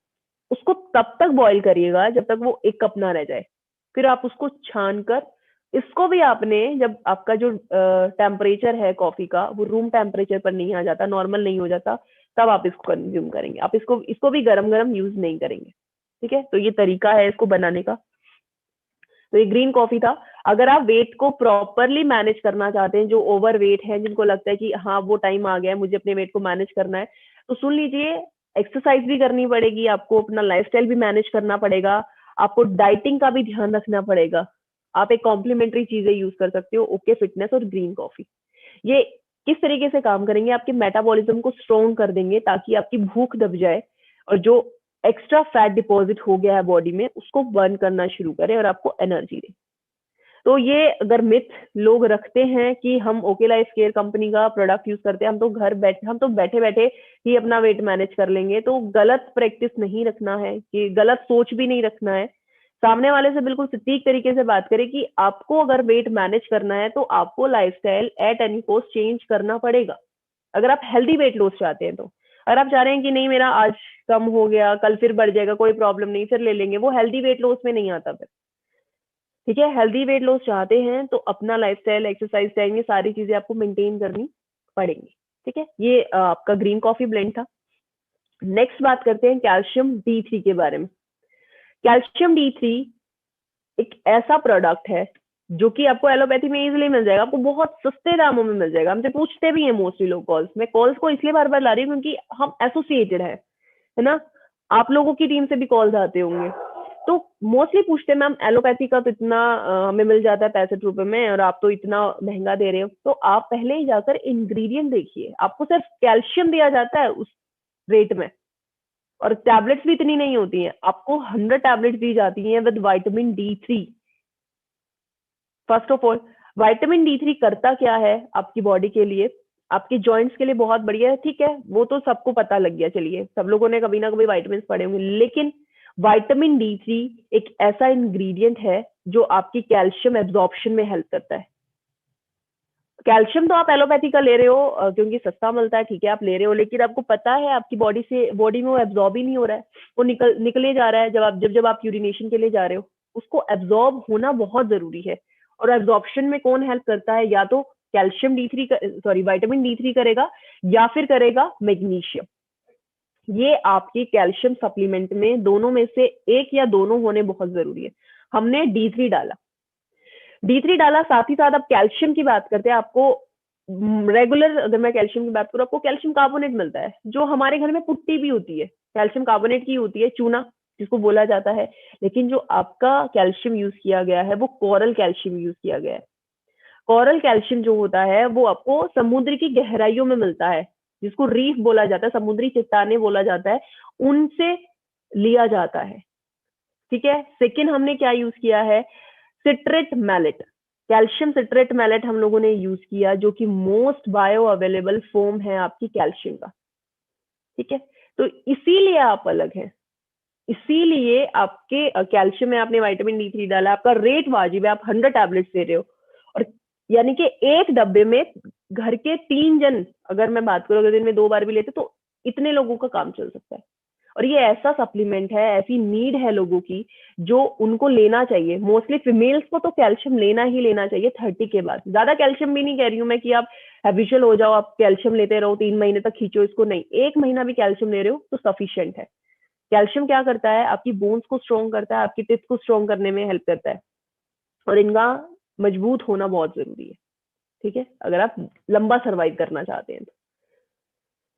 उसको तब तक बॉईल करिएगा जब तक वो 1 कप ना रह जाए, फिर आप उसको छान कर, इसको भी आपने, जब आपका जो टेम्परेचर है कॉफी का वो रूम टेम्परेचर पर नहीं आ जाता, नॉर्मल नहीं हो जाता, तब आप इसको कंज्यूम करेंगे। आप इसको भी गरम गरम यूज नहीं करेंगे। ठीक है, तो ये तरीका है इसको बनाने का। तो ये ग्रीन कॉफी था। अगर आप वेट को प्रॉपरली मैनेज करना चाहते हैं, जो ओवर वेट है, जिनको लगता है कि हाँ वो टाइम आ गया है मुझे अपने वेट को मैनेज करना है, तो सुन लीजिए, एक्सरसाइज भी करनी पड़ेगी आपको, अपना लाइफस्टाइल भी मैनेज करना पड़ेगा, आपको डाइटिंग का भी ध्यान रखना पड़ेगा। आप एक कॉम्प्लीमेंट्री चीजें यूज कर सकते हो, ओके फिटनेस और ग्रीन कॉफी। ये किस तरीके से काम करेंगे, आपके मेटाबॉलिज्म को स्ट्रॉन्ग कर देंगे ताकि आपकी भूख दब जाए, और जो एक्स्ट्रा फैट डिपॉजिट हो गया है बॉडी में उसको बर्न करना शुरू करे और आपको एनर्जी दे। तो ये अगर मिथ लोग रखते हैं कि हम ओके लाइफ केयर कंपनी का प्रोडक्ट यूज करते हैं, हम तो बैठे बैठे ही अपना वेट मैनेज कर लेंगे, तो गलत प्रैक्टिस नहीं रखना है, कि गलत सोच भी नहीं रखना है। सामने वाले से बिल्कुल सटीक तरीके से बात करें कि आपको अगर वेट मैनेज करना है तो आपको lifestyle at any cost change करना पड़ेगा, अगर आप हेल्दी वेट लॉस चाहते हैं तो। अगर आप चाह रहे हैं कि नहीं मेरा आज कम हो गया, कल फिर बढ़ जाएगा, कोई प्रॉब्लम नहीं, फिर ले लेंगे, वो हेल्दी वेट लॉस में नहीं आता फिर। ठीक है, हेल्दी वेट लॉस चाहते हैं तो अपना लाइफस्टाइल, एक्सरसाइज टाइम, ये सारी चीजें आपको मेंटेन करनी पड़ेंगी। ठीक है, ये आपका ग्रीन कॉफी ब्लेंड था। नेक्स्ट बात करते हैं कैल्शियम D3 के बारे में। कैल्शियम D3 एक ऐसा प्रोडक्ट है जो कि आपको एलोपैथी में इजीली मिल जाएगा, आपको बहुत सस्ते दामों में मिल जाएगा। हमसे पूछते भी हैं मोस्टली लोग कॉल्स में, कॉल्स को इसलिए बार बार ला रही हूँ क्योंकि हम एसोसिएटेड है ना, आप लोगों की टीम से भी कॉल्स आते होंगे, तो मोस्टली पूछते हैं मैम एलोपैथी का तो इतना हमें मिल जाता है 65 रुपए में, और आप तो इतना महंगा दे रहे हो। तो आप पहले ही जाकर इंग्रेडिएंट देखिए, आपको सिर्फ कैल्शियम दिया जाता है उस रेट में, और टैबलेट्स भी इतनी नहीं होती हैं, आपको 100 टैबलेट्स दी जाती हैं with vitamin D3। First of all, vitamin D3 करता क्या है आपकी बॉडी के लिए, आपके जॉइंट्स के लिए बहुत बढ़िया है। ठीक है, वो तो सबको पता लग गया, चलिए सब लोगों ने कभी ना कभी विटामिन पढ़े होंगे, लेकिन विटामिन D3 एक ऐसा इंग्रेडिएंट है जो आपकी कैल्शियम एब्जॉर्प्शन में हेल्प करता है। कैल्शियम तो आप एलोपैथी का ले रहे हो क्योंकि सस्ता मिलता है, ठीक है आप ले रहे हो, लेकिन आपको पता है आपकी बॉडी में वो एब्जॉर्ब ही नहीं हो रहा है, वो निकले जा रहा है। जब आप यूरिनेशन के लिए जा रहे हो, उसको एब्जॉर्ब होना बहुत जरूरी है, और एब्जॉर्प्शन में कौन हेल्प करता है, या तो विटामिन D3 करेगा, या फिर करेगा मैग्नीशियम। ये आपकी कैल्शियम सप्लीमेंट में दोनों में से एक या दोनों होने बहुत जरूरी है। हमने D3 डाला, साथ ही साथ अब कैल्शियम की बात करते हैं। आपको रेगुलर, अगर मैं कैल्शियम की बात करूँ, आपको कैल्शियम कार्बोनेट मिलता है, जो हमारे घर में पुट्टी भी होती है कैल्शियम कार्बोनेट की होती है, चूना जिसको बोला जाता है, लेकिन जो आपका कैल्शियम यूज किया गया है वो कोरल कैल्शियम यूज किया गया है। कोरल कैल्शियम जो होता है वो आपको समुद्र की गहराइयों में मिलता है, जिसको रीफ बोला जाता है, समुद्री चट्टाने बोला जाता है, उनसे लिया जाता है। ठीक है। सेकेंड हमने क्या यूज किया है, citrate malate, calcium citrate malate हम लोगों ने यूज किया, जो कि मोस्ट बायो अवेलेबल फॉर्म है आपकी कैल्शियम का। ठीक है। तो इसीलिए आप अलग हैं, इसीलिए आपके कैल्शियम में आपने विटामिन D3 डाला, आपका रेट वाजिब है, आप 100 टैबलेट्स दे रहे हो, और यानी कि एक डब्बे में घर के 3 जन, अगर मैं बात करूं, अगर दिन में 2 बार भी लेते तो इतने लोगों का काम चल सकता है। और ये ऐसा सप्लीमेंट है, ऐसी नीड है लोगों की जो उनको लेना चाहिए। मोस्टली फीमेल्स को तो कैल्शियम लेना ही लेना चाहिए 30 के बाद। ज्यादा कैल्शियम भी नहीं कह रही हूँ मैं कि आप हैबिचुअल हो जाओ, आप कैल्शियम लेते रहो 3 महीने तक खींचो इसको, नहीं, 1 महीना भी कैल्शियम ले रहे हो तो सफिशियंट है। कैल्शियम क्या करता है, आपकी बोन्स को स्ट्रॉन्ग करता है, आपकी टिप्स को स्ट्रॉन्ग करने में हेल्प करता है, और इनका मजबूत होना बहुत जरूरी है। ठीक है, अगर आप लंबा सर्वाइव करना चाहते हैं तो।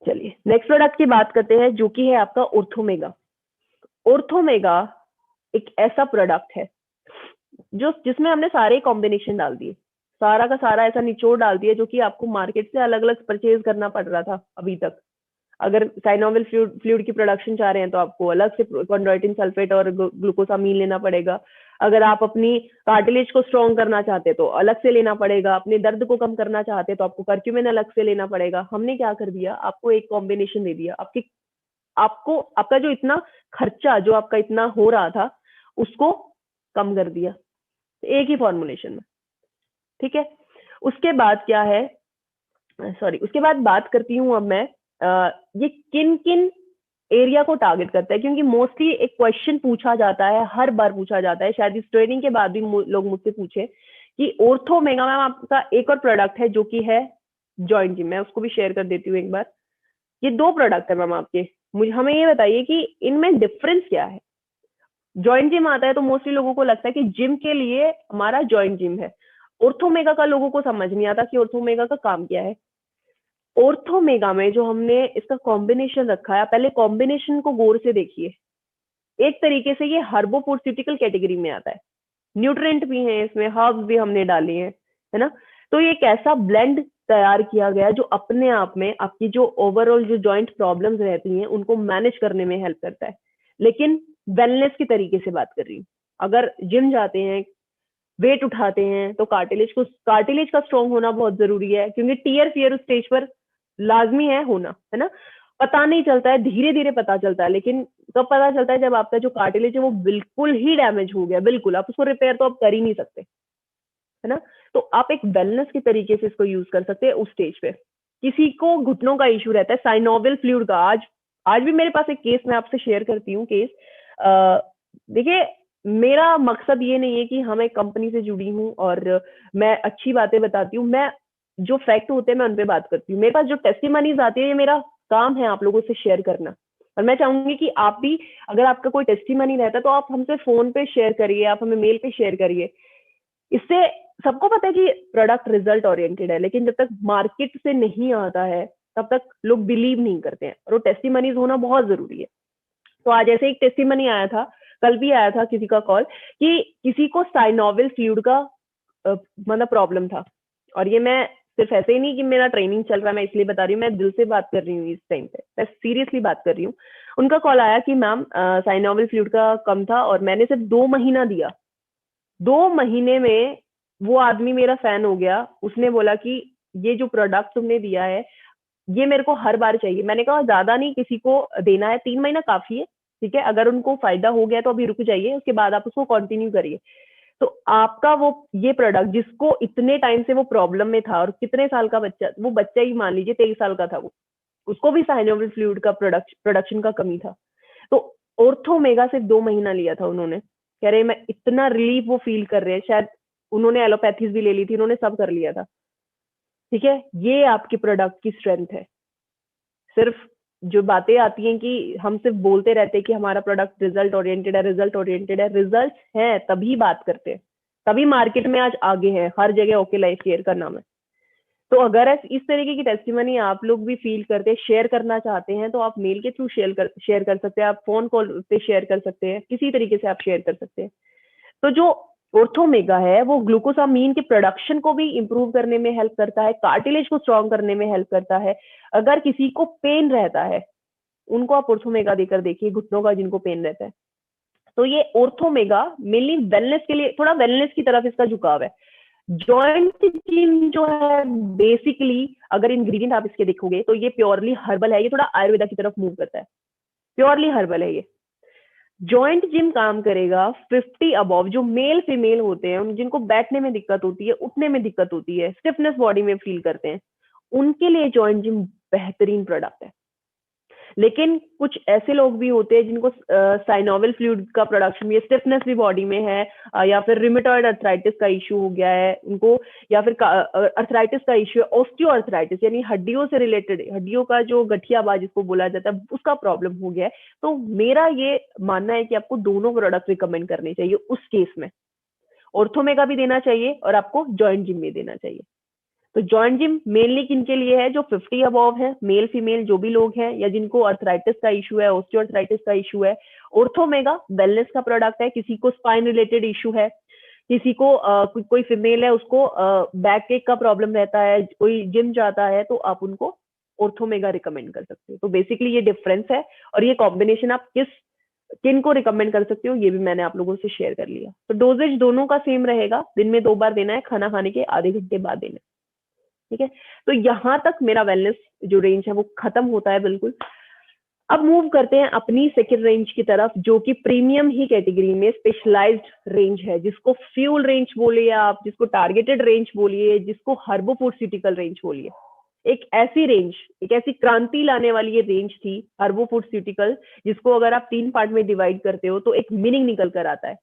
चलिए नेक्स्ट प्रोडक्ट की बात करते हैं, जो कि है आपका ऑर्थोमेगा। ऑर्थोमेगा एक ऐसा प्रोडक्ट है जो जिसमें हमने सारे कॉम्बिनेशन डाल दिए, सारा का सारा ऐसा निचोड़ डाल दिया जो कि आपको मार्केट से अलग अलग परचेज करना पड़ रहा था अभी तक। अगर साइनोविल फ्लूइड की प्रोडक्शन चाह रहे हैं तो आपको अलग से कॉन्ड्रोइटिन सल्फेट और ग्लूकोसामीन लेना पड़ेगा। अगर आप अपनी कार्टिलेज को स्ट्रॉन्ग करना चाहते तो अलग से लेना पड़ेगा। अपने दर्द को कम करना चाहते तो आपको कर्क्यूमिन अलग से लेना पड़ेगा। हमने क्या कर दिया, आपको एक कॉम्बिनेशन दे दिया, आपको आपका जो इतना खर्चा जो आपका इतना हो रहा था उसको कम कर दिया एक ही फॉर्मुलेशन में। ठीक है। उसके बाद क्या है, सॉरी, उसके बाद बात करती हूँ अब मैं ये किन किन एरिया को टारगेट करता है, क्योंकि मोस्टली एक क्वेश्चन पूछा जाता है, हर बार पूछा जाता है, शायद इस ट्रेनिंग के बाद भी लोग मुझसे पूछे कि ऑर्थोमेगा मैम आपका एक और प्रोडक्ट है जो कि है जॉइंट जिम, मैं उसको भी शेयर कर देती हूँ एक बार। ये 2 प्रोडक्ट है मैम आपके, मुझे हमें ये बताइए कि इनमें डिफरेंस क्या है। जॉइंट जिम आता है तो मोस्टली लोगों को लगता है कि जिम के लिए हमारा जॉइंट जिम है। ऑर्थोमेगा का लोगों को समझ नहीं आता कि ऑर्थोमेगा का काम क्या है। ऑर्थोमेगा में जो हमने इसका कॉम्बिनेशन रखा है, पहले कॉम्बिनेशन को गौर से देखिए। एक तरीके से ये हर्बोपोर्सिटिकल कैटेगरी में आता है, न्यूट्रिएंट भी हैं इसमें, हर्ब्स भी हमने डाले हैं, है ना। तो ये एक ऐसा ब्लेंड तैयार किया गया जो अपने आप में आपकी जो ओवरऑल जो जॉइंट प्रॉब्लम्स रहती हैं उनको मैनेज करने में हेल्प करता है। लेकिन वेलनेस की तरीके से बात कर रही हूँ। अगर जिम जाते हैं, वेट उठाते हैं, तो कार्टिलेज का स्ट्रॉन्ग होना बहुत जरूरी है, क्योंकि टीयर फियर उस स्टेज पर लाजमी है होना, है ना। पता नहीं चलता है, धीरे धीरे पता चलता है, लेकिन कब पता चलता है, जब आपका जो कार्टिलेज है वो बिल्कुल ही डैमेज हो गया, बिल्कुल आप उसको रिपेयर तो आप कर ही नहीं सकते, है ना। तो आप एक वेलनेस के तरीके से इसको यूज कर सकते हैं उस स्टेज पे। किसी को घुटनों का इशू रहता है, साइनोविल फ्लूइड का, आज भी मेरे पास एक केस मैं आपसे शेयर करती हूँ केस। देखिए, मेरा मकसद ये नहीं है कि हम एक कंपनी से जुड़ी हूँ और मैं अच्छी बातें बताती हूँ, मैं जो फैक्ट होते हैं मैं उन पे बात करती हूँ। मेरे पास जो टेस्टिमनीज आती है, ये मेरा काम है आप लोगों से शेयर करना, और मैं चाहूंगी कि आप भी, अगर आपका कोई टेस्टिमनी रहता है तो आप हमसे फोन पे शेयर करिए, आप हमें मेल पे शेयर करिए। इससे सबको पता है कि प्रोडक्ट रिजल्ट ओरिएंटेड है, लेकिन जब तक मार्केट से नहीं आता है तब तक लोग बिलीव नहीं करते हैं, और वो टेस्टिमनीज होना बहुत जरूरी है। तो आज ऐसे एक टेस्टिमनी आया था, कल भी आया था किसी का कॉल, कि किसी को साइनोविल फ्लूइड का मतलब प्रॉब्लम था। और ये मैं सिर्फ ऐसे ही नहीं कि मेरा ट्रेनिंग चल रहा है मैं इसलिए बता रही हूँ, मैं दिल से बात कर रही हूँ इस टाइम पे, मैं सीरियसली बात कर रही हूँ। उनका कॉल आया कि मैम साइनोविल फ्लूइड का कम था और मैंने सिर्फ 2 महीना दिया, 2 महीने में वो आदमी मेरा फैन हो गया। उसने बोला कि ये जो प्रोडक्ट तुमने दिया है ये मेरे को हर बार चाहिए। मैंने कहा ज्यादा नहीं किसी को देना है, 3 महीना काफी है, ठीक है। अगर उनको फायदा हो गया तो अभी रुक जाइए, उसके बाद आप उसको कंटिन्यू करिए। तो आपका वो ये प्रोडक्ट जिसको इतने टाइम से वो प्रॉब्लम में था, और कितने साल का बच्चा, वो बच्चा ही मान लीजिए 23 साल का था, वो उसको भी साइनोविल फ्लूइड का प्रोडक्शन का कमी था। तो ऑर्थोमेगा सिर्फ 2 महीना लिया था उन्होंने, कह रहे मैं इतना रिलीफ वो फील कर रहे हैं, शायद उन्होंने एलोपैथीज भी ले ली थी, उन्होंने सब कर लिया था। ठीक है, ये आपके प्रोडक्ट की स्ट्रेंथ है। सिर्फ जो बातें आती हैं कि हम सिर्फ बोलते रहते हैं कि हमारा प्रोडक्ट रिजल्ट ओरिएंटेड है, रिजल्ट ओरिएंटेड है, रिजल्ट है तभी बात करते हैं, तभी मार्केट में आज आगे है, हर जगह ओके लाइफ केयर का नाम है। तो अगर इस तरीके की टेस्टिमनी आप लोग भी फील करते हैं, शेयर करना चाहते हैं, तो आप मेल के थ्रू शेयर कर सकते हैं, आप फोन कॉल पे शेयर कर सकते हैं, किसी तरीके से आप शेयर कर सकते हैं। तो जो ऑर्थोमेगा है वो ग्लूकोसामीन के प्रोडक्शन को भी इंप्रूव करने में हेल्प करता है, कार्टिलेज को स्ट्रॉन्ग करने में हेल्प करता है। अगर किसी को पेन रहता है, उनको आप ऑर्थोमेगा देकर देखिए, घुटनों का जिनको पेन रहता है, तो ये ऑर्थोमेगा मेनली वेलनेस के लिए, थोड़ा वेलनेस की तरफ इसका झुकाव है। जॉइंट जिम जो है बेसिकली, अगर इंग्रेडिएंट आप इसके देखोगे तो ये प्योरली हर्बल है, ये थोड़ा आयुर्वेदा की तरफ मूव करता है, प्योरली हर्बल है ये। जॉइंट जिम काम करेगा 50 अबव, जो मेल फीमेल होते हैं, जिनको बैठने में दिक्कत होती है, उठने में दिक्कत होती है, स्टिफनेस बॉडी में फील करते हैं, उनके लिए जॉइंट जिम बेहतरीन प्रोडक्ट है। लेकिन कुछ ऐसे लोग भी होते हैं जिनको साइनोविल फ्लूइड का प्रोडक्शन भी, स्टिफनेस भी बॉडी में है, या फिर रिमेटॉइड अर्थराइटिस का इश्यू हो गया है उनको, या फिर अर्थराइटिस का इश्यू है, ऑस्टियो अर्थराइटिस यानी हड्डियों से रिलेटेड, हड्डियों का जो गठियाबाज जिसको बोला जाता है, उसका प्रॉब्लम हो गया है। तो मेरा ये मानना है कि आपको दोनों प्रोडक्ट रिकमेंड करने चाहिए उस केस में, ऑर्थोमेगा भी देना चाहिए और आपको जॉइंट जिम भी देना चाहिए। तो जॉइंट जिम मेनली किनके लिए है? जो 50 अबव है, मेल फीमेल जो भी लोग हैं, या जिनको अर्थराइटिस का इशू है, ऑस्टियोआर्थराइटिस का इशू है। ऑर्थोमेगा वेलनेस का प्रोडक्ट है, किसी को स्पाइन रिलेटेड इशू है, किसी को कोई फीमेल है उसको बैक एक का प्रॉब्लम रहता है, कोई जिम जाता है, तो आप उनको ऑर्थोमेगा रिकमेंड कर सकते हो। तो बेसिकली ये डिफरेंस है, और ये कॉम्बिनेशन आप किन को रिकमेंड कर सकते हो ये भी मैंने आप लोगों से शेयर कर लिया। तो डोजेज दोनों का सेम रहेगा, दिन में 2 बार देना है, खाना खाने के आधे घंटे बाद देना है, ठीक है। तो यहां तक मेरा वेलनेस जो रेंज है वो खत्म होता है बिल्कुल। अब मूव करते हैं अपनी सेकेंड रेंज की तरफ, जो कि प्रीमियम ही कैटेगरी में स्पेशलाइज्ड रेंज है, जिसको फ्यूल रेंज बोलिए आप, जिसको टारगेटेड रेंज बोलिए, जिसको हर्बोफूडस्यूटिकल रेंज बोलिए। एक ऐसी रेंज, एक ऐसी क्रांति लाने वाली ये रेंज थी हर्बोफूडस्यूटिकल, जिसको अगर आप 3 पार्ट में डिवाइड करते हो तो एक मीनिंग निकल कर आता है।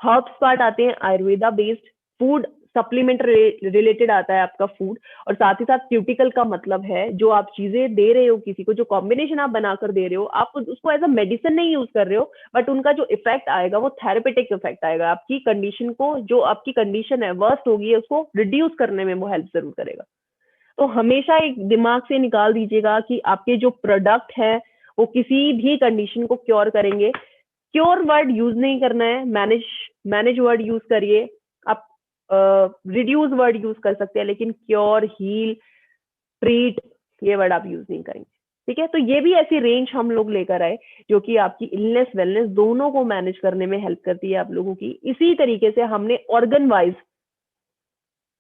हर्ब्स पार्ट आते हैं Ayurveda based, food supplement related आता है आपका फूड, और साथ ही साथ क्यूटिकल का मतलब है जो आप चीजें दे रहे हो किसी को, जो कॉम्बिनेशन आप बनाकर दे रहे हो, आप उसको एज अ मेडिसिन नहीं यूज कर रहे हो, बट उनका जो इफेक्ट आएगा वो थेरेपेटिक इफेक्ट आएगा, आपकी कंडीशन को, जो आपकी कंडीशन है वर्स्ट होगी उसको रिड्यूस करने में वो हेल्प जरूर करेगा। तो हमेशा एक दिमाग से निकाल दीजिएगा कि आपके जो प्रोडक्ट है वो किसी भी कंडीशन को क्योर करेंगे। क्योर वर्ड यूज नहीं करना है, मैनेज वर्ड यूज करिए आप, रिड्यूस वर्ड यूज कर सकते हैं, लेकिन क्योर, हील, ट्रीट ये वर्ड आप यूज नहीं करेंगे, ठीक है। तो ये भी ऐसी रेंज हम लोग लेकर आए जो कि आपकी इलनेस वेलनेस दोनों को मैनेज करने में हेल्प करती है आप लोगों की। इसी तरीके से हमने ऑर्गन वाइज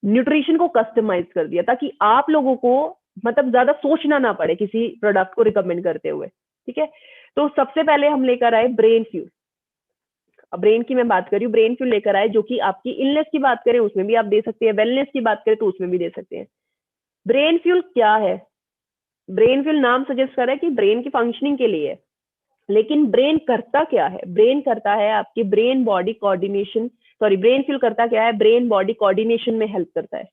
न्यूट्रिशन को कस्टमाइज कर दिया, ताकि आप लोगों को मतलब ज्यादा सोचना ना पड़े किसी प्रोडक्ट को रिकमेंड करते हुए, ठीक है। तो सबसे पहले हम लेकर आए ब्रेन फ्यूल। अब ब्रेन की मैं बात कर रही हूँ, ब्रेन फ्यूल लेकर आए, जो कि आपकी इलनेस की बात करें उसमें भी आप दे सकते हैं, वेलनेस की बात करें तो उसमें भी दे सकते हैं। ब्रेन फ्यूल क्या है? ब्रेन फ्यूल नाम सजेस्ट कर रहा है कि ब्रेन की फंक्शनिंग के लिए है, लेकिन ब्रेन करता क्या है? ब्रेन करता है आपकी brain body coordination, sorry brain fuel करता क्या है? ब्रेन बॉडी कोऑर्डिनेशन में हेल्प करता है।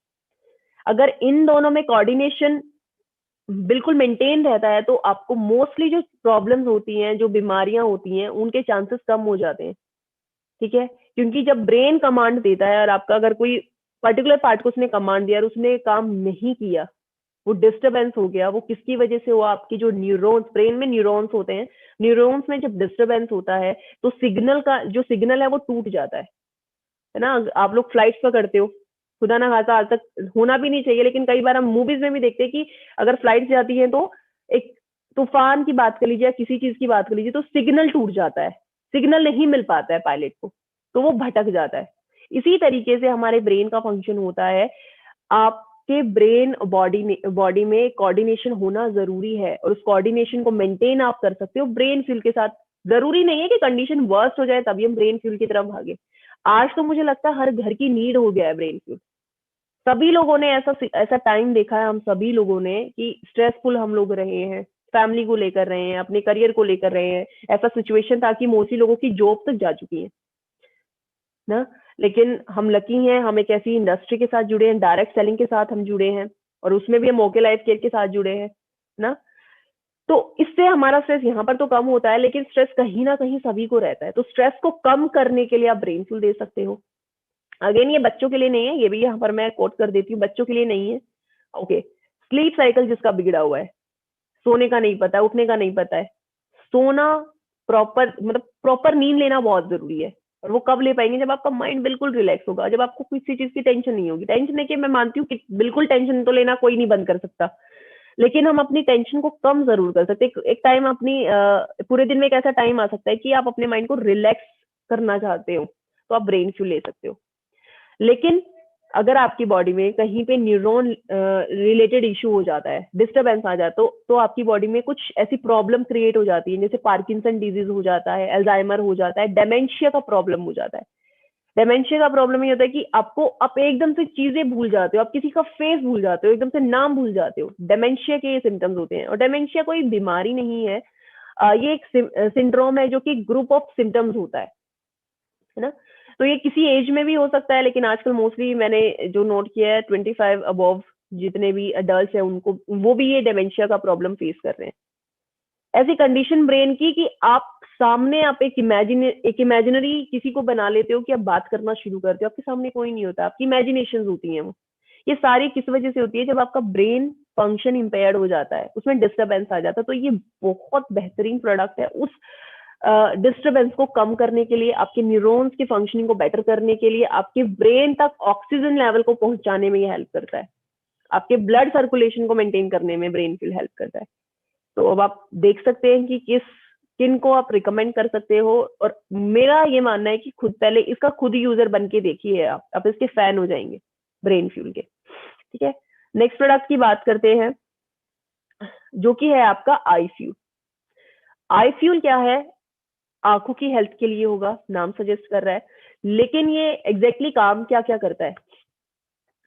अगर इन दोनों में कोऑर्डिनेशन बिल्कुल मेंटेन रहता है तो आपको मोस्टली जो प्रॉब्लम्स होती हैं, जो बीमारियां होती हैं, उनके चांसेस कम हो जाते हैं, ठीक है। क्योंकि जब ब्रेन कमांड देता है और आपका अगर कोई पर्टिकुलर पार्ट को उसने कमांड दिया और उसने काम नहीं किया, वो डिस्टरबेंस हो गया, वो किसकी वजह से हुआ? आपकी जो न्यूरॉन्स, ब्रेन में न्यूरॉन्स होते हैं, न्यूरॉन्स में जब डिस्टरबेंस होता है तो सिग्नल का जो सिग्नल है वो टूट जाता है ना। आप लोग फ्लाइट्स पकड़ते हो, खुदा ना खासा, आज तक होना भी नहीं चाहिए, लेकिन कई बार हम मूवीज में भी देखते हैं कि अगर फ्लाइट जाती है तो एक तूफान की बात कर लीजिए या किसी चीज की बात कर लीजिए, तो सिग्नल टूट जाता है, सिग्नल नहीं मिल पाता है पायलट को, तो वो भटक जाता है। इसी तरीके से हमारे ब्रेन का फंक्शन होता है। आपके ब्रेन बॉडी में कोऑर्डिनेशन होना जरूरी है, और उस कोऑर्डिनेशन को मेंटेन आप कर सकते हो ब्रेन फ्यूल के साथ। जरूरी नहीं है कि कंडीशन वर्स्ट हो जाए तभी हम ब्रेन फ्यूल की तरफ भागे। आज तो मुझे लगता है हर घर की नीड हो गया है ब्रेन फ्यूल। सभी लोगों ने ऐसा ऐसा टाइम देखा है, हम सभी लोगों ने, कि स्ट्रेसफुल हम लोग रहे हैं, फैमिली को लेकर रहे हैं, अपने करियर को लेकर रहे हैं। ऐसा सिचुएशन था कि मोस्टली लोगों की जॉब तक जा चुकी है ना। लेकिन हम लकी हैं, हम एक ऐसी इंडस्ट्री के साथ जुड़े हैं, डायरेक्ट सेलिंग के साथ हम जुड़े हैं, और उसमें भी हम ओके लाइफ केयर के साथ जुड़े हैं ना। तो इससे हमारा स्ट्रेस यहाँ पर तो कम होता है, लेकिन स्ट्रेस कहीं ना कहीं सभी को रहता है। तो स्ट्रेस को कम करने के लिए आप ब्रेन फ्यूल दे सकते हो। अगेन ये बच्चों के लिए नहीं है, ये भी यहाँ पर मैं कोट कर देती हूँ, बच्चों के लिए नहीं है। ओके, स्लीप साइकिल जिसका बिगड़ा हुआ है, सोने का नहीं पता, उठने का नहीं पता है, सोना प्रॉपर, मतलब प्रॉपर नींद लेना बहुत जरूरी है। और वो कब ले पाएंगे? जब आपका माइंड बिल्कुल रिलैक्स होगा, जब आपको किसी चीज की टेंशन नहीं होगी। टेंशन है कि मैं मानती हूँ कि बिल्कुल टेंशन तो लेना कोई नहीं बंद कर सकता, लेकिन हम अपनी टेंशन को कम जरूर कर सकते हैं। एक टाइम अपनी पूरे दिन में एक ऐसा टाइम आ सकता है कि आप अपने माइंड को रिलैक्स करना चाहते हो, तो आप ब्रेन फ्यूल ले सकते हो। लेकिन अगर आपकी बॉडी में कहीं पे न्यूरॉन रिलेटेड इशू हो जाता है, डिस्टरबेंस आ जाता है, तो आपकी बॉडी में कुछ ऐसी प्रॉब्लम क्रिएट हो जाती है, जैसे पार्किंसन डिजीज हो जाता है, अल्जाइमर हो जाता है, डेमेंशिया का प्रॉब्लम हो जाता है। डेमेंशिया का प्रॉब्लम ये होता है कि आप एकदम से चीजें भूल जाते हो, आप किसी का फेस भूल जाते हो, एकदम से नाम भूल जाते हो। डेमेंशिया के ये सिम्टम्स होते हैं। और डेमेंशिया कोई बीमारी नहीं है, ये एक सिंड्रोम है जो कि ग्रुप ऑफ सिम्टम्स होता है ना। तो ये किसी एज में भी हो सकता है, लेकिन आजकल मोस्टली मैंने जो नोट किया है 25 अबव जितने भी अडल्ट हैं उनको, वो भी ये डेमेंशिया का प्रॉब्लम फेस कर रहे हैं। ऐसी कंडीशन ब्रेन की कि आप सामने आप एक इमेजिनरी किसी को बना लेते हो कि आप बात करना शुरू करते हो, आपके सामने कोई नहीं होता, आपकी इमेजिनेशन होती हैं वो। ये सारी किस वजह से होती है? जब आपका ब्रेन फंक्शन इम्पेयर्ड हो जाता है, उसमें डिस्टरबेंस आ जाता है। तो ये बहुत बेहतरीन प्रोडक्ट है उस डिस्टरबेंस को कम करने के लिए, आपके न्यूरॉन्स की फंक्शनिंग को बेटर करने के लिए, आपके ब्रेन तक ऑक्सीजन लेवल को पहुंचाने में ये हेल्प करता है, आपके ब्लड सर्कुलेशन को मेंटेन करने में ब्रेन फ्यूल हेल्प करता है। तो अब आप देख सकते हैं कि किन को आप रिकमेंड कर सकते हो। और मेरा ये मानना है कि खुद पहले इसका खुद यूजर बन के देखिए, आप इसके फैन हो जाएंगे ब्रेन फ्यूल के। ठीक है, नेक्स्ट प्रोडक्ट की बात करते हैं, जो कि है आपका आई फ्यूल। आई फ्यूल क्या है? आंखों की हेल्थ के लिए होगा, नाम सजेस्ट कर रहा है, लेकिन ये एग्जैक्टली काम क्या क्या करता है?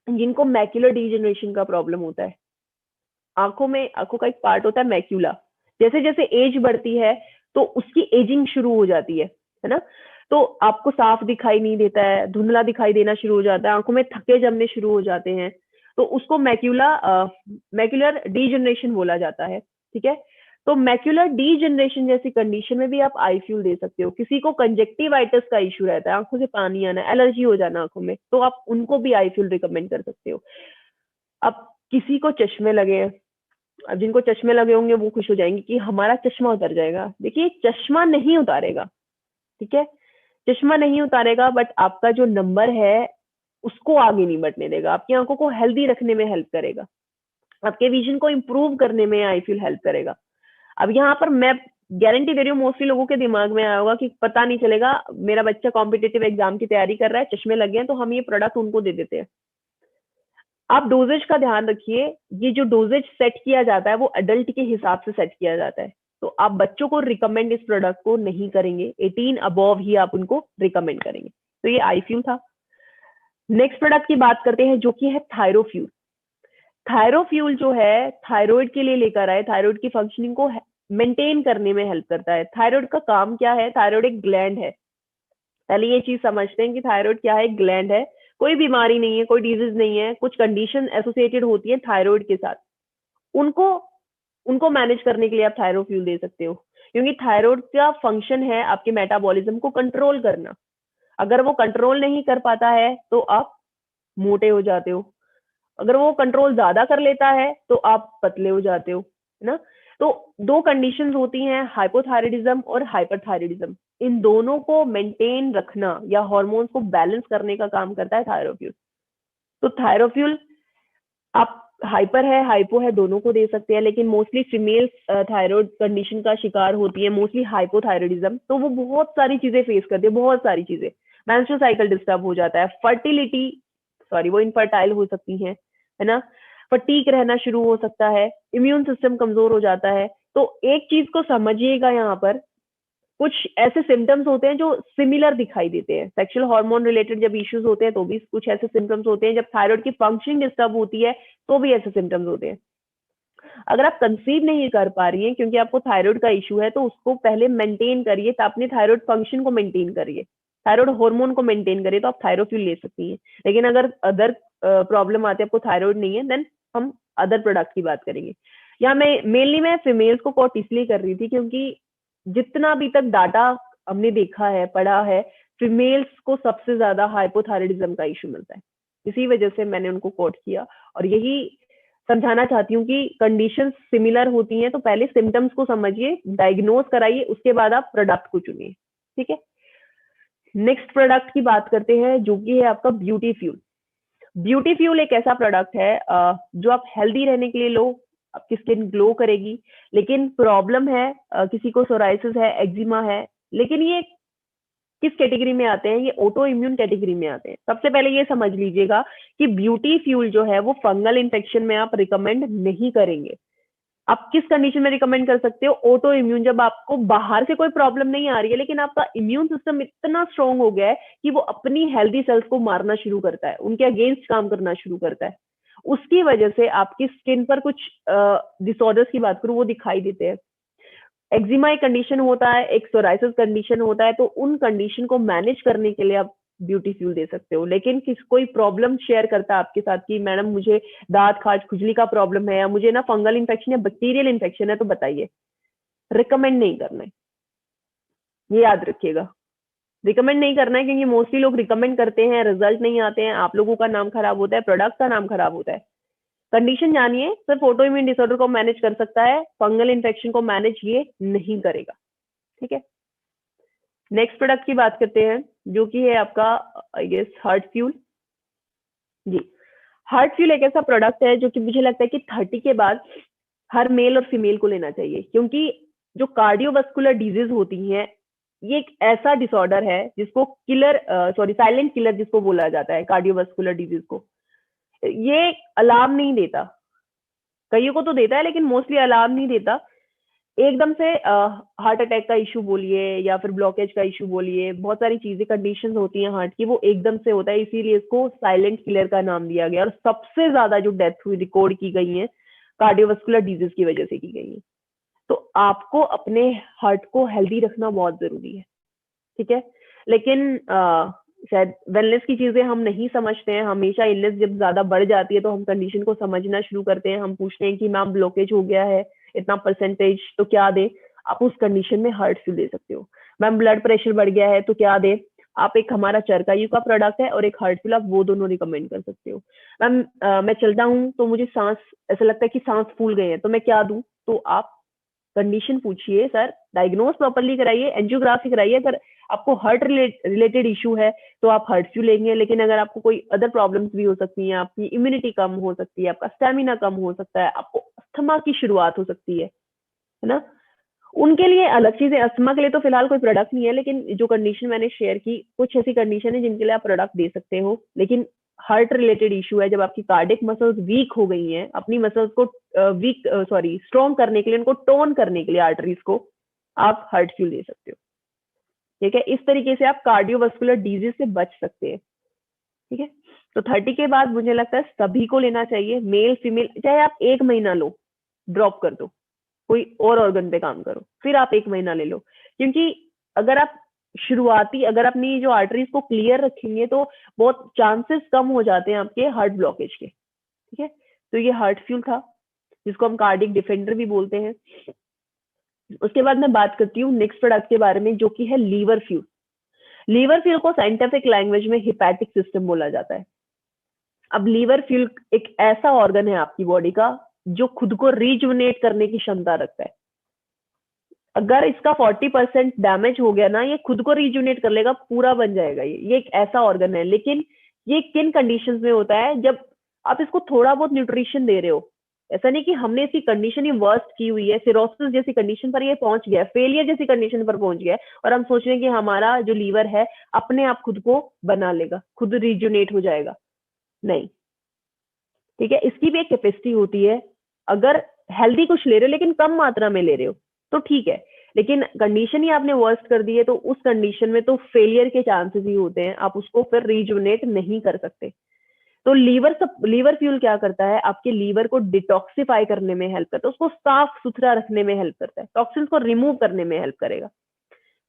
जिनको मैक्यूलर डीजनरेशन का प्रॉब्लम होता है, आंखों का एक पार्ट होता है मैक्यूला, जैसे जैसे एज बढ़ती है तो उसकी एजिंग शुरू हो जाती है ना। तो आपको साफ दिखाई नहीं देता है, धुंधला दिखाई देना शुरू हो जाता है, आंखों में थक्के जमने शुरू हो जाते हैं, तो उसको मैक्यूलर डीजनरेशन बोला जाता है। ठीक है, तो मैक्यूलर डीजनरेशन जैसी कंडीशन में भी आप आई फ्यूल दे सकते हो। किसी को कंजेक्टिवाइटिस का इशू रहता है, आंखों से पानी आना, एलर्जी हो जाना आंखों में, तो आप उनको भी आई फ्यूल रिकमेंड कर सकते हो। अब किसी को चश्मे लगे हैं, अब जिनको चश्मे लगे होंगे वो खुश हो जाएंगे कि हमारा चश्मा उतर जाएगा। देखिए, चश्मा नहीं उतारेगा, ठीक है, चश्मा नहीं उतारेगा, बट आपका जो नंबर है उसको आगे नहीं बढ़ने देगा, आपकी आंखों को हेल्दी रखने में हेल्प करेगा, आपके विजन को इंप्रूव करने में आई फील हेल्प करेगा। अब यहाँ पर मैं गारंटी दे रही हूँ, मोस्टली लोगों के दिमाग में आया होगा कि पता नहीं चलेगा, मेरा बच्चा कॉम्पिटेटिव एग्जाम की तैयारी कर रहा है, चश्मे लग गए हैं, तो हम ये प्रोडक्ट उनको दे देते हैं। आप डोजेज का ध्यान रखिए, ये जो डोजेज सेट किया जाता है वो अडल्ट के हिसाब से सेट किया जाता है, तो आप बच्चों को रिकमेंड इस प्रोडक्ट को नहीं करेंगे, 18 अबव ही आप उनको रिकमेंड करेंगे। तो ये आई फ्यूल था। नेक्स्ट प्रोडक्ट की बात करते हैं, जो कि है थायरोफ्यूल। थायरोफ्यूल जो है थायराइड के लिए लेकर आए, थायराइड की फंक्शनिंग को मेंटेन करने में हेल्प करता है। थायराइड का काम क्या है? थायराइड एक ग्लैंड है, पहले ये चीज समझते हैं कि थायराइड क्या है। ग्लैंड है, कोई बीमारी नहीं है, कोई डिजीज नहीं है, कुछ कंडीशन एसोसिएटेड होती है थायराइड के साथ, उनको उनको मैनेज करने के लिए आप थायरोफ्यूल दे सकते हो, क्योंकि थायराइड का फंक्शन है आपके मेटाबॉलिज्म को कंट्रोल करना। अगर वो कंट्रोल नहीं कर पाता है तो आप मोटे हो जाते हो, अगर वो कंट्रोल ज्यादा कर लेता है तो आप पतले हो जाते हो, है ना। तो दो कंडीशंस होती हैं, हाइपोथायराइडिज्म और हाइपरथायराइडिज्म। इन दोनों को मेंटेन रखना या हार्मोन्स को बैलेंस करने का काम करता है थायरोफ्यूल। तो थायरोफ्यूल आप हाइपर है हाइपो है दोनों को दे सकते हैं, लेकिन मोस्टली फीमेल्स थायराइड कंडीशन का शिकार होती है, मोस्टली हाइपोथायराइडिज्म, तो वो बहुत सारी चीजें फेस करती है, बहुत सारी चीजें। मेंस्ट्रुअल साइकिल डिस्टर्ब हो जाता है, फर्टिलिटी सॉरी वो इनफर्टाइल हो सकती है ना, फटीक रहना शुरू हो सकता है, इम्यून सिस्टम कमजोर हो जाता है। तो एक चीज को समझिएगा, यहाँ पर कुछ ऐसे सिम्टम्स होते हैं जो सिमिलर दिखाई देते हैं, सेक्सुअल हार्मोन रिलेटेड जब इश्यूज होते हैं तो भी कुछ ऐसे सिम्टम्स होते हैं, जब थायराइड की फंक्शनिंग डिस्टर्ब होती है तो भी ऐसे सिम्टम्स होते हैं। अगर आप कंसीव नहीं कर पा रही हैं क्योंकि आपको थायराइड का इशू है, तो उसको पहले मेंटेन करिए, तो अपने थायराइड फंक्शन को मेंटेन करिए, थायराइड हार्मोन को मेंटेन करिए, तो आप थायरोफ्यूल ले सकती हैं। लेकिन अगर अदर प्रॉब्लम आती है, आपको थायराइड नहीं है, देन हम अदर प्रोडक्ट की बात करेंगे। यहाँ मैं फीमेल्स को कोट इसलिए कर रही थी क्योंकि जितना अभी तक डाटा हमने देखा है, पढ़ा है, फीमेल्स को सबसे ज्यादा हाइपोथायराइडिज्म का इशू मिलता है, इसी वजह से मैंने उनको कोट किया। और यही समझाना चाहती हूँ कि कंडीशन सिमिलर होती हैं, तो पहले सिम्टम्स को समझिए, डायग्नोज कराइए, उसके बाद आप प्रोडक्ट को चुनिए। ठीक है, नेक्स्ट प्रोडक्ट की बात करते हैं जो कि है आपका ब्यूटी फ्यूल। ब्यूटी फ्यूल एक ऐसा प्रोडक्ट है जो आप हेल्दी रहने के लिए लो, आपकी स्किन ग्लो करेगी। लेकिन प्रॉब्लम है किसी को सोराइसिस है, एक्जिमा है, लेकिन ये किस कैटेगरी में आते हैं? ये ऑटो इम्यून कैटेगरी में आते हैं। सबसे पहले ये समझ लीजिएगा कि ब्यूटी फ्यूल जो है वो फंगल इन्फेक्शन में आप रिकमेंड नहीं करेंगे। आप किस कंडीशन में रिकमेंड कर सकते हो? ऑटो इम्यून, जब आपको बाहर से कोई प्रॉब्लम नहीं आ रही है लेकिन आपका इम्यून सिस्टम इतना स्ट्रांग हो गया है कि वो अपनी हेल्दी सेल्स को मारना शुरू करता है, उनके अगेंस्ट काम करना शुरू करता है। उसकी वजह से आपकी स्किन पर कुछ डिसऑर्डर्स की बात करूं वो दिखाई देते हैं। एक्जिमा एक कंडीशन होता है, एक सोराइसिस कंडीशन होता है, तो उन कंडीशन को मैनेज करने के लिए आप ब्यूटी फ्यूल दे सकते हो। लेकिन किस कोई प्रॉब्लम शेयर करता है आपके साथ कि मैडम मुझे दांत खाज खुजली का प्रॉब्लम है या मुझे ना फंगल इन्फेक्शन या बैक्टीरियल इन्फेक्शन है, तो बताइए, रिकमेंड नहीं करना है, ये याद रखिएगा। रिकमेंड नहीं करना है क्योंकि मोस्टली लोग रिकमेंड करते हैं, रिजल्ट नहीं आते हैं, आप लोगों का नाम खराब होता है, प्रोडक्ट का नाम खराब होता है। कंडीशन जानिए, सिर्फ ऑटो इम्यून डिसऑर्डर को मैनेज कर सकता है, फंगल इन्फेक्शन को मैनेज ये नहीं करेगा। ठीक है, नेक्स्ट प्रोडक्ट की बात करते हैं जो कि है आपका आई गेस हार्ट फ्यूल। जी, हार्ट फ्यूल एक ऐसा प्रोडक्ट है जो कि मुझे लगता है कि 30 के बाद हर मेल और फीमेल को लेना चाहिए, क्योंकि जो कार्डियोवास्कुलर डिजीज होती हैं ये एक ऐसा डिसऑर्डर है जिसको किलर साइलेंट किलर जिसको बोला जाता है, कार्डियोवास्कुलर डिजीज को। ये अलार्म नहीं देता, कईयों को तो देता है लेकिन मोस्टली अलार्म नहीं देता। एकदम से हार्ट अटैक का इशू बोलिए या फिर ब्लॉकेज का इशू बोलिए, बहुत सारी चीजें कंडीशंस होती हैं हार्ट की, वो एकदम से होता है, इसीलिए इसको साइलेंट किलर का नाम दिया गया। और सबसे ज्यादा जो डेथ हुई रिकॉर्ड की गई है कार्डियोवास्कुलर डिजीज की वजह से की गई है। तो आपको अपने हार्ट को हेल्दी रखना बहुत जरूरी है। ठीक है, लेकिन शायद वेलनेस की चीजें हम नहीं समझते हैं। हमेशा इलनेस जब ज्यादा बढ़ जाती है तो हम कंडीशन को समझना शुरू करते हैं, हम पूछते हैं कि मैम ब्लॉकेज हो गया है इतना परसेंटेज, तो क्या दे? आप उस कंडीशन में हार्ट फ्यूल दे सकते हो। मैम ब्लड प्रेशर बढ़ गया है तो क्या दे? आप एक हमारा चरकायु का प्रोडक्ट है और एक हार्ट फ्यूल, आप वो दोनों रिकमेंड कर सकते हो। मैम मैं चलता हूँ तो मुझे सांस ऐसा लगता है कि सांस फूल गए हैं, तो मैं क्या दूं? तो आप कंडीशन पूछिए, सर डायग्नोज प्रॉपरली कराइए, एंजियोग्राफी कराइए। अगर आपको हार्ट रिलेटेड इशू है तो आप हार्ट फ्यूल लेंगे, लेकिन अगर आपको कोई अदर प्रॉब्लम्स भी हो सकती हैं, आपकी इम्यूनिटी कम हो सकती है, आपका स्टेमिना कम हो सकता है, आपको अस्थमा की शुरुआत हो सकती है ना, उनके लिए अलग चीजें। अस्थमा के लिए तो फिलहाल कोई प्रोडक्ट नहीं है, लेकिन जो कंडीशन मैंने शेयर की, कुछ ऐसी कंडीशन है जिनके लिए आप प्रोडक्ट दे सकते हो। लेकिन हार्ट रिलेटेड इशू है, जब आपकी कार्डिक मसल्स वीक हो गई हैं, अपनी मसल्स को स्ट्रॉन्ग करने के लिए, उनको टोन करने के लिए आर्टरीज को, आप हार्ट फ्यूल दे सकते हो। ठीक है, इस तरीके से आप कार्डियोवास्कुलर डिजीज से बच सकते हैं। ठीक है, तो 30 के बाद मुझे लगता है सभी को लेना चाहिए, मेल फीमेल, चाहे आप 1 महीना लो, ड्रॉप कर दो, कोई और ऑर्गन पे काम करो, फिर आप 1 महीना ले लो। क्योंकि अगर आप अगर अपनी जो आर्टरीज को क्लियर रखेंगे तो बहुत चांसेस कम हो जाते हैं आपके हार्ट ब्लॉकेज के। ठीक है, तो ये हार्ट फ्यूल था जिसको हम कार्डिक डिफेंडर भी बोलते हैं। उसके बाद मैं बात करती हूँ नेक्स्ट प्रोडक्ट के बारे में जो कि है लीवर फ्यूल। लीवर फ्यूल को साइंटिफिक लैंग्वेज में हिपैटिक सिस्टम बोला जाता है। अब लीवर फ्यूल एक ऐसा ऑर्गन है आपकी बॉडी का जो खुद को रिजुवनेट करने की क्षमता रखता है। अगर इसका 40% डैमेज हो गया ना, ये खुद को रिजुनेट कर लेगा, पूरा बन जाएगा। ये एक ऐसा ऑर्गन है। लेकिन ये किन कंडीशंस में होता है? जब आप इसको थोड़ा बहुत न्यूट्रिशन दे रहे हो। ऐसा नहीं कि हमने इसकी कंडीशन ही वर्स्ट की हुई है, सिरोसिस जैसी कंडीशन पर ये पहुंच गया, फेलियर जैसी कंडीशन पर पहुंच गया और हम सोच रहे हैं कि हमारा जो लीवर है अपने आप खुद को बना लेगा, खुद रिजुनेट हो जाएगा। नहीं, ठीक है, इसकी भी एक कैपेसिटी होती है। अगर हेल्दी कुछ ले रहे हो लेकिन कम मात्रा में ले रहे हो तो ठीक है, लेकिन कंडीशन ही आपने वर्स्ट कर दी है तो उस कंडीशन में तो फेलियर के चांसेस ही होते हैं, आप उसको फिर रिजुनेट नहीं कर सकते। तो लीवर फ्यूल क्या करता है? आपके लीवर को डिटॉक्सिफाई करने में हेल्प करता है, उसको साफ सुथरा रखने में हेल्प करता है, टॉक्सिन्स को रिमूव करने में हेल्प करेगा।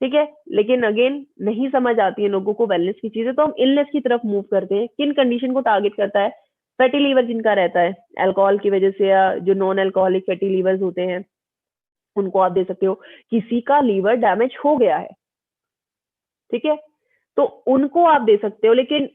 ठीक है, लेकिन अगेन नहीं समझ आती है लोगों को वेलनेस की चीजें, तो हम इलनेस की तरफ मूव करते हैं। किन कंडीशन को टारगेट करता है? फैटी लीवर जिनका रहता है अल्कोहल की वजह से, या जो नॉन अल्कोहलिक फैटी लीवर्स होते हैं, उनको आप दे सकते हो। किसी का लीवर डैमेज हो गया है, ठीक है, तो उनको आप दे सकते हो। लेकिन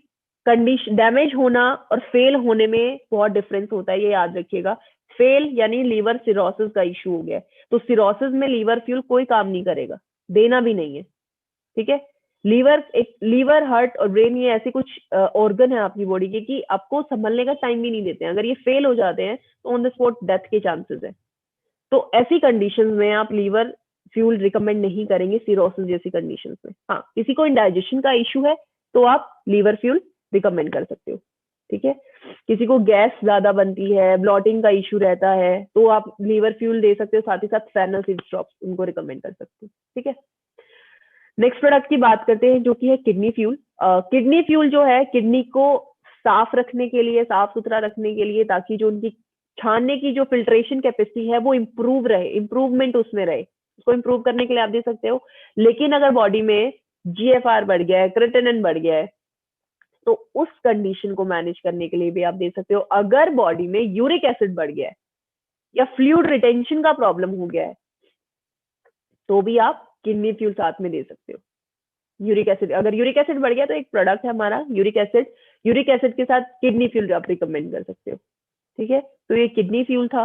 कंडीशन डैमेज होना और फेल होने में बहुत डिफरेंस होता है, ये याद रखिएगा। फेल यानी लीवर सिरोसिस का इशू हो गया, तो सिरोसिस में लीवर फ्यूल कोई काम नहीं करेगा, देना भी नहीं है। ठीक है, लीवर हार्ट और ब्रेन, ये ऐसे कुछ ऑर्गन है आपकी बॉडी के कि आपको संभलने का टाइम भी नहीं देते हैं। अगर ये फेल हो जाते हैं तो ऑन द स्पॉट डेथ के चांसेस है। तो ऐसी कंडीशंस में आप लीवर फ्यूल रिकमेंड नहीं करेंगे सिरोसिस जैसी कंडीशंस में। हाँ, किसी को इंडाइजेशन का इशू है तो आप लीवर फ्यूल रिकमेंड कर सकते हो, ठीक है। किसी को गैस ज्यादा बनती है, ब्लॉटिंग का इशू रहता है, तो आप लीवर फ्यूल दे सकते हो, साथ ही साथ फेनल सीड्स ड्रॉप्स उनको रिकमेंड कर सकते हो, ठीक है। नेक्स्ट प्रोडक्ट की बात करते हैं जो कि है किडनी फ्यूल। किडनी फ्यूल जो है किडनी को साफ रखने के लिए, साफ सुथरा रखने के लिए, ताकि जो उनकी छानने की जो फिल्ट्रेशन कैपेसिटी है वो इम्प्रूव रहे, इम्प्रूवमेंट उसमें रहे, उसको इम्प्रूव करने के लिए आप दे सकते हो। लेकिन अगर बॉडी में जीएफआर बढ़ गया है, क्रिएटिनिन बढ़ गया है, तो उस कंडीशन को मैनेज करने के लिए भी आप दे सकते हो। अगर बॉडी में यूरिक एसिड बढ़ गया है या फ्लूइड रिटेंशन का प्रॉब्लम हो गया है तो भी आप किडनी फ्यूल साथ में दे सकते हो। यूरिक एसिड, अगर यूरिक एसिड बढ़ गया तो एक प्रोडक्ट है हमारा यूरिक एसिड, यूरिक एसिड के साथ किडनी फ्यूल आप रिकमेंड कर सकते हो, ठीक है। तो ये किडनी फ्यूल था।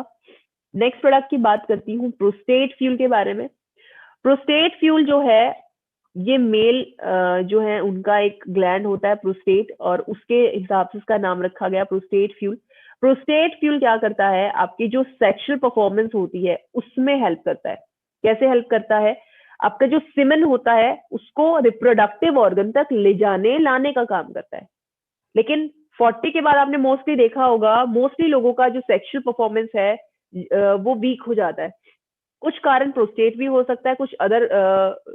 नेक्स्ट प्रोडक्ट की बात करती हूँ प्रोस्टेट फ्यूल के बारे में। प्रोस्टेट फ्यूल जो है ये मेल जो है उनका एक ग्लैंड होता है प्रोस्टेट, और उसके हिसाब से इसका नाम रखा गया प्रोस्टेट फ्यूल। प्रोस्टेट फ्यूल क्या करता है, आपकी जो सेक्सुअल परफॉर्मेंस होती है उसमें हेल्प करता है। कैसे हेल्प करता है, आपका जो सीमेन होता है उसको रिप्रोडक्टिव ऑर्गन तक ले जाने लाने का काम करता है। लेकिन 40 के बाद आपने मोस्टली देखा होगा, मोस्टली लोगों का जो सेक्सुअल परफॉर्मेंस है वो वीक हो जाता है। कुछ कारण प्रोस्टेट भी हो सकता है, कुछ अदर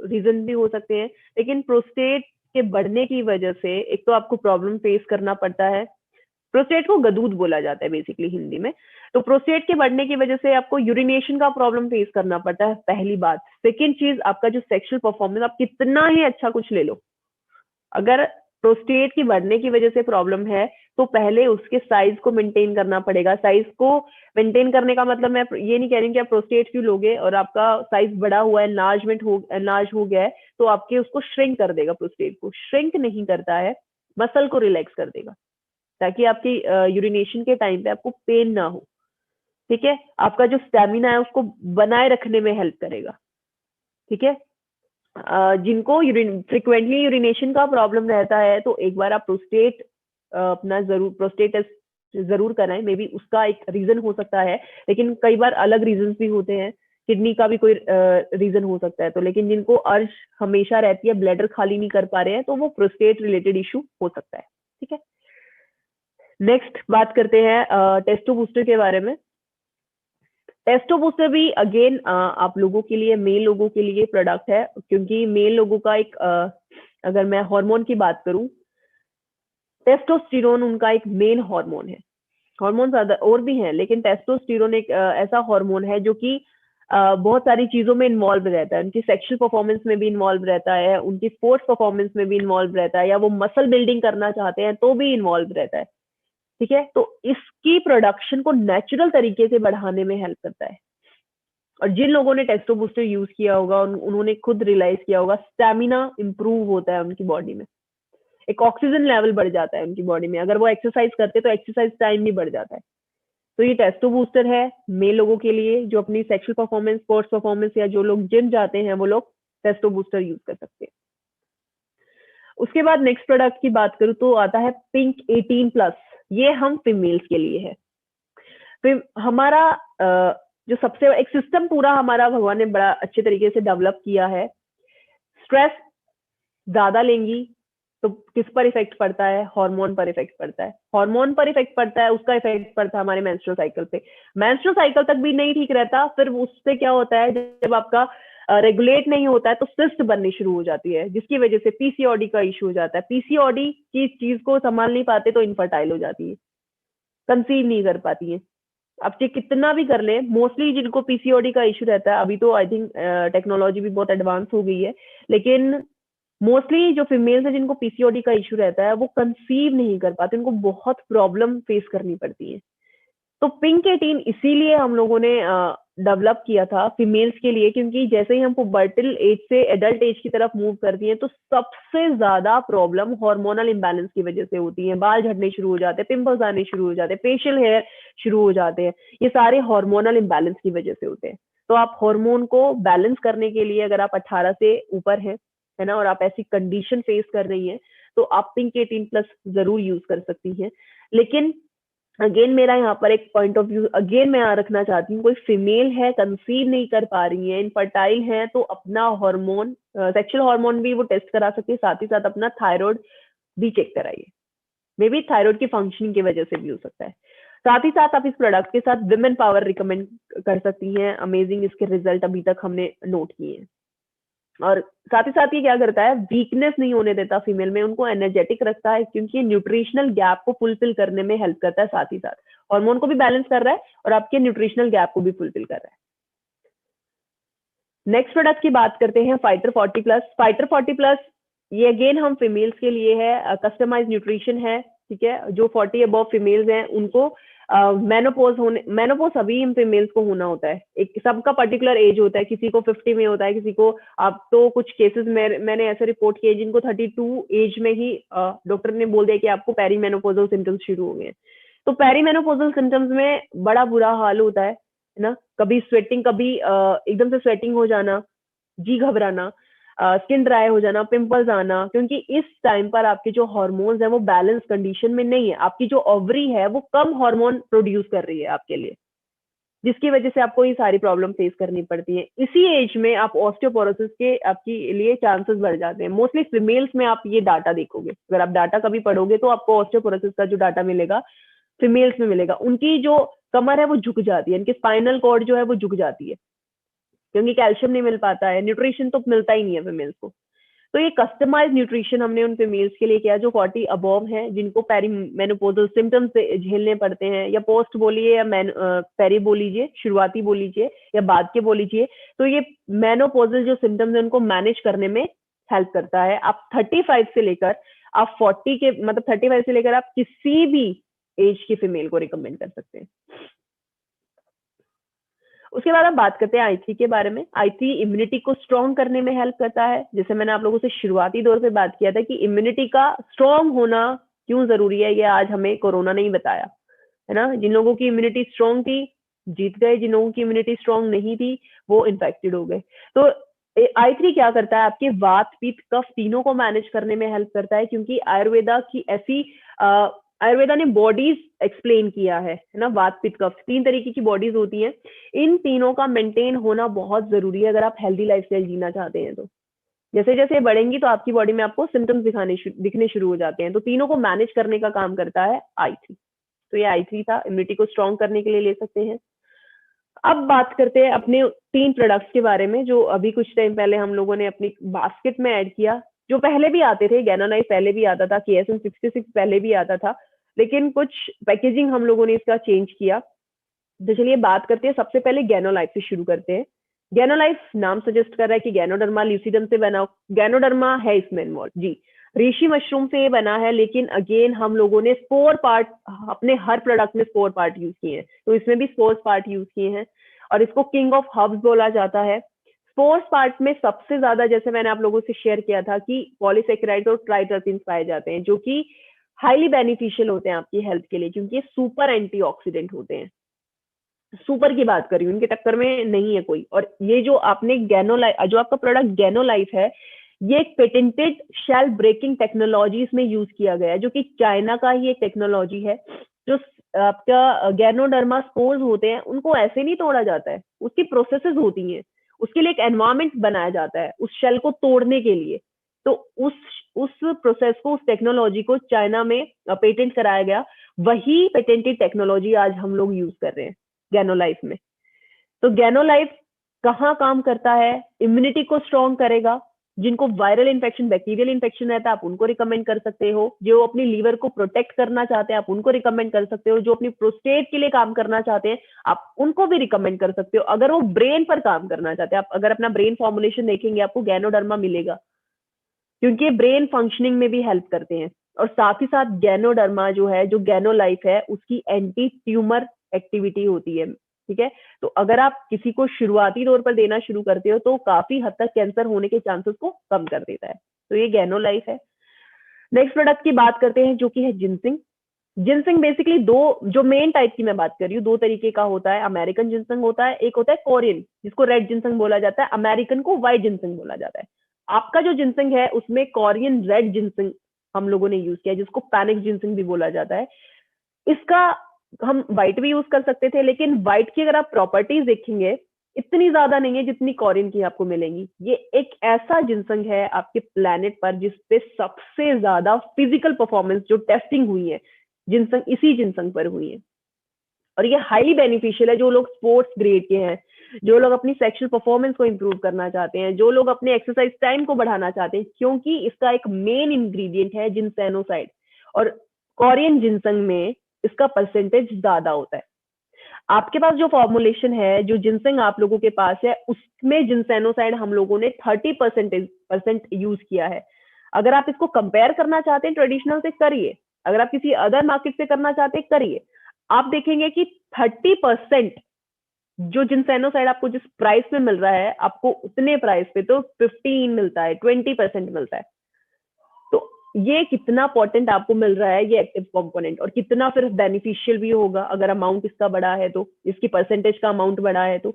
रीजन भी हो सकते हैं, लेकिन प्रोस्टेट के बढ़ने की वजह से एक तो आपको प्रॉब्लम फेस करना पड़ता है। प्रोस्टेट को गदूद बोला जाता है बेसिकली हिंदी में। तो प्रोस्टेट के बढ़ने की वजह से आपको यूरिनेशन का प्रॉब्लम फेस करना पड़ता है, पहली बात। सेकेंड चीज, आपका जो सेक्सुअल परफॉर्मेंस, आप कितना ही अच्छा कुछ ले लो, अगर प्रोस्टेट की बढ़ने की वजह से प्रॉब्लम है तो पहले उसके साइज को मेंटेन करना पड़ेगा। साइज को मेंटेन करने का मतलब मैं ये नहीं कह रही कि आप प्रोस्टेट फ्यूल लोगे और आपका साइज बड़ा हुआ है, एनलार्ज हो गया है, तो आपके उसको श्रिंक कर देगा। प्रोस्टेट को श्रिंक नहीं करता है, मसल को रिलैक्स कर देगा, ताकि आपकी यूरिनेशन के टाइम पे आपको पेन ना हो, ठीक है। आपका जो स्टेमिना है उसको बनाए रखने में हेल्प करेगा, ठीक है। जिनको फ्रिक्वेंटली यूरिनेशन का प्रॉब्लम रहता है तो एक बार आप प्रोस्टेट अपना जरूर प्रोस्टेट टेस्ट जरूर कराएं। मे बी उसका एक रीजन हो सकता है, लेकिन कई बार अलग रीजन भी होते हैं, किडनी का भी कोई रीजन हो सकता है। तो लेकिन जिनको अर्ज हमेशा रहती है, ब्लैडर खाली नहीं कर पा रहे हैं, तो वो प्रोस्टेट रिलेटेड इशू हो सकता है, ठीक है। नेक्स्ट बात करते हैं टेस्टो बूस्टर के बारे में। टेस्टो बूस्टर भी अगेन आप लोगों के लिए, मेल लोगों के लिए प्रोडक्ट है, क्योंकि मेल लोगों का एक अगर मैं हार्मोन की बात करूं, टेस्टोस्टेरोन उनका एक मेन हार्मोन है। हार्मोन ज्यादा और भी हैं, लेकिन टेस्टोस्टेरोन एक ऐसा हार्मोन है जो कि बहुत सारी चीजों में इन्वॉल्व रहता है। उनकी सेक्सुअल परफॉर्मेंस में भी इन्वॉल्व रहता है, उनकी स्पोर्ट्स परफॉर्मेंस में भी इन्वॉल्व रहता है, या वो मसल बिल्डिंग करना चाहते हैं तो भी इन्वॉल्व रहता है, ठीक है। तो इसकी प्रोडक्शन को नेचुरल तरीके से बढ़ाने में हेल्प करता है। और जिन लोगों ने टेस्टो बूस्टर यूज किया होगा उन्होंने खुद रियलाइज किया होगा, स्टेमिना इंप्रूव होता है उनकी बॉडी में, एक ऑक्सीजन लेवल बढ़ जाता है उनकी बॉडी में। अगर वो एक्सरसाइज करते तो एक्सरसाइज टाइम भी बढ़ जाता है। तो ये टेस्टो बूस्टर है मेल लोगों के लिए, जो अपनी सेक्सुअल परफॉर्मेंस, स्पोर्ट्स परफॉर्मेंस, या जो लोग जिम जाते हैं वो लोग टेस्टो बूस्टर यूज कर सकते हैं। उसके बाद नेक्स्ट प्रोडक्ट की बात करूं तो आता है पिंक 18+। ये हम फीमेल्स के लिए है। फिर हमारा जो सबसे एक सिस्टम पूरा हमारा भगवान ने बड़ा अच्छे तरीके से डेवलप किया है। स्ट्रेस ज्यादा लेंगी तो किस पर इफेक्ट पड़ता है, हार्मोन पर इफेक्ट पड़ता है। हार्मोन पर इफेक्ट पड़ता है, उसका इफेक्ट पड़ता है हमारे मेंस्ट्रुअल साइकिल पे। मेंस्ट्रुअल साइकिल तक भी नहीं ठीक रहता, फिर उससे क्या होता है, जब आपका रेगुलेट नहीं होता है तो सिस्ट बननी शुरू हो जाती है, जिसकी वजह से पीसीओडी का इशू हो जाता है। पीसीओडी की चीज को संभाल नहीं पाते तो इनफर्टाइल हो जाती है, कंसीव नहीं कर पाती है। आप चेक कितना भी कर ले, मोस्टली जिनको पीसीओडी का इशू रहता है, अभी तो आई थिंक टेक्नोलॉजी भी बहुत एडवांस हो गई है, लेकिन मोस्टली जो फीमेल्स है जिनको पीसीओडी का इशू रहता है वो कंसीव नहीं कर पाते, उनको बहुत प्रॉब्लम फेस करनी पड़ती है। तो पिंक 18 इसीलिए हम लोगों ने डेवलप किया था फीमेल्स के लिए, क्योंकि जैसे ही हम पुबर्टल एज से एडल्ट एज की तरफ मूव करती हैं तो सबसे ज्यादा प्रॉब्लम हार्मोनल इम्बैलेंस की वजह से होती है। बाल झड़ने शुरू हो जाते हैं, पिंपल्स आने शुरू हो जाते हैं, फेशियल हेयर शुरू हो जाते हैं, ये सारे हार्मोनल इम्बैलेंस की वजह से होते हैं। तो आप हार्मोन को बैलेंस करने के लिए, अगर आप 18 से ऊपर हैं, है ना, और आप ऐसी कंडीशन फेस कर रही हैं, तो आप पिंक 18+ जरूर यूज कर सकती हैं। लेकिन अगेन मेरा यहाँ पर एक पॉइंट ऑफ व्यू अगेन मैं यहाँ रखना चाहती हूँ, कोई फीमेल है, कंसीव नहीं कर पा रही है, इनफर्टाइल है, तो अपना हार्मोन, सेक्सुअल हार्मोन भी वो टेस्ट करा सकती है, साथ ही साथ अपना थायराइड भी चेक कराइए। मे बी थायराइड की फंक्शनिंग की वजह से भी हो सकता है। साथ ही साथ आप इस प्रोडक्ट के साथ विमेन पावर रिकमेंड कर सकती हैं। अमेजिंग इसके रिजल्ट अभी तक हमने नोट किए हैं। और साथ ही साथ ये क्या करता है, वीकनेस नहीं होने देता फीमेल में, उनको एनर्जेटिक रखता है, क्योंकि ये न्यूट्रिशनल गैप को फुलफिल करने में हेल्प करता है। साथ ही साथ हार्मोन को भी बैलेंस कर रहा है और आपके न्यूट्रिशनल गैप को भी फुलफिल कर रहा है। नेक्स्ट प्रोडक्ट की बात करते हैं, फाइटर 40+। फाइटर 40+, ये अगेन हम फीमेल्स के लिए है, कस्टमाइज न्यूट्रिशन है, ठीक है। जो 40 अबव फीमेल्स हैं उनको मेनोपॉज अभी इन फीमेल्स को होना होता है, एक सबका पर्टिकुलर एज होता है, किसी को 50 में होता है, किसी को, आप तो कुछ केसेस में मैंने ऐसे रिपोर्ट किए जिनको 32 एज में ही डॉक्टर ने बोल दिया कि आपको पेरीमेनोपॉजल सिम्टम्स शुरू हो गए हैं। तो पेरीमेनोपॉजल सिम्टम्स में बड़ा बुरा हाल होता है ना, कभी स्वेटिंग, कभी एकदम से स्वेटिंग हो जाना, जी घबराना, स्किन ड्राई हो जाना, पिंपल्स आना, क्योंकि इस टाइम पर आपके जो हार्मोन्स है वो बैलेंस कंडीशन में नहीं है, आपकी जो ओवरी है वो कम हार्मोन प्रोड्यूस कर रही है आपके लिए, जिसकी वजह से आपको ये सारी प्रॉब्लम फेस करनी पड़ती है। इसी एज में आप ऑस्टियोपोरोसिस के आपके लिए चांसेस बढ़ जाते हैं। मोस्टली फीमेल्स में आप ये डाटा देखोगे, अगर आप डाटा कभी पढ़ोगे तो आपको ऑस्टियोपोरोसिस का जो डाटा मिलेगा फीमेल्स में मिलेगा। उनकी जो कमर है वो झुक जाती है, इनकी स्पाइनल कॉर्ड जो है वो झुक जाती है, क्योंकि कैल्शियम नहीं मिल पाता है, न्यूट्रिशन तो मिलता ही नहीं है फीमेल्स को। तो ये कस्टमाइज न्यूट्रिशन हमने उन फीमेल्स के लिए किया जो 40 अबव हैं, जिनको पेरीमेनोपॉजल सिम्टम्स झेलने पड़ते हैं, या पोस्ट बोलिए या पेरी बोलीजिए, शुरुआती बोलीजिए या बाद के बोलीजिए। तो ये मेनोपॉजल जो सिम्टम्स है उनको मैनेज करने में हेल्प करता है। आप 35 से लेकर आप 40 के, मतलब 35 से लेकर आप किसी भी एज की फीमेल को रिकमेंड कर सकते हैं। उसके बाद आप बात करते हैं आई3 के बारे में। आई3 इम्यूनिटी को स्ट्रॉन्ग करने में हेल्प करता है। जैसे मैंने आप लोगों से शुरुआती दौर पे बात किया था कि इम्यूनिटी का स्ट्रॉन्ग होना क्यों जरूरी है, ये आज हमें कोरोना ने ही बताया, है ना। जिन लोगों की इम्यूनिटी स्ट्रॉन्ग थी जीत गए, जिन लोगों की इम्यूनिटी स्ट्रॉन्ग नहीं थी वो इन्फेक्टेड हो गए। तो आई3 क्या करता है, आपके वात पित्त कफ तीनों को मैनेज करने में हेल्प करता है, क्योंकि आयुर्वेदा की ऐसी आयुर्वेदा ने बॉडीज एक्सप्लेन किया है ना, वात पित्त कफ 3 तरीके की बॉडीज होती हैं। इन तीनों का मेंटेन होना बहुत जरूरी है अगर आप हेल्दी लाइफस्टाइल जीना चाहते हैं। तो जैसे जैसे बढ़ेंगी तो आपकी बॉडी में आपको सिम्टम्स दिखने शुरू हो जाते हैं। तो तीनों को मैनेज करने का काम करता है आई3। तो ये आई3 था, इम्यूनिटी को स्ट्रॉन्ग करने के लिए ले सकते हैं। अब बात करते हैं अपने 3 प्रोडक्ट्स के बारे में जो अभी कुछ टाइम पहले हम लोगों ने अपनी बास्केट में ऐड किया, जो पहले भी आते थे। गैनोलाइफ पहले भी आता था, KSM 66 पहले भी आता था, लेकिन कुछ पैकेजिंग हम लोगों ने इसका चेंज किया। तो चलिए बात करते हैं, सबसे पहले गैनोलाइफ से शुरू करते हैं। गैनोलाइफ नाम सजेस्ट कर रहा है कि गैनोडर्मा ल्यूसिडम से बना, गैनोडर्मा है इसमें इन्वॉल्व जी, रेशी मशरूम से ये बना है। लेकिन अगेन हम लोगों ने स्पोर पार्ट अपने हर प्रोडक्ट में स्पोर पार्ट यूज किए हैं, तो इसमें भी स्पोर्स पार्ट यूज किए हैं और इसको किंग ऑफ हर्ब्स बोला जाता है। स्पोर्स पार्ट में सबसे ज्यादा, जैसे मैंने आप लोगों से शेयर किया था कि पॉलीसेकेराइड्स और ट्राइटर्पिन्स पाए जाते हैं, जो कि हाईली बेनिफिशियल होते हैं आपकी हेल्थ के लिए, क्योंकि ये सुपर एंटीऑक्सीडेंट होते हैं। सुपर की बात कर रही हूँ, इनके टक्कर में नहीं है कोई। और ये जो आपने गैनोलाइफ, जो आपका प्रोडक्ट गैनोलाइफ है, ये एक पेटेंटेड शेल ब्रेकिंग टेक्नोलॉजी इसमें यूज किया गया है, जो कि चाइना का ही एक टेक्नोलॉजी है। जो आपका गैनोडर्मा स्पोर्स होते हैं उनको ऐसे नहीं तोड़ा जाता है, उसकी प्रोसेसेस होती हैं, उसके लिए एक एनवायरमेंट बनाया जाता है उस शेल को तोड़ने के लिए। तो उस प्रोसेस को, उस टेक्नोलॉजी को चाइना में पेटेंट कराया गया। वही पेटेंटेड टेक्नोलॉजी आज हम लोग यूज कर रहे हैं गैनोलाइफ में। तो गैनोलाइफ कहाँ काम करता है, इम्यूनिटी को स्ट्रॉन्ग करेगा। जिनको वायरल इन्फेक्शन, बैक्टीरियल इन्फेक्शन रहता है आप उनको रिकमेंड कर सकते हो। जो अपनी लीवर को प्रोटेक्ट करना चाहते हैं आप उनको रिकमेंड कर सकते हो। जो अपनी प्रोस्टेट के लिए काम करना चाहते हैं आप उनको भी रिकमेंड कर सकते हो। अगर वो ब्रेन पर काम करना चाहते हैं, आप अगर अपना ब्रेन फॉर्मुलेशन देखेंगे आपको गैनोडर्मा मिलेगा, क्योंकि ब्रेन फंक्शनिंग में भी हेल्प करते हैं। और साथ ही साथ गैनोडर्मा जो है, जो गैनोलाइफ है, उसकी एंटी ट्यूमर एक्टिविटी होती है, ठीक है। तो अगर आप किसी को शुरुआती तौर पर देना शुरू करते हो तो काफी हद तक कैंसर होने के चांसेस को कम कर देता है। तो ये गैनोलाइफ है। नेक्स्ट प्रोडक्ट की बात करते हैं जो कि है जिनसिंग। जिनसिंग बेसिकली जो मेन टाइप की मैं बात कर रही हूँ, 2 तरीके का होता है। अमेरिकन जिनसिंग होता है, एक होता है कोरियन जिसको रेड जिनसिंग बोला जाता है, अमेरिकन को व्हाइट जिनसिंग बोला जाता है। आपका जो जिनसंग है उसमें कोरियन रेड जिनसंग हम लोगों ने यूज किया, जिसको पैनिक जिनसंग भी बोला जाता है। इसका हम व्हाइट भी यूज कर सकते थे, लेकिन व्हाइट की अगर आप प्रॉपर्टीज देखेंगे इतनी ज्यादा नहीं है जितनी कोरियन की आपको मिलेंगी। ये एक ऐसा जिनसंग है आपके प्लेनेट पर जिसपे सबसे ज्यादा फिजिकल परफॉर्मेंस जो टेस्टिंग हुई है जिनसंग इसी जिनसंग पर हुई है। और ये हाईली बेनिफिशियल है जो लोग स्पोर्ट्स ग्रेड के हैं, जो लोग अपनी सेक्सुअल परफॉर्मेंस को इंप्रूव करना चाहते हैं, जो लोग अपने एक्सरसाइज टाइम को बढ़ाना चाहते हैं, क्योंकि इसका एक मेन इंग्रेडिएंट है जिनसेनोसाइड। और कोरियन जिनसंग में इसका परसेंटेज ज्यादा होता है। आपके पास जो फॉर्मुलेशन है, जो जिनसेंग आप लोगों के पास है, उसमें जिनसेनोसाइड हम लोगों ने 30% यूज किया है। अगर आप इसको कंपेयर करना चाहते हैं ट्रेडिशनल से, करिए। अगर आप किसी अदर मार्केट से करना चाहते हैं, करिए। आप देखेंगे कि 30% जो जिनसेनोसाइड आपको जिस प्राइस में मिल रहा है, आपको उतने प्राइस पे तो 15 मिलता है, 20% मिलता है। तो ये कितना पोटेंट आपको मिल रहा है ये एक्टिव कंपोनेंट, और कितना फिर बेनिफिशियल भी होगा अगर अमाउंट इसका बड़ा है, तो इसकी परसेंटेज का अमाउंट बड़ा है तो,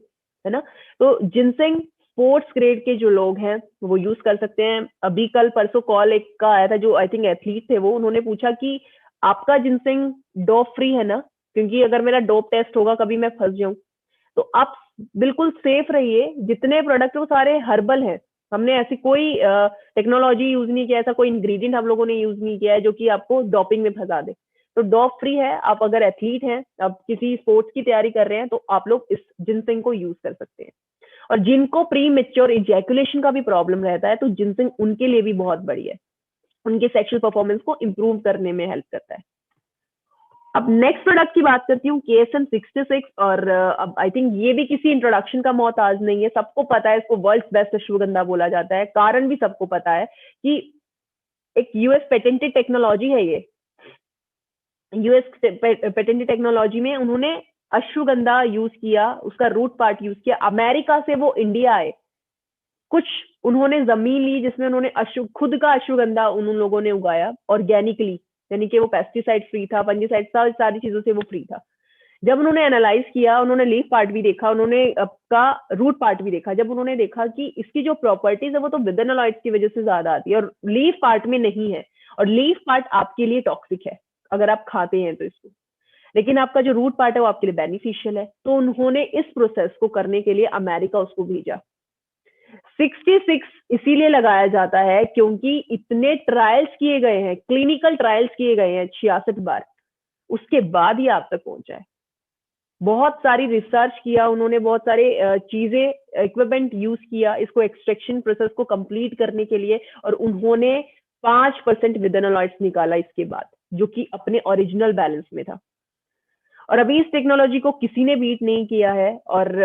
है ना। तो जिनसेंग स्पोर्ट्स ग्रेड के जो लोग हैं वो यूज कर सकते हैं। अभी कल परसों कॉल एक का आया था, जो आई थिंक एथलीट थे, वो उन्होंने पूछा कि आपका जिनसेंग डोप फ्री है ना, क्योंकि अगर मेरा डोप टेस्ट होगा कभी मैं फंस जाऊं तो आप बिल्कुल सेफ रहिए। जितने प्रोडक्ट वो सारे हर्बल हैं, हमने ऐसी कोई टेक्नोलॉजी यूज नहीं किया, ऐसा कोई इंग्रेडिएंट हम लोगों ने यूज नहीं किया है जो कि आपको डोपिंग में फंसा दे। तो डॉप फ्री है। आप अगर एथलीट हैं, आप किसी स्पोर्ट्स की तैयारी कर रहे हैं, तो आप लोग इस जिनसिंग को यूज कर सकते हैं। और जिनको प्री मेच्योर इजैकुलेशन का भी प्रॉब्लम रहता है, तो जिनसिंग उनके लिए भी बहुत बढ़िया है, उनके सेक्सुअल परफॉर्मेंस को इंप्रूव करने में हेल्प करता है। अब नेक्स्ट प्रोडक्ट की बात करती हूँ, KSM-66। और अब आई थिंक ये भी किसी इंट्रोडक्शन का मोहताज नहीं है, सबको पता है इसको वर्ल्ड बेस्ट अश्वगंधा बोला जाता है। कारण भी सबको पता है कि एक यूएस पेटेंटेड टेक्नोलॉजी है ये। यूएस पेटेंटेड टेक्नोलॉजी में उन्होंने अश्वगंधा यूज किया, उसका रूट पार्ट यूज किया। अमेरिका से वो इंडिया आए, कुछ उन्होंने जमीन ली जिसमें उन्होंने खुद का अश्वगंधा उन लोगों ने उगाया ऑर्गेनिकली, यानी कि वो पेस्टिसाइड फ्री था, फंजीसाइड था, सारी चीजों से वो फ्री था। जब उन्होंने एनालाइज किया, उन्होंने लीफ पार्ट भी देखा, उन्होंने आपका रूट पार्ट भी देखा। जब उन्होंने देखा कि इसकी जो प्रॉपर्टीज है वो तो विदनोलॉइड्स की वजह से ज्यादा आती है और लीफ पार्ट में नहीं है, और लीफ पार्ट आपके लिए टॉक्सिक है अगर आप खाते हैं तो इसको, लेकिन आपका जो रूट पार्ट है वो आपके लिए बेनिफिशियल है। तो उन्होंने इस प्रोसेस को करने के लिए अमेरिका उसको भेजा। 66 इसीलिए लगाया जाता है क्योंकि इतने ट्रायल्स किए गए हैं, क्लिनिकल ट्रायल्स किए गए हैं 66 बार, उसके बाद ही आप तक पहुंचा है। बहुत सारी रिसर्च किया उन्होंने, बहुत सारे चीजें इक्विपमेंट यूज किया इसको एक्सट्रैक्शन प्रोसेस को कंप्लीट करने के लिए, और उन्होंने 5% विदनोलॉइड्स निकाला इसके बाद, जो कि अपने ओरिजिनल बैलेंस में था। और अभी इस टेक्नोलॉजी को किसी ने बीट नहीं किया है, और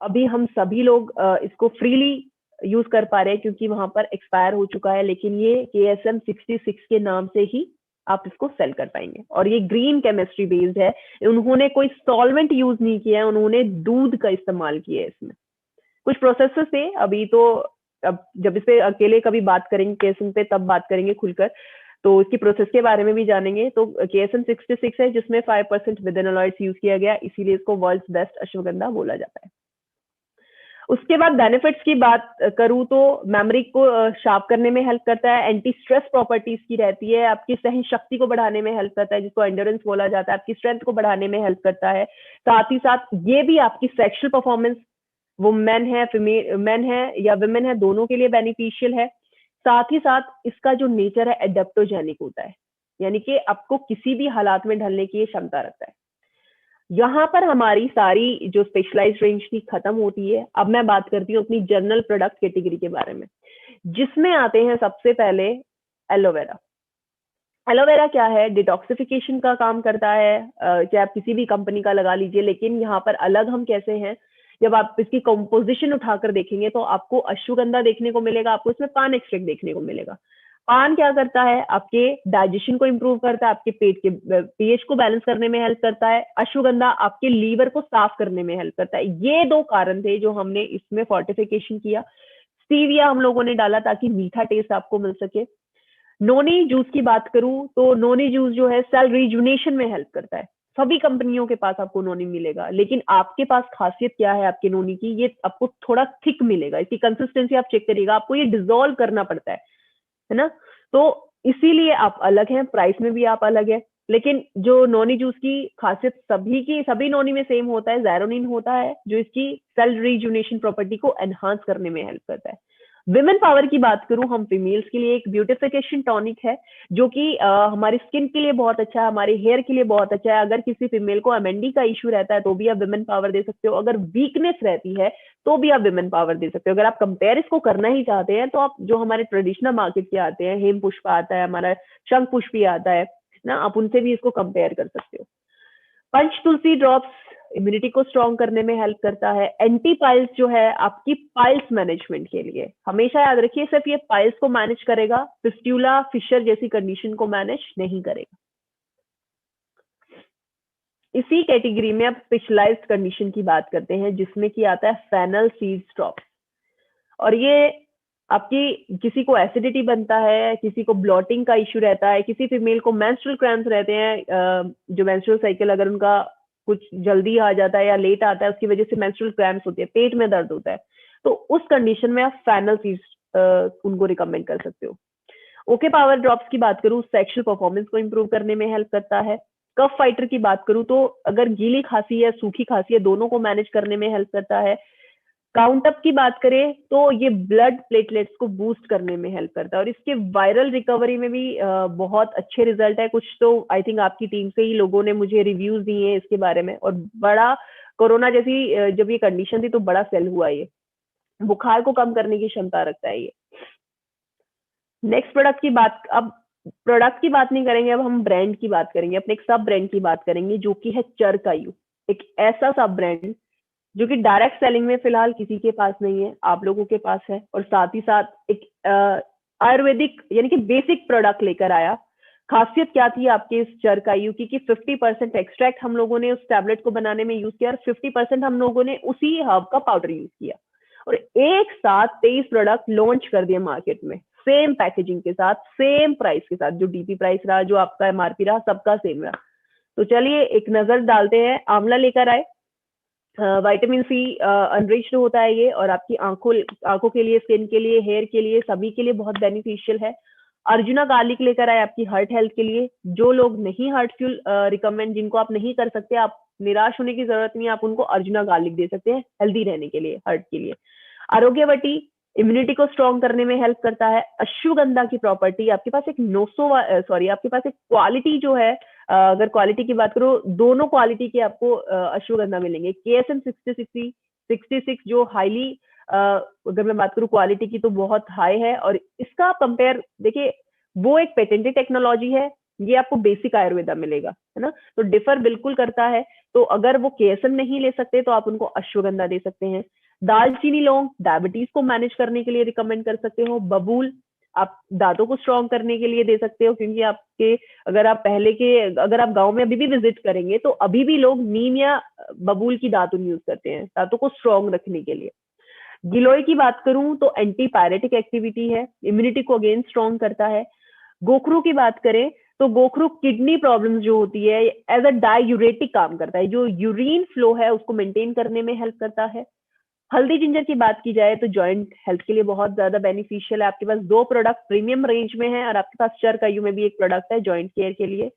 अभी हम सभी लोग इसको फ्रीली यूज कर पा रहे हैं क्योंकि वहां पर एक्सपायर हो चुका है। लेकिन ये KSM-66 के नाम से ही आप इसको सेल कर पाएंगे, और ये ग्रीन केमिस्ट्री बेस्ड है। उन्होंने कोई सॉल्वेंट यूज नहीं किया है, उन्होंने दूध का इस्तेमाल किया है इसमें। कुछ प्रोसेसेस थे अभी तो, अब जब इस पे अकेले कभी बात करेंगे KSM पे तब बात करेंगे खुलकर, तो इसकी प्रोसेस के बारे में भी जानेंगे। तो KSM-66 है जिसमें 5% विदनोलॉइड्स यूज किया गया, इसीलिए इसको वर्ल्ड बेस्ट अश्वगंधा बोला जाता है। उसके बाद बेनिफिट्स की बात करूं तो मेमोरी को शार्प करने में हेल्प करता है, एंटी स्ट्रेस प्रॉपर्टीज की रहती है, आपकी सहन शक्ति को बढ़ाने में हेल्प करता है जिसको एंड्योरेंस बोला जाता है, आपकी स्ट्रेंथ को बढ़ाने में हेल्प करता है। साथ ही साथ ये भी आपकी सेक्सुअल परफॉर्मेंस, वो मैन है या वुमेन है, दोनों के लिए बेनिफिशियल है। साथ ही साथ इसका जो नेचर है एडेप्टोजेनिक होता है, यानी कि आपको किसी भी हालात में ढलने की क्षमता रखता है। यहाँ पर हमारी सारी जो स्पेशलाइज रेंज थी खत्म होती है। अब मैं बात करती हूँ अपनी जनरल प्रोडक्ट कैटेगरी के बारे में, जिसमें आते हैं सबसे पहले एलोवेरा। एलोवेरा क्या है? डिटॉक्सिफिकेशन का काम करता है, चाहे आप किसी भी कंपनी का लगा लीजिए, लेकिन यहाँ पर अलग हम कैसे हैं, जब आप इसकी कंपोजिशन उठाकर देखेंगे तो आपको अश्वगंधा देखने को मिलेगा, आपको इसमें पान एक्सट्रैक्ट देखने को मिलेगा। पान क्या करता है? आपके डाइजेशन को इंप्रूव करता है, आपके पेट के पीएच को बैलेंस करने में हेल्प करता है। अश्वगंधा आपके लीवर को साफ करने में हेल्प करता है। ये दो कारण थे जो हमने इसमें फोर्टिफिकेशन किया। स्टीविया हम लोगों ने डाला ताकि मीठा टेस्ट आपको मिल सके। नोनी जूस की बात करूं तो नोनी जूस जो है सेल रिजुनेशन में हेल्प करता है। सभी कंपनियों के पास आपको नोनी मिलेगा, लेकिन आपके पास खासियत क्या है आपके नोनी की, ये आपको थोड़ा थिक मिलेगा। इसकी कंसिस्टेंसी आप चेक करिएगा, आपको ये डिसॉल्व करना पड़ता है ना। तो इसीलिए आप अलग हैं, प्राइस में भी आप अलग है। लेकिन जो नोनी जूस की खासियत सभी नोनी में सेम होता है, ज़ैरोनिन होता है जो इसकी सेल रिजुनेशन प्रॉपर्टी को एनहांस करने में हेल्प करता है। विमेन पावर की बात करूं, हम फीमेल्स के लिए एक ब्यूटिफिकेशन टॉनिक है जो कि हमारी स्किन के लिए बहुत अच्छा है, हमारे हेयर के लिए बहुत अच्छा है। अगर किसी फीमेल को एमएनडी का इशू रहता है तो भी आप विमेन पावर दे सकते हो, अगर वीकनेस रहती है तो भी आप विमेन पावर दे सकते हो। अगर आप कंपेयर इसको करना ही चाहते हैं तो आप जो हमारे ट्रेडिशनल मार्केट के आते हैं, हेम पुष्प आता है, हमारा शंख पुष्प भी आता है ना, आप उनसे भी इसको कंपेयर कर सकते हो। पंच तुलसी ड्रॉप्स इम्यूनिटी को स्ट्रॉन्ग करने में हेल्प करता है। एंटी पाइल्स जो है आपकी पाइल्स मैनेजमेंट के लिए, हमेशा याद रखिए सिर्फ ये पाइल्स को मैनेज करेगा, फिस्ट्यूला फिशर जैसी कंडीशन को मैनेज नहीं करेगा। इसी कैटेगरी में अब स्पेशलाइज्ड कंडीशन की बात करते हैं जिसमें कि आता है फेनल सीड ड्रॉप्स। और ये आपकी किसी को एसिडिटी बनता है, किसी को ब्लॉटिंग का इश्यू रहता है, किसी फीमेल को मेंस्ट्रुअल क्रैम्प्स रहते हैं, जो मेंस्ट्रुअल साइकिल अगर उनका कुछ जल्दी आ जाता है या लेट आता है उसकी वजह से मेंस्ट्रुअल क्रैम्प्स होते हैं, पेट में दर्द होता है, तो उस कंडीशन में आप फेनल सीड्स उनको रिकमेंड कर सकते हो। ओके पावर ड्रॉप्स की बात करूं, सेक्सुअल परफॉर्मेंस को इंप्रूव करने में हेल्प करता है। कफ फाइटर की बात करूं तो अगर गीली खांसी है, सूखी खांसी है, दोनों को मैनेज करने में हेल्प करता है। काउंट अप की बात करें तो ये ब्लड प्लेटलेट्स को बूस्ट करने में हेल्प करता है और इसके वायरल रिकवरी में भी बहुत अच्छे रिजल्ट है। कुछ तो आई थिंक आपकी टीम से ही लोगों ने मुझे रिव्यूज दिए हैं इसके बारे में, और बड़ा कोरोना जैसी जब ये कंडीशन थी तो बड़ा सेल हुआ ये, बुखार को कम करने की क्षमता रखता है ये। नेक्स्ट प्रोडक्ट की बात, अब प्रोडक्ट की बात नहीं करेंगे, अब हम ब्रांड की बात करेंगे, अपने एक सब ब्रांड की बात करेंगे जो कि है चरकायु। एक ऐसा सब ब्रांड जो कि डायरेक्ट सेलिंग में फिलहाल किसी के पास नहीं है, आप लोगों के पास है, और साथ ही साथ एक आयुर्वेदिक यानी कि बेसिक प्रोडक्ट लेकर आया। खासियत क्या थी आपके इस चरकायु की कि 50% एक्सट्रैक्ट हम लोगों ने उस टैबलेट को बनाने में यूज किया और 50% हम लोगों ने उसी हर्ब का पाउडर यूज किया, और एक साथ 23 प्रोडक्ट लॉन्च कर दिए मार्केट में, सेम पैकेजिंग के साथ, सेम प्राइस के साथ। जो डीपी प्राइस रहा, जो आपका एमआरपी रहा, सबका सेम रहा। तो चलिए एक नजर डालते हैं। आंवला लेकर आए, विटामिन सी अनरिच्ड होता है ये, और आपकी आंखों के लिए, स्किन के लिए, हेयर के लिए, सभी के लिए बहुत बेनिफिशियल है। अर्जुना गार्लिक लेकर आए आपकी हार्ट हेल्थ के लिए। जो लोग नहीं हार्ट फ्यूल रिकमेंड, जिनको आप नहीं कर सकते, आप निराश होने की जरूरत नहीं है, आप उनको अर्जुना गार्लिक दे सकते हैं हेल्दी रहने के लिए, हार्ट के लिए। आरोग्यवटी इम्यूनिटी को स्ट्रॉन्ग करने में हेल्प करता है। अश्वगंधा की प्रॉपर्टी, आपके पास एक आपके पास एक क्वालिटी जो है, अगर क्वालिटी की बात करो, दोनों क्वालिटी के आपको अश्वगंधा मिलेंगे। KSM 66 जो हाईली, अगर मैं बात करूं क्वालिटी की तो बहुत हाई है, और इसका कंपेयर देखिए, वो एक पेटेंटेड टेक्नोलॉजी है, ये आपको बेसिक आयुर्वेदा मिलेगा, है ना, तो डिफर बिल्कुल करता है। तो अगर वो KSM नहीं ले सकते तो आप उनको अश्वगंधा दे सकते हैं। दालचीनी लौंग डायबिटीज को मैनेज करने के लिए रिकमेंड कर सकते हो। बबूल आप दांतों को स्ट्रॉन्ग करने के लिए दे सकते हो, क्योंकि आपके, अगर आप गांव में अभी भी विजिट करेंगे तो अभी भी लोग नीम या बबूल की दातुन यूज करते हैं दांतों को स्ट्रॉन्ग रखने के लिए। गिलोय की बात करूं तो एंटी पायरेटिक एक्टिविटी है, इम्यूनिटी को अगेन स्ट्रॉन्ग करता है। गोखरू की बात करें तो गोखरू किडनी प्रॉब्लम्स जो होती है एज अ डायूरेटिक काम करता है, जो यूरिन फ्लो है उसको मेंटेन करने में हेल्प करता है। हल्दी जिंजर की बात की जाए तो जॉइंट हेल्थ के लिए बहुत ज्यादा बेनिफिशियल है। आपके पास 2 प्रोडक्ट प्रीमियम रेंज में है, और आपके पास चरकायु में भी एक प्रोडक्ट है जॉइंट केयर के लिए।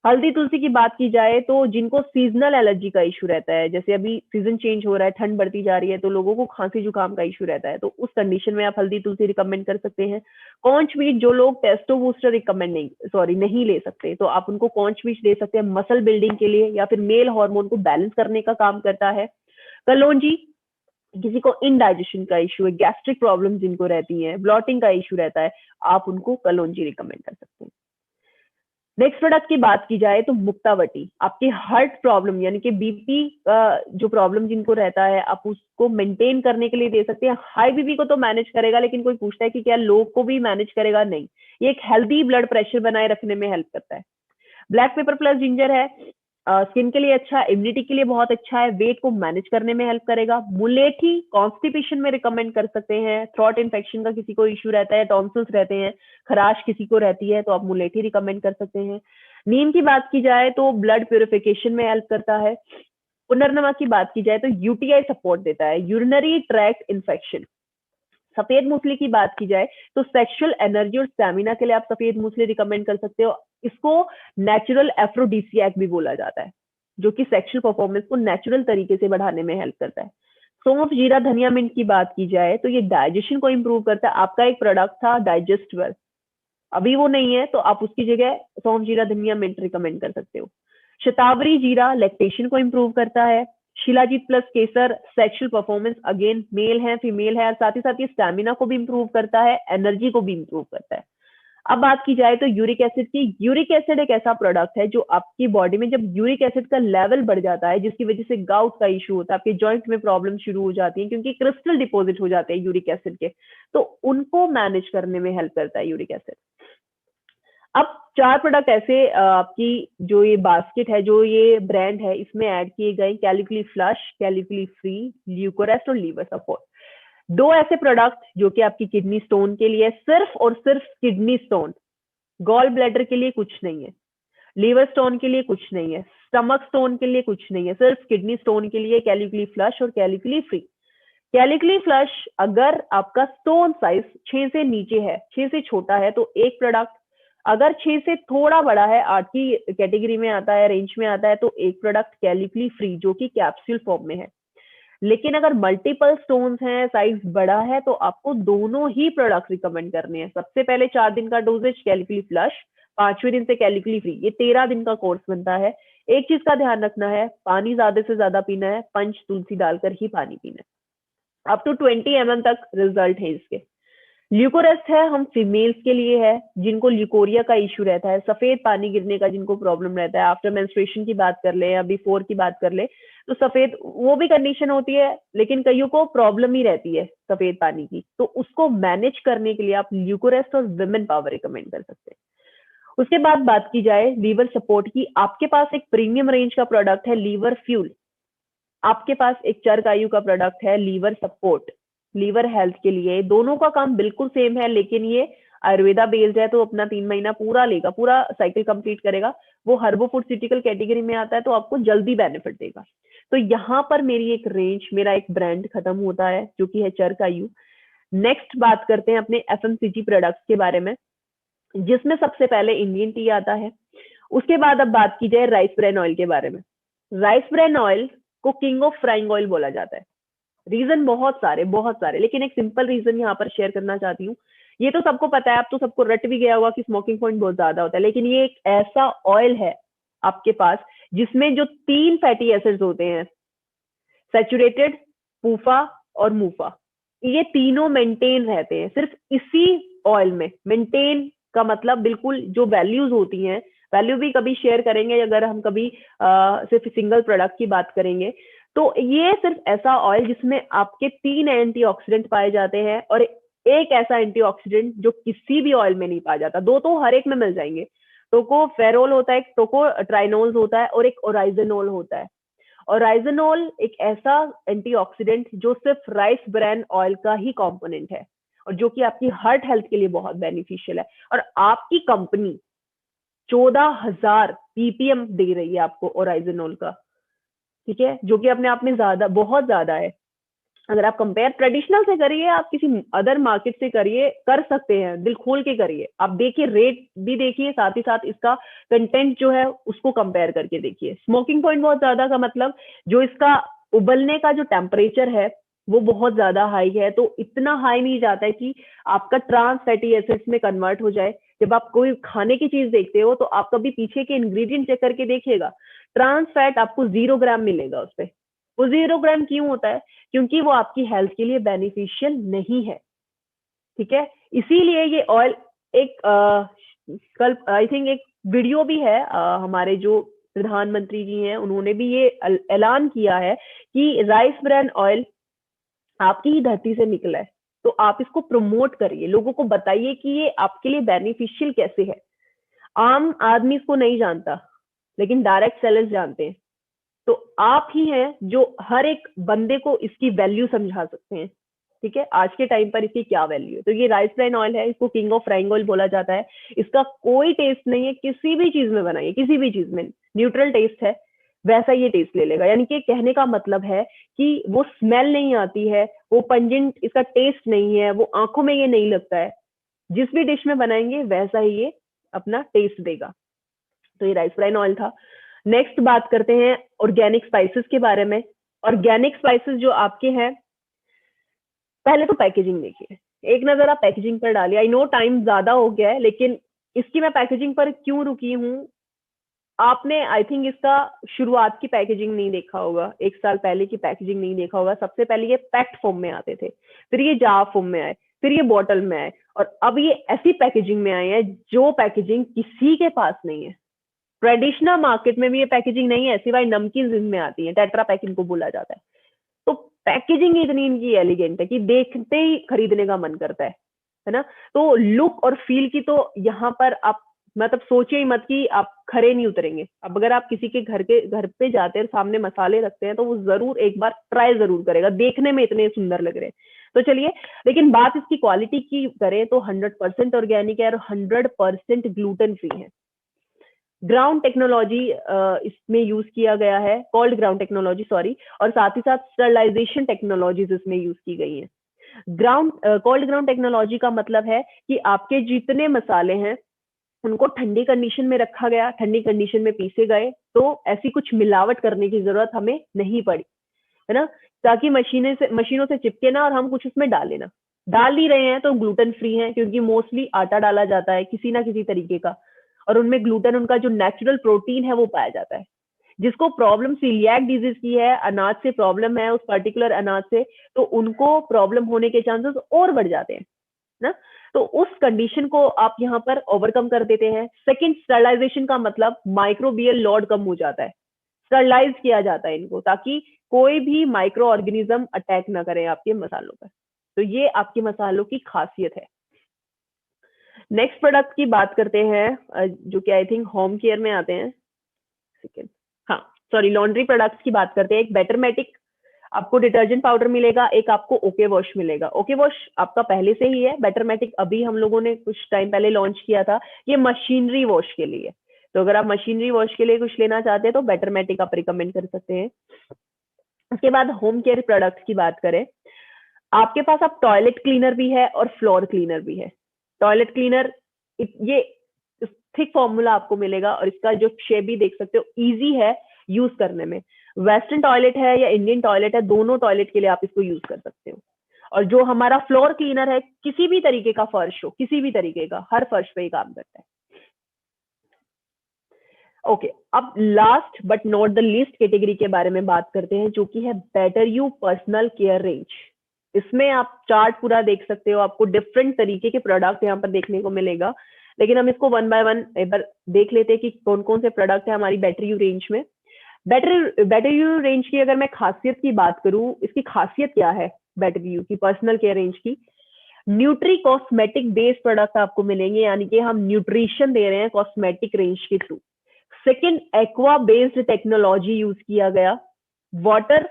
हल्दी तुलसी की बात की जाए तो जिनको सीजनल एलर्जी का इशू रहता है, जैसे अभी सीजन चेंज हो रहा है, ठंड बढ़ती जा रही है, तो लोगों को खांसी जुकाम का इशू रहता है, तो उस कंडीशन में आप हल्दी तुलसी रिकमेंड कर सकते हैं। कॉन्च बीज, जो लोग टेस्टो बूस्टर नहीं ले सकते, तो आप उनको कॉन्च बीज दे सकते हैं मसल बिल्डिंग के लिए, या फिर मेल हार्मोन को बैलेंस करने का काम करता है। कलौंजी, किसी को इनडाइजेशन का इशू है, गैस्ट्रिक प्रॉब्लम जिनको रहती है, ब्लॉटिंग का इशू रहता है, आप उनको कलौंजी रिकमेंड कर सकते हैं। नेक्स्ट प्रोडक्ट की बात की जाए तो मुक्तावटी, आपके हार्ट प्रॉब्लम यानी कि बीपी जो प्रॉब्लम जिनको रहता है, आप उसको मेंटेन करने के लिए दे सकते हैं। हाई बीपी को तो मैनेज करेगा, लेकिन कोई पूछता है कि क्या लो को भी मैनेज करेगा, नहीं, ये एक हेल्दी ब्लड प्रेशर बनाए रखने में हेल्प करता है। ब्लैक पेपर प्लस जिंजर है, स्किन के लिए अच्छा, इम्यूनिटी के लिए बहुत अच्छा है, वेट को मैनेज करने में हेल्प करेगा। मुलेठी कॉन्स्टिपेशन में रिकमेंड कर सकते हैं, थ्रोट इन्फेक्शन का किसी को इशू रहता है, टॉन्सिल्स रहते हैं, खराश किसी को रहती है, तो आप मुलेठी रिकमेंड कर सकते हैं। नीम की बात की जाए तो ब्लड प्यूरिफिकेशन में हेल्प करता है। पुनर्नवा की बात की जाए तो यूटीआई सपोर्ट देता है, यूरिनरी ट्रैक्ट इन्फेक्शन। सफेद मूसली की बात की जाए तो सेक्सुअल एनर्जी और स्टैमिना के लिए आप सफेद मूसली रिकमेंड कर सकते हो। इसको नेचुरल एफ्रोडीसियक भी बोला जाता है, जो कि सेक्सुअल परफॉर्मेंस को नेचुरल तरीके से बढ़ाने में हेल्प करता है। सौंफ, जीरा, धनिया, मिंट की बात की जाए तो ये डाइजेशन को इंप्रूव करता है। आपका एक प्रोडक्ट था डाइजेस्ट वेल, अभी वो नहीं है तो आप उसकी जगह सौंफ, जीरा, धनिया, मिंट रिकमेंड कर सकते हो। शतावरी जीरा लैक्टेशन को इंप्रूव करता है। शिलाजीत प्लस केसर सेक्सुअल परफॉर्मेंस, अगेन मेल है फीमेल है, साथ ही साथ ये स्टैमिना को भी इंप्रूव करता है, एनर्जी को भी इंप्रूव करता है। अब बात की जाए तो यूरिक एसिड की। यूरिक एसिड एक ऐसा प्रोडक्ट है जो आपकी बॉडी में जब यूरिक एसिड का लेवल बढ़ जाता है, जिसकी वजह से गाउट का इशू होता है, आपके जॉइंट में प्रॉब्लम शुरू हो जाती है क्योंकि क्रिस्टल डिपॉजिट हो जाते हैं यूरिक एसिड के, तो उनको मैनेज करने में हेल्प करता है यूरिक एसिड। अब 4 प्रोडक्ट ऐसे आपकी जो ये बास्केट है, जो ये ब्रांड है, इसमें ऐड किए गए कैलिकली फ्लश, कैलिकली फ्री, ल्यूकोरेस्ट और लीवर सपोर्ट। 2 ऐसे प्रोडक्ट जो कि आपकी किडनी स्टोन के लिए, सिर्फ और सिर्फ किडनी स्टोन, गॉल ब्लैडर के लिए कुछ नहीं है, लीवर स्टोन के लिए कुछ नहीं है, स्टमक स्टोन के लिए कुछ नहीं है, सिर्फ किडनी स्टोन के लिए कैलिकली फ्लश और कैलिकली फ्री। कैलिकली फ्लश, अगर आपका स्टोन साइज 6 से नीचे है, 6 से छोटा है तो एक प्रोडक्ट, अगर 6 से थोड़ा बड़ा है, 8 की कैटेगरी में आता है, रेंज में आता है, तो एक प्रोडक्ट कैलिकली फ्री जो कि कैप्सूल फॉर्म में है। लेकिन अगर मल्टीपल स्टोन्स हैं, साइज बड़ा है, तो आपको दोनों ही प्रोडक्ट रिकमेंड करने हैं। सबसे पहले 4 दिन का डोजेज कैलिकली फ्लश, 5वें दिन से कैलिकली फ्री, ये 13 दिन का कोर्स बनता है। एक चीज का ध्यान रखना है, पानी ज्यादा से ज्यादा पीना है, पंच तुलसी डालकर ही पानी पीना है। अप टू 20 ml तक रिजल्ट है इसके। ल्यूकोरेस्ट है, हम फीमेल्स के लिए है जिनको ल्यूकोरिया का इश्यू रहता है, सफेद पानी गिरने का जिनको प्रॉब्लम रहता है, आफ्टर मेंस्ट्रुएशन की बात कर ले या बिफोर की बात कर ले तो सफेद वो भी कंडीशन होती है, लेकिन कईयों को प्रॉब्लम ही रहती है सफेद पानी की, तो उसको मैनेज करने के लिए आप ल्यूकोरेस्ट और विमेन पावर रिकमेंड कर सकते हैं। उसके बाद बात की जाए लीवर सपोर्ट की, आपके पास एक प्रीमियम रेंज का प्रोडक्ट है लीवर फ्यूल, आपके पास एक चर्क आयु का प्रोडक्ट है लीवर सपोर्ट, लीवर हेल्थ के लिए। दोनों का काम बिल्कुल सेम है, लेकिन ये आयुर्वेदा बेस्ड है तो अपना 3 महीना पूरा लेगा, पूरा साइकिल कंप्लीट करेगा। वो हर्बोफूडसिटिकल कैटेगरी में आता है तो आपको जल्दी बेनिफिट देगा। तो यहाँ पर मेरी एक रेंज, मेरा एक ब्रांड खत्म होता है जो कि है चर्क आयु। नेक्स्ट बात करते हैं अपने एफएमसीजी प्रोडक्ट्स के बारे में, जिसमें सबसे पहले इंडियन टी आता है। उसके बाद अब बात की जाए राइस ब्रेन ऑयल के बारे में। राइस ब्रेन ऑयल को किंग ऑफ फ्राइंग ऑयल बोला जाता है। रीजन बहुत सारे, लेकिन एक सिंपल रीजन यहाँ पर शेयर करना चाहती हूँ। ये तो सबको पता है, अब तो सबको रट भी गया होगा कि स्मोकिंग पॉइंट बहुत ज्यादा होता है, लेकिन ये एक ऐसा ऑयल है आपके पास जिसमें जो 3 फैटी एसिड्स होते हैं, सैचुरेटेड, पूफा और मूफा, ये तीनों मेंटेन रहते हैं सिर्फ इसी ऑयल में। मेंटेन का मतलब बिल्कुल जो वैल्यूज होती हैं, वैल्यू भी कभी शेयर करेंगे अगर हम कभी सिर्फ सिंगल प्रोडक्ट की बात करेंगे। तो ये सिर्फ ऐसा ऑयल जिसमें आपके 3 एंटीऑक्सीडेंट पाए जाते हैं और एक ऐसा एंटीऑक्सीडेंट जो किसी भी ऑयल में नहीं पाया जाता। 2 तो हर एक में मिल जाएंगे, टोकोफेरोल होता है, एक टोकोट्राइनोल होता है और एक ओराइजेनोल होता है। ओराइजेनोल एक ऐसा एंटीऑक्सीडेंट जो सिर्फ राइस ब्रेन ऑयल का ही कंपोनेंट है और जो कि आपकी हार्ट हेल्थ के लिए बहुत बेनिफिशियल है। और आपकी कंपनी 14,000 पीपीएम दे रही है आपको ओराइजेनोल का, ठीक है, जो कि अपने आप में बहुत ज्यादा है। अगर आप कंपेयर ट्रेडिशनल से करिए, आप किसी अदर मार्केट से करिए, कर सकते हैं, दिल खोल के करिए। आप देखिए, रेट भी देखिए, साथ ही साथ इसका कंटेंट जो है उसको कंपेयर करके देखिए। स्मोकिंग पॉइंट बहुत ज्यादा का मतलब जो इसका उबलने का जो टेम्परेचर है वो बहुत ज्यादा हाई है, तो इतना हाई नहीं जाता है कि आपका ट्रांस फैटी एसिड्स में कन्वर्ट हो जाए। जब आप कोई खाने की चीज देखते हो तो आप कभी पीछे के इंग्रेडिएंट चेक करके देखिएगा, ट्रांस फैट आपको 0 ग्राम मिलेगा उस पर। वो 0 ग्राम क्यों होता है? क्योंकि वो आपकी हेल्थ के लिए बेनिफिशियल नहीं है, ठीक है। इसीलिए ये ऑयल एक कल आई थिंक एक वीडियो भी है, हमारे जो प्रधानमंत्री जी हैं उन्होंने भी ये ऐलान किया है कि राइस ब्रेन ऑयल आपकी ही धरती से निकला है, तो आप इसको प्रमोट करिए, लोगों को बताइए कि ये आपके लिए बेनिफिशियल कैसे है। आम आदमी इसको नहीं जानता, लेकिन डायरेक्ट सेलर्स जानते हैं। तो आप ही हैं जो हर एक बंदे को इसकी वैल्यू समझा सकते हैं, ठीक है, आज के टाइम पर इसकी क्या वैल्यू है। तो ये राइस ब्राइन ऑयल है, इसको किंग ऑफ फ्राइंग ऑयल बोला जाता है। इसका कोई टेस्ट नहीं है, किसी भी चीज में बनाइए, किसी भी चीज में न्यूट्रल टेस्ट है, वैसा ये टेस्ट ले लेगा। यानी कि कहने का मतलब है कि वो स्मेल नहीं आती है, वो पंजेंट इसका टेस्ट नहीं है, वो आंखों में ये नहीं लगता है, जिस भी डिश में बनाएंगे वैसा ही ये अपना टेस्ट देगा। तो ये राइस ब्राइन ऑयल था। नेक्स्ट बात करते हैं ऑर्गेनिक स्पाइसेस के बारे में। ऑर्गेनिक स्पाइसेस जो आपके हैं, पहले तो पैकेजिंग देखिए, एक नजर आप पैकेजिंग पर डालिए। आई नो टाइम ज्यादा हो गया है, लेकिन इसकी मैं पैकेजिंग पर क्यों रुकी हूँ, आपने आई थिंक इसका शुरुआत की पैकेजिंग नहीं देखा होगा, 1 साल पहले की पैकेजिंग नहीं देखा होगा। सबसे पहले ये पैक्ड फॉर्म में आते थे, फिर ये जार फॉर्म में आए, फिर ये बॉटल में आए, और अब ये ऐसी पैकेजिंग में आए हैं जो पैकेजिंग किसी के पास नहीं है। ट्रेडिशनल मार्केट में भी ये पैकेजिंग नहीं है, सिवाय नमकीन जिनमें आती है, टेट्रा पैक इनको बोला जाता है। तो पैकेजिंग इतनी इनकी एलिगेंट है कि देखते ही खरीदने का मन करता है ना। तो लुक और फील की तो यहाँ पर आप मतलब सोचे ही मत कि आप खरे नहीं उतरेंगे। अब अगर आप किसी के घर पे जाते हैं, सामने मसाले रखते हैं, तो वो जरूर एक बार ट्राई जरूर करेगा, देखने में इतने सुंदर लग रहे हैं। तो चलिए, लेकिन बात इसकी क्वालिटी की करें तो 100% ऑर्गेनिक है और 100% ग्लूटेन फ्री है। ग्राउंड टेक्नोलॉजी इसमें यूज किया गया है, कॉल्ड ग्राउंड टेक्नोलॉजी सॉरी, और साथ ही साथ स्टरलाइजेशन टेक्नोलॉजीज इसमें यूज की गई हैं। कोल्ड ग्राउंड टेक्नोलॉजी का मतलब है कि आपके जितने मसाले हैं उनको ठंडी कंडीशन में रखा गया, ठंडी कंडीशन में पीसे गए, तो ऐसी कुछ मिलावट करने की जरूरत हमें नहीं पड़ी, है ना, ताकि मशीनों से चिपके ना और हम कुछ उसमें डाले ना। डाल ही रहे हैं तो ग्लूटेन फ्री है, क्योंकि मोस्टली आटा डाला जाता है किसी ना किसी तरीके का, और उनमें ग्लूटेन, उनका जो नेचुरल प्रोटीन है वो पाया जाता है। जिसको प्रॉब्लम सीलियाक डिजीज की है, अनाज से प्रॉब्लम है, उस पर्टिकुलर अनाज से, तो उनको प्रॉब्लम होने के चांसेस और बढ़ जाते हैं ना। तो उस कंडीशन को आप यहाँ पर ओवरकम कर देते हैं। सेकंड, स्टरलाइजेशन का मतलब माइक्रोबियल लोड कम हो जाता है, स्टरलाइज किया जाता है इनको, ताकि कोई भी माइक्रो ऑर्गेनिज्म अटैक ना करे आपके मसालों पर। तो ये आपके मसालों की खासियत है। नेक्स्ट प्रोडक्ट की बात करते हैं, जो कि आई थिंक होम केयर में आते हैं। सेकेंड, हाँ सॉरी, लॉन्ड्री प्रोडक्ट्स की बात करते हैं। एक बेटरमेटिक आपको डिटर्जेंट पाउडर मिलेगा, एक आपको ओके वॉश मिलेगा। ओके वॉश आपका पहले से ही है, बेटरमेटिक अभी हम लोगों ने कुछ टाइम पहले लॉन्च किया था, ये मशीनरी वॉश के लिए। तो अगर आप मशीनरी वॉश के लिए कुछ लेना चाहते हैं तो बेटरमेटिक आप रिकमेंड कर सकते हैं। उसके बाद होम केयर प्रोडक्ट्स की बात करें, आपके पास अब टॉयलेट क्लीनर भी है और फ्लोर क्लीनर भी है। टॉयलेट क्लीनर, ये थिक फॉर्मूला आपको मिलेगा और इसका जो शेप भी देख सकते हो, इजी है यूज करने में। वेस्टर्न टॉयलेट है या इंडियन टॉयलेट है, दोनों टॉयलेट के लिए आप इसको यूज कर सकते हो। और जो हमारा फ्लोर क्लीनर है, किसी भी तरीके का फर्श हो, किसी भी तरीके का, हर फर्श पे ही काम करता है। ओके, अब last but not the least category के बारे में बात करते हैं, जो कि है better you personal care range. इसमें आप चार्ट पूरा देख सकते हो, आपको डिफरेंट तरीके के प्रोडक्ट यहाँ पर देखने को मिलेगा, लेकिन हम इसको वन बाय वन एक बार देख लेते हैं कि कौन कौन से प्रोडक्ट है हमारी बेटर यू रेंज में। बेटर यू रेंज की अगर मैं खासियत की बात करूं, इसकी खासियत क्या है बेटर यू की पर्सनल केयर रेंज की, न्यूट्री कॉस्मेटिक बेस्ड प्रोडक्ट आपको मिलेंगे, यानी कि हम न्यूट्रिशन दे रहे हैं कॉस्मेटिक रेंज के through. Second, aqua based technology use किया गया। वाटर,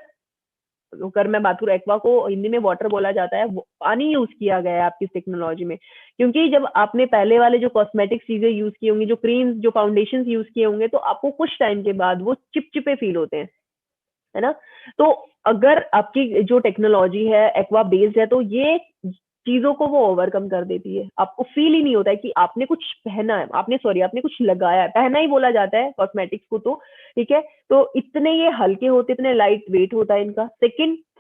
अगर मैं बात करूं, एक्वा को हिंदी में वाटर बोला जाता है, पानी यूज किया गया है आपकी टेक्नोलॉजी में। क्योंकि जब आपने पहले वाले जो कॉस्मेटिक चीजें यूज की होंगी, जो क्रीम्स, जो फाउंडेशन यूज किए होंगे, तो आपको कुछ टाइम के बाद वो चिपचिपे फील होते हैं, है ना। तो अगर आपकी जो टेक्नोलॉजी है एक्वा बेस्ड है, तो ये चीजों को वो ओवरकम कर देती है। आपको फील ही नहीं होता है कि आपने कुछ पहना है, आपने कुछ लगाया है, पहना ही बोला जाता है कॉस्मेटिक्स को, तो ठीक है। तो इतने ये हल्के होते, इतने लाइट वेट होता है इनका।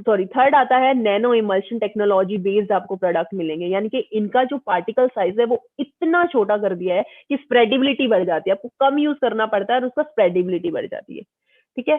थर्ड आता है नैनो इमल्शन टेक्नोलॉजी बेस्ड आपको प्रोडक्ट मिलेंगे, यानी कि इनका जो पार्टिकल साइज है वो इतना छोटा कर दिया है कि स्प्रेडेबिलिटी बढ़ जाती है, आपको कम यूज करना पड़ता है और उसका स्प्रेडेबिलिटी बढ़ जाती है, ठीक है।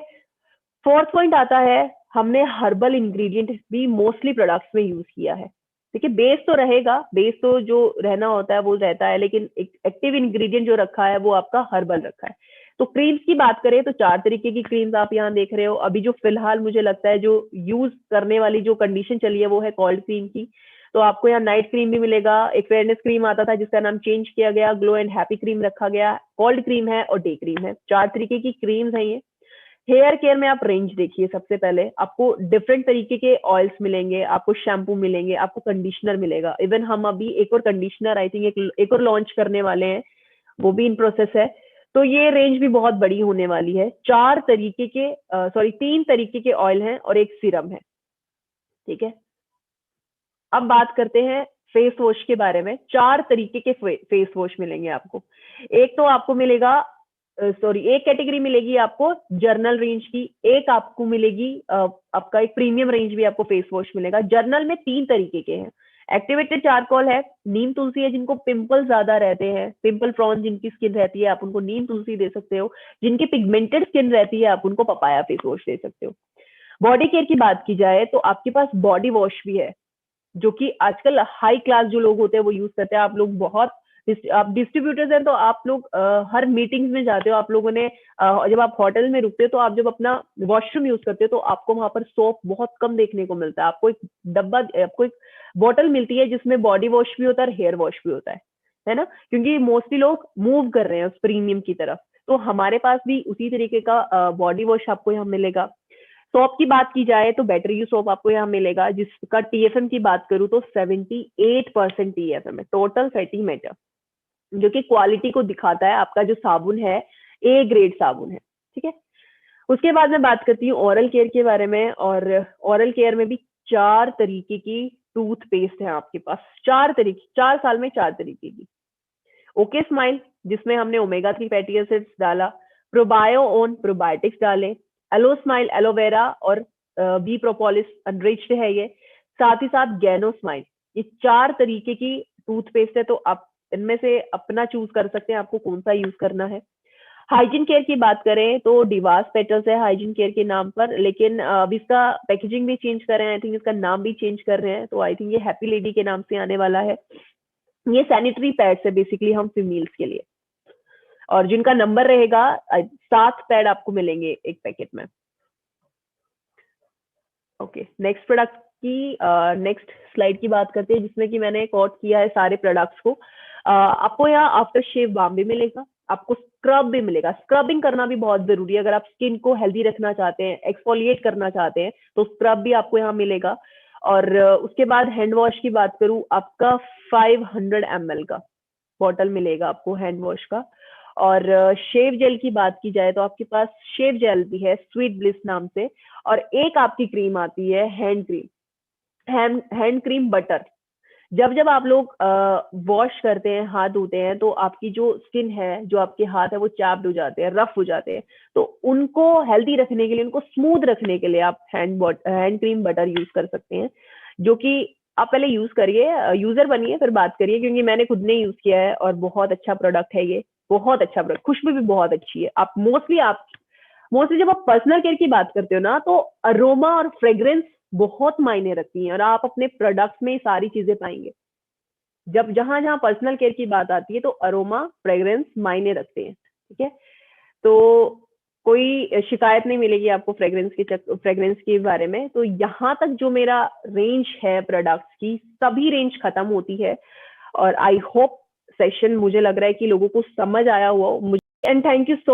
फोर्थ पॉइंट आता है, हमने हर्बल इंग्रेडिएंट भी मोस्टली प्रोडक्ट्स में यूज किया है। देखिए, बेस तो रहेगा, बेस तो जो रहना होता है वो रहता है, लेकिन एक एक्टिव इंग्रेडिएंट जो रखा है वो आपका हर्बल रखा है। तो क्रीम्स की बात करें तो 4 तरीके की क्रीम्स आप यहाँ देख रहे हो। अभी जो फिलहाल मुझे लगता है जो यूज करने वाली जो कंडीशन चली है वो है कोल्ड क्रीम की। तो आपको यहाँ नाइट क्रीम भी मिलेगा, एक फेयरनेस क्रीम आता था जिसका नाम चेंज किया गया, ग्लो एंड हैप्पी क्रीम रखा गया, कोल्ड क्रीम है और डे क्रीम है। 4 तरीके की क्रीम्स है ये। हेयर केयर में आप रेंज देखिए, सबसे पहले आपको डिफरेंट तरीके के ऑयल्स मिलेंगे, आपको शैम्पू मिलेंगे, आपको कंडीशनर मिलेगा। इवन हम अभी एक और कंडीशनर आई थिंक एक और लॉन्च करने वाले हैं, वो भी इन प्रोसेस है। तो ये रेंज भी बहुत बड़ी होने वाली है। 3 तरीके के ऑयल हैं और एक सीरम है, ठीक है। अब बात करते हैं फेस वॉश के बारे में। 4 तरीके के फेस वॉश मिलेंगे आपको। एक तो आपको मिलेगा एक कैटेगरी मिलेगी आपको जर्नल रेंज की, एक आपको मिलेगी आपका एक प्रीमियम रेंज भी आपको फेस वॉश मिलेगा। जर्नल में 3 तरीके के हैं। एक्टिवेटेड चारकोल है, नीम तुलसी है, जिनको पिंपल ज्यादा रहते हैं, पिंपल प्रॉन जिनकी स्किन रहती है, आप उनको नीम तुलसी दे सकते हो। जिनकी पिगमेंटेड स्किन रहती है, आप उनको पपाया फेस वॉश दे सकते हो। बॉडी केयर की बात की जाए तो आपके पास बॉडी वॉश भी है, जो कि आजकल हाई क्लास जो लोग होते हैं वो यूज करते हैं। आप लोग बहुत आप डिस्ट्रीब्यूटर्स हैं, तो आप लोग हर मीटिंग्स में जाते हो, आप लोगों ने जब आप होटल में रुकते हो तो आप जब अपना वॉशरूम यूज करते हो तो आपको वहां पर सोप बहुत कम देखने को मिलता है। आपको एक बॉटल मिलती है जिसमें बॉडी वॉश भी होता है और हेयर वॉश भी होता है ना, क्योंकि मोस्टली लोग मूव कर रहे हैं उस प्रीमियम की तरफ। तो हमारे पास भी उसी तरीके का बॉडी वॉश आपको यहाँ मिलेगा। सोप की बात की जाए तो बैटरी यू सोप आपको यहाँ मिलेगा, जिसका टीएफएम की बात करूँ तो 78% टीएफएम है, टोटल फैटी मैटर, जो कि क्वालिटी को दिखाता है। आपका जो साबुन है ए ग्रेड साबुन है, ठीक है। उसके बाद मैं बात करती हूँ ओरल केयर के बारे में। और ओरल केयर में भी 4 तरीके की टूथपेस्ट है आपके पास। 4 तरीके, 4 साल में 4 तरीके की। ओके स्माइल, जिसमें हमने ओमेगा 3 फैटी एसिड्स डाला, प्रोबायो ओन प्रोबायोटिक्स डाले, एलो स्माइल एलोवेरा और बी प्रोपोलिस अनरिच्ड है ये, साथ ही साथ गैनो स्माइल। ये 4 तरीके की टूथपेस्ट है, तो आप इनमें से अपना चूज कर सकते हैं आपको कौन सा यूज करना है। हाइजीन केयर की बात करें तो डिवास पेटल्स है हाइजीन केयर के नाम पर, लेकिन अभी इसका पैकेजिंग भी चेंज कर रहे हैं, आई थिंक इसका नाम भी चेंज कर रहे हैं। तो आई थिंक ये हैप्पी लेडी के नाम से आने वाला है। ये सैनिटरी पैड्स है बेसिकली हम फीमेल्स के लिए, और जिनका नंबर रहेगा 7 पैड आपको मिलेंगे एक पैकेट में। ओके, नेक्स्ट प्रोडक्ट की नेक्स्ट स्लाइड की बात करते हैं, जिसमें कि मैंने कोट किया है सारे प्रोडक्ट्स को। आपको यहाँ आफ्टर शेव बाम भी मिलेगा, आपको स्क्रब भी मिलेगा। स्क्रबिंग करना भी बहुत जरूरी है, अगर आप स्किन को हेल्दी रखना चाहते हैं, एक्सफोलिएट करना चाहते हैं, तो स्क्रब भी आपको यहाँ मिलेगा। और उसके बाद हैंड वॉश की बात करूँ, आपका 500 ml का बॉटल मिलेगा आपको हैंड वॉश का। और शेव जेल की बात की जाए तो आपके पास शेव जेल भी है स्वीट ब्लिस नाम से। और एक आपकी क्रीम आती है hand cream, hand cream butter. जब जब आप लोग वॉश करते हैं, हाथ धोते हैं, तो आपकी जो स्किन है, जो आपके हाथ है, वो चैप्ड हो जाते हैं, रफ हो जाते हैं। तो उनको हेल्दी रखने के लिए, उनको स्मूथ रखने के लिए आप हैंड क्रीम बटर यूज कर सकते हैं, जो कि आप पहले यूज करिए, यूजर बनिए, फिर बात करिए, क्योंकि मैंने खुद ने यूज किया है और बहुत अच्छा प्रोडक्ट है ये, बहुत अच्छा प्रोडक्ट। खुशबू भी बहुत अच्छी है। आप मोस्टली जब आप पर्सनल केयर की बात करते हो ना, तो अरोमा और फ्रेग्रेंस बहुत मायने रखती हैं, और आप अपने प्रोडक्ट्स में सारी चीजें पाएंगे। जब जहां जहां पर्सनल केयर की बात आती है तो अरोमा फ्रेग्रेंस मायने रखते हैं, ठीक है। तो कोई शिकायत नहीं मिलेगी आपको फ्रेग्रेंस के बारे में। तो यहाँ तक जो मेरा रेंज है प्रोडक्ट्स की, सभी रेंज खत्म होती है। और आई होप सेशन, मुझे लग रहा है कि लोगों को समझ आया हुआ। मुझे एंड थैंक यू सो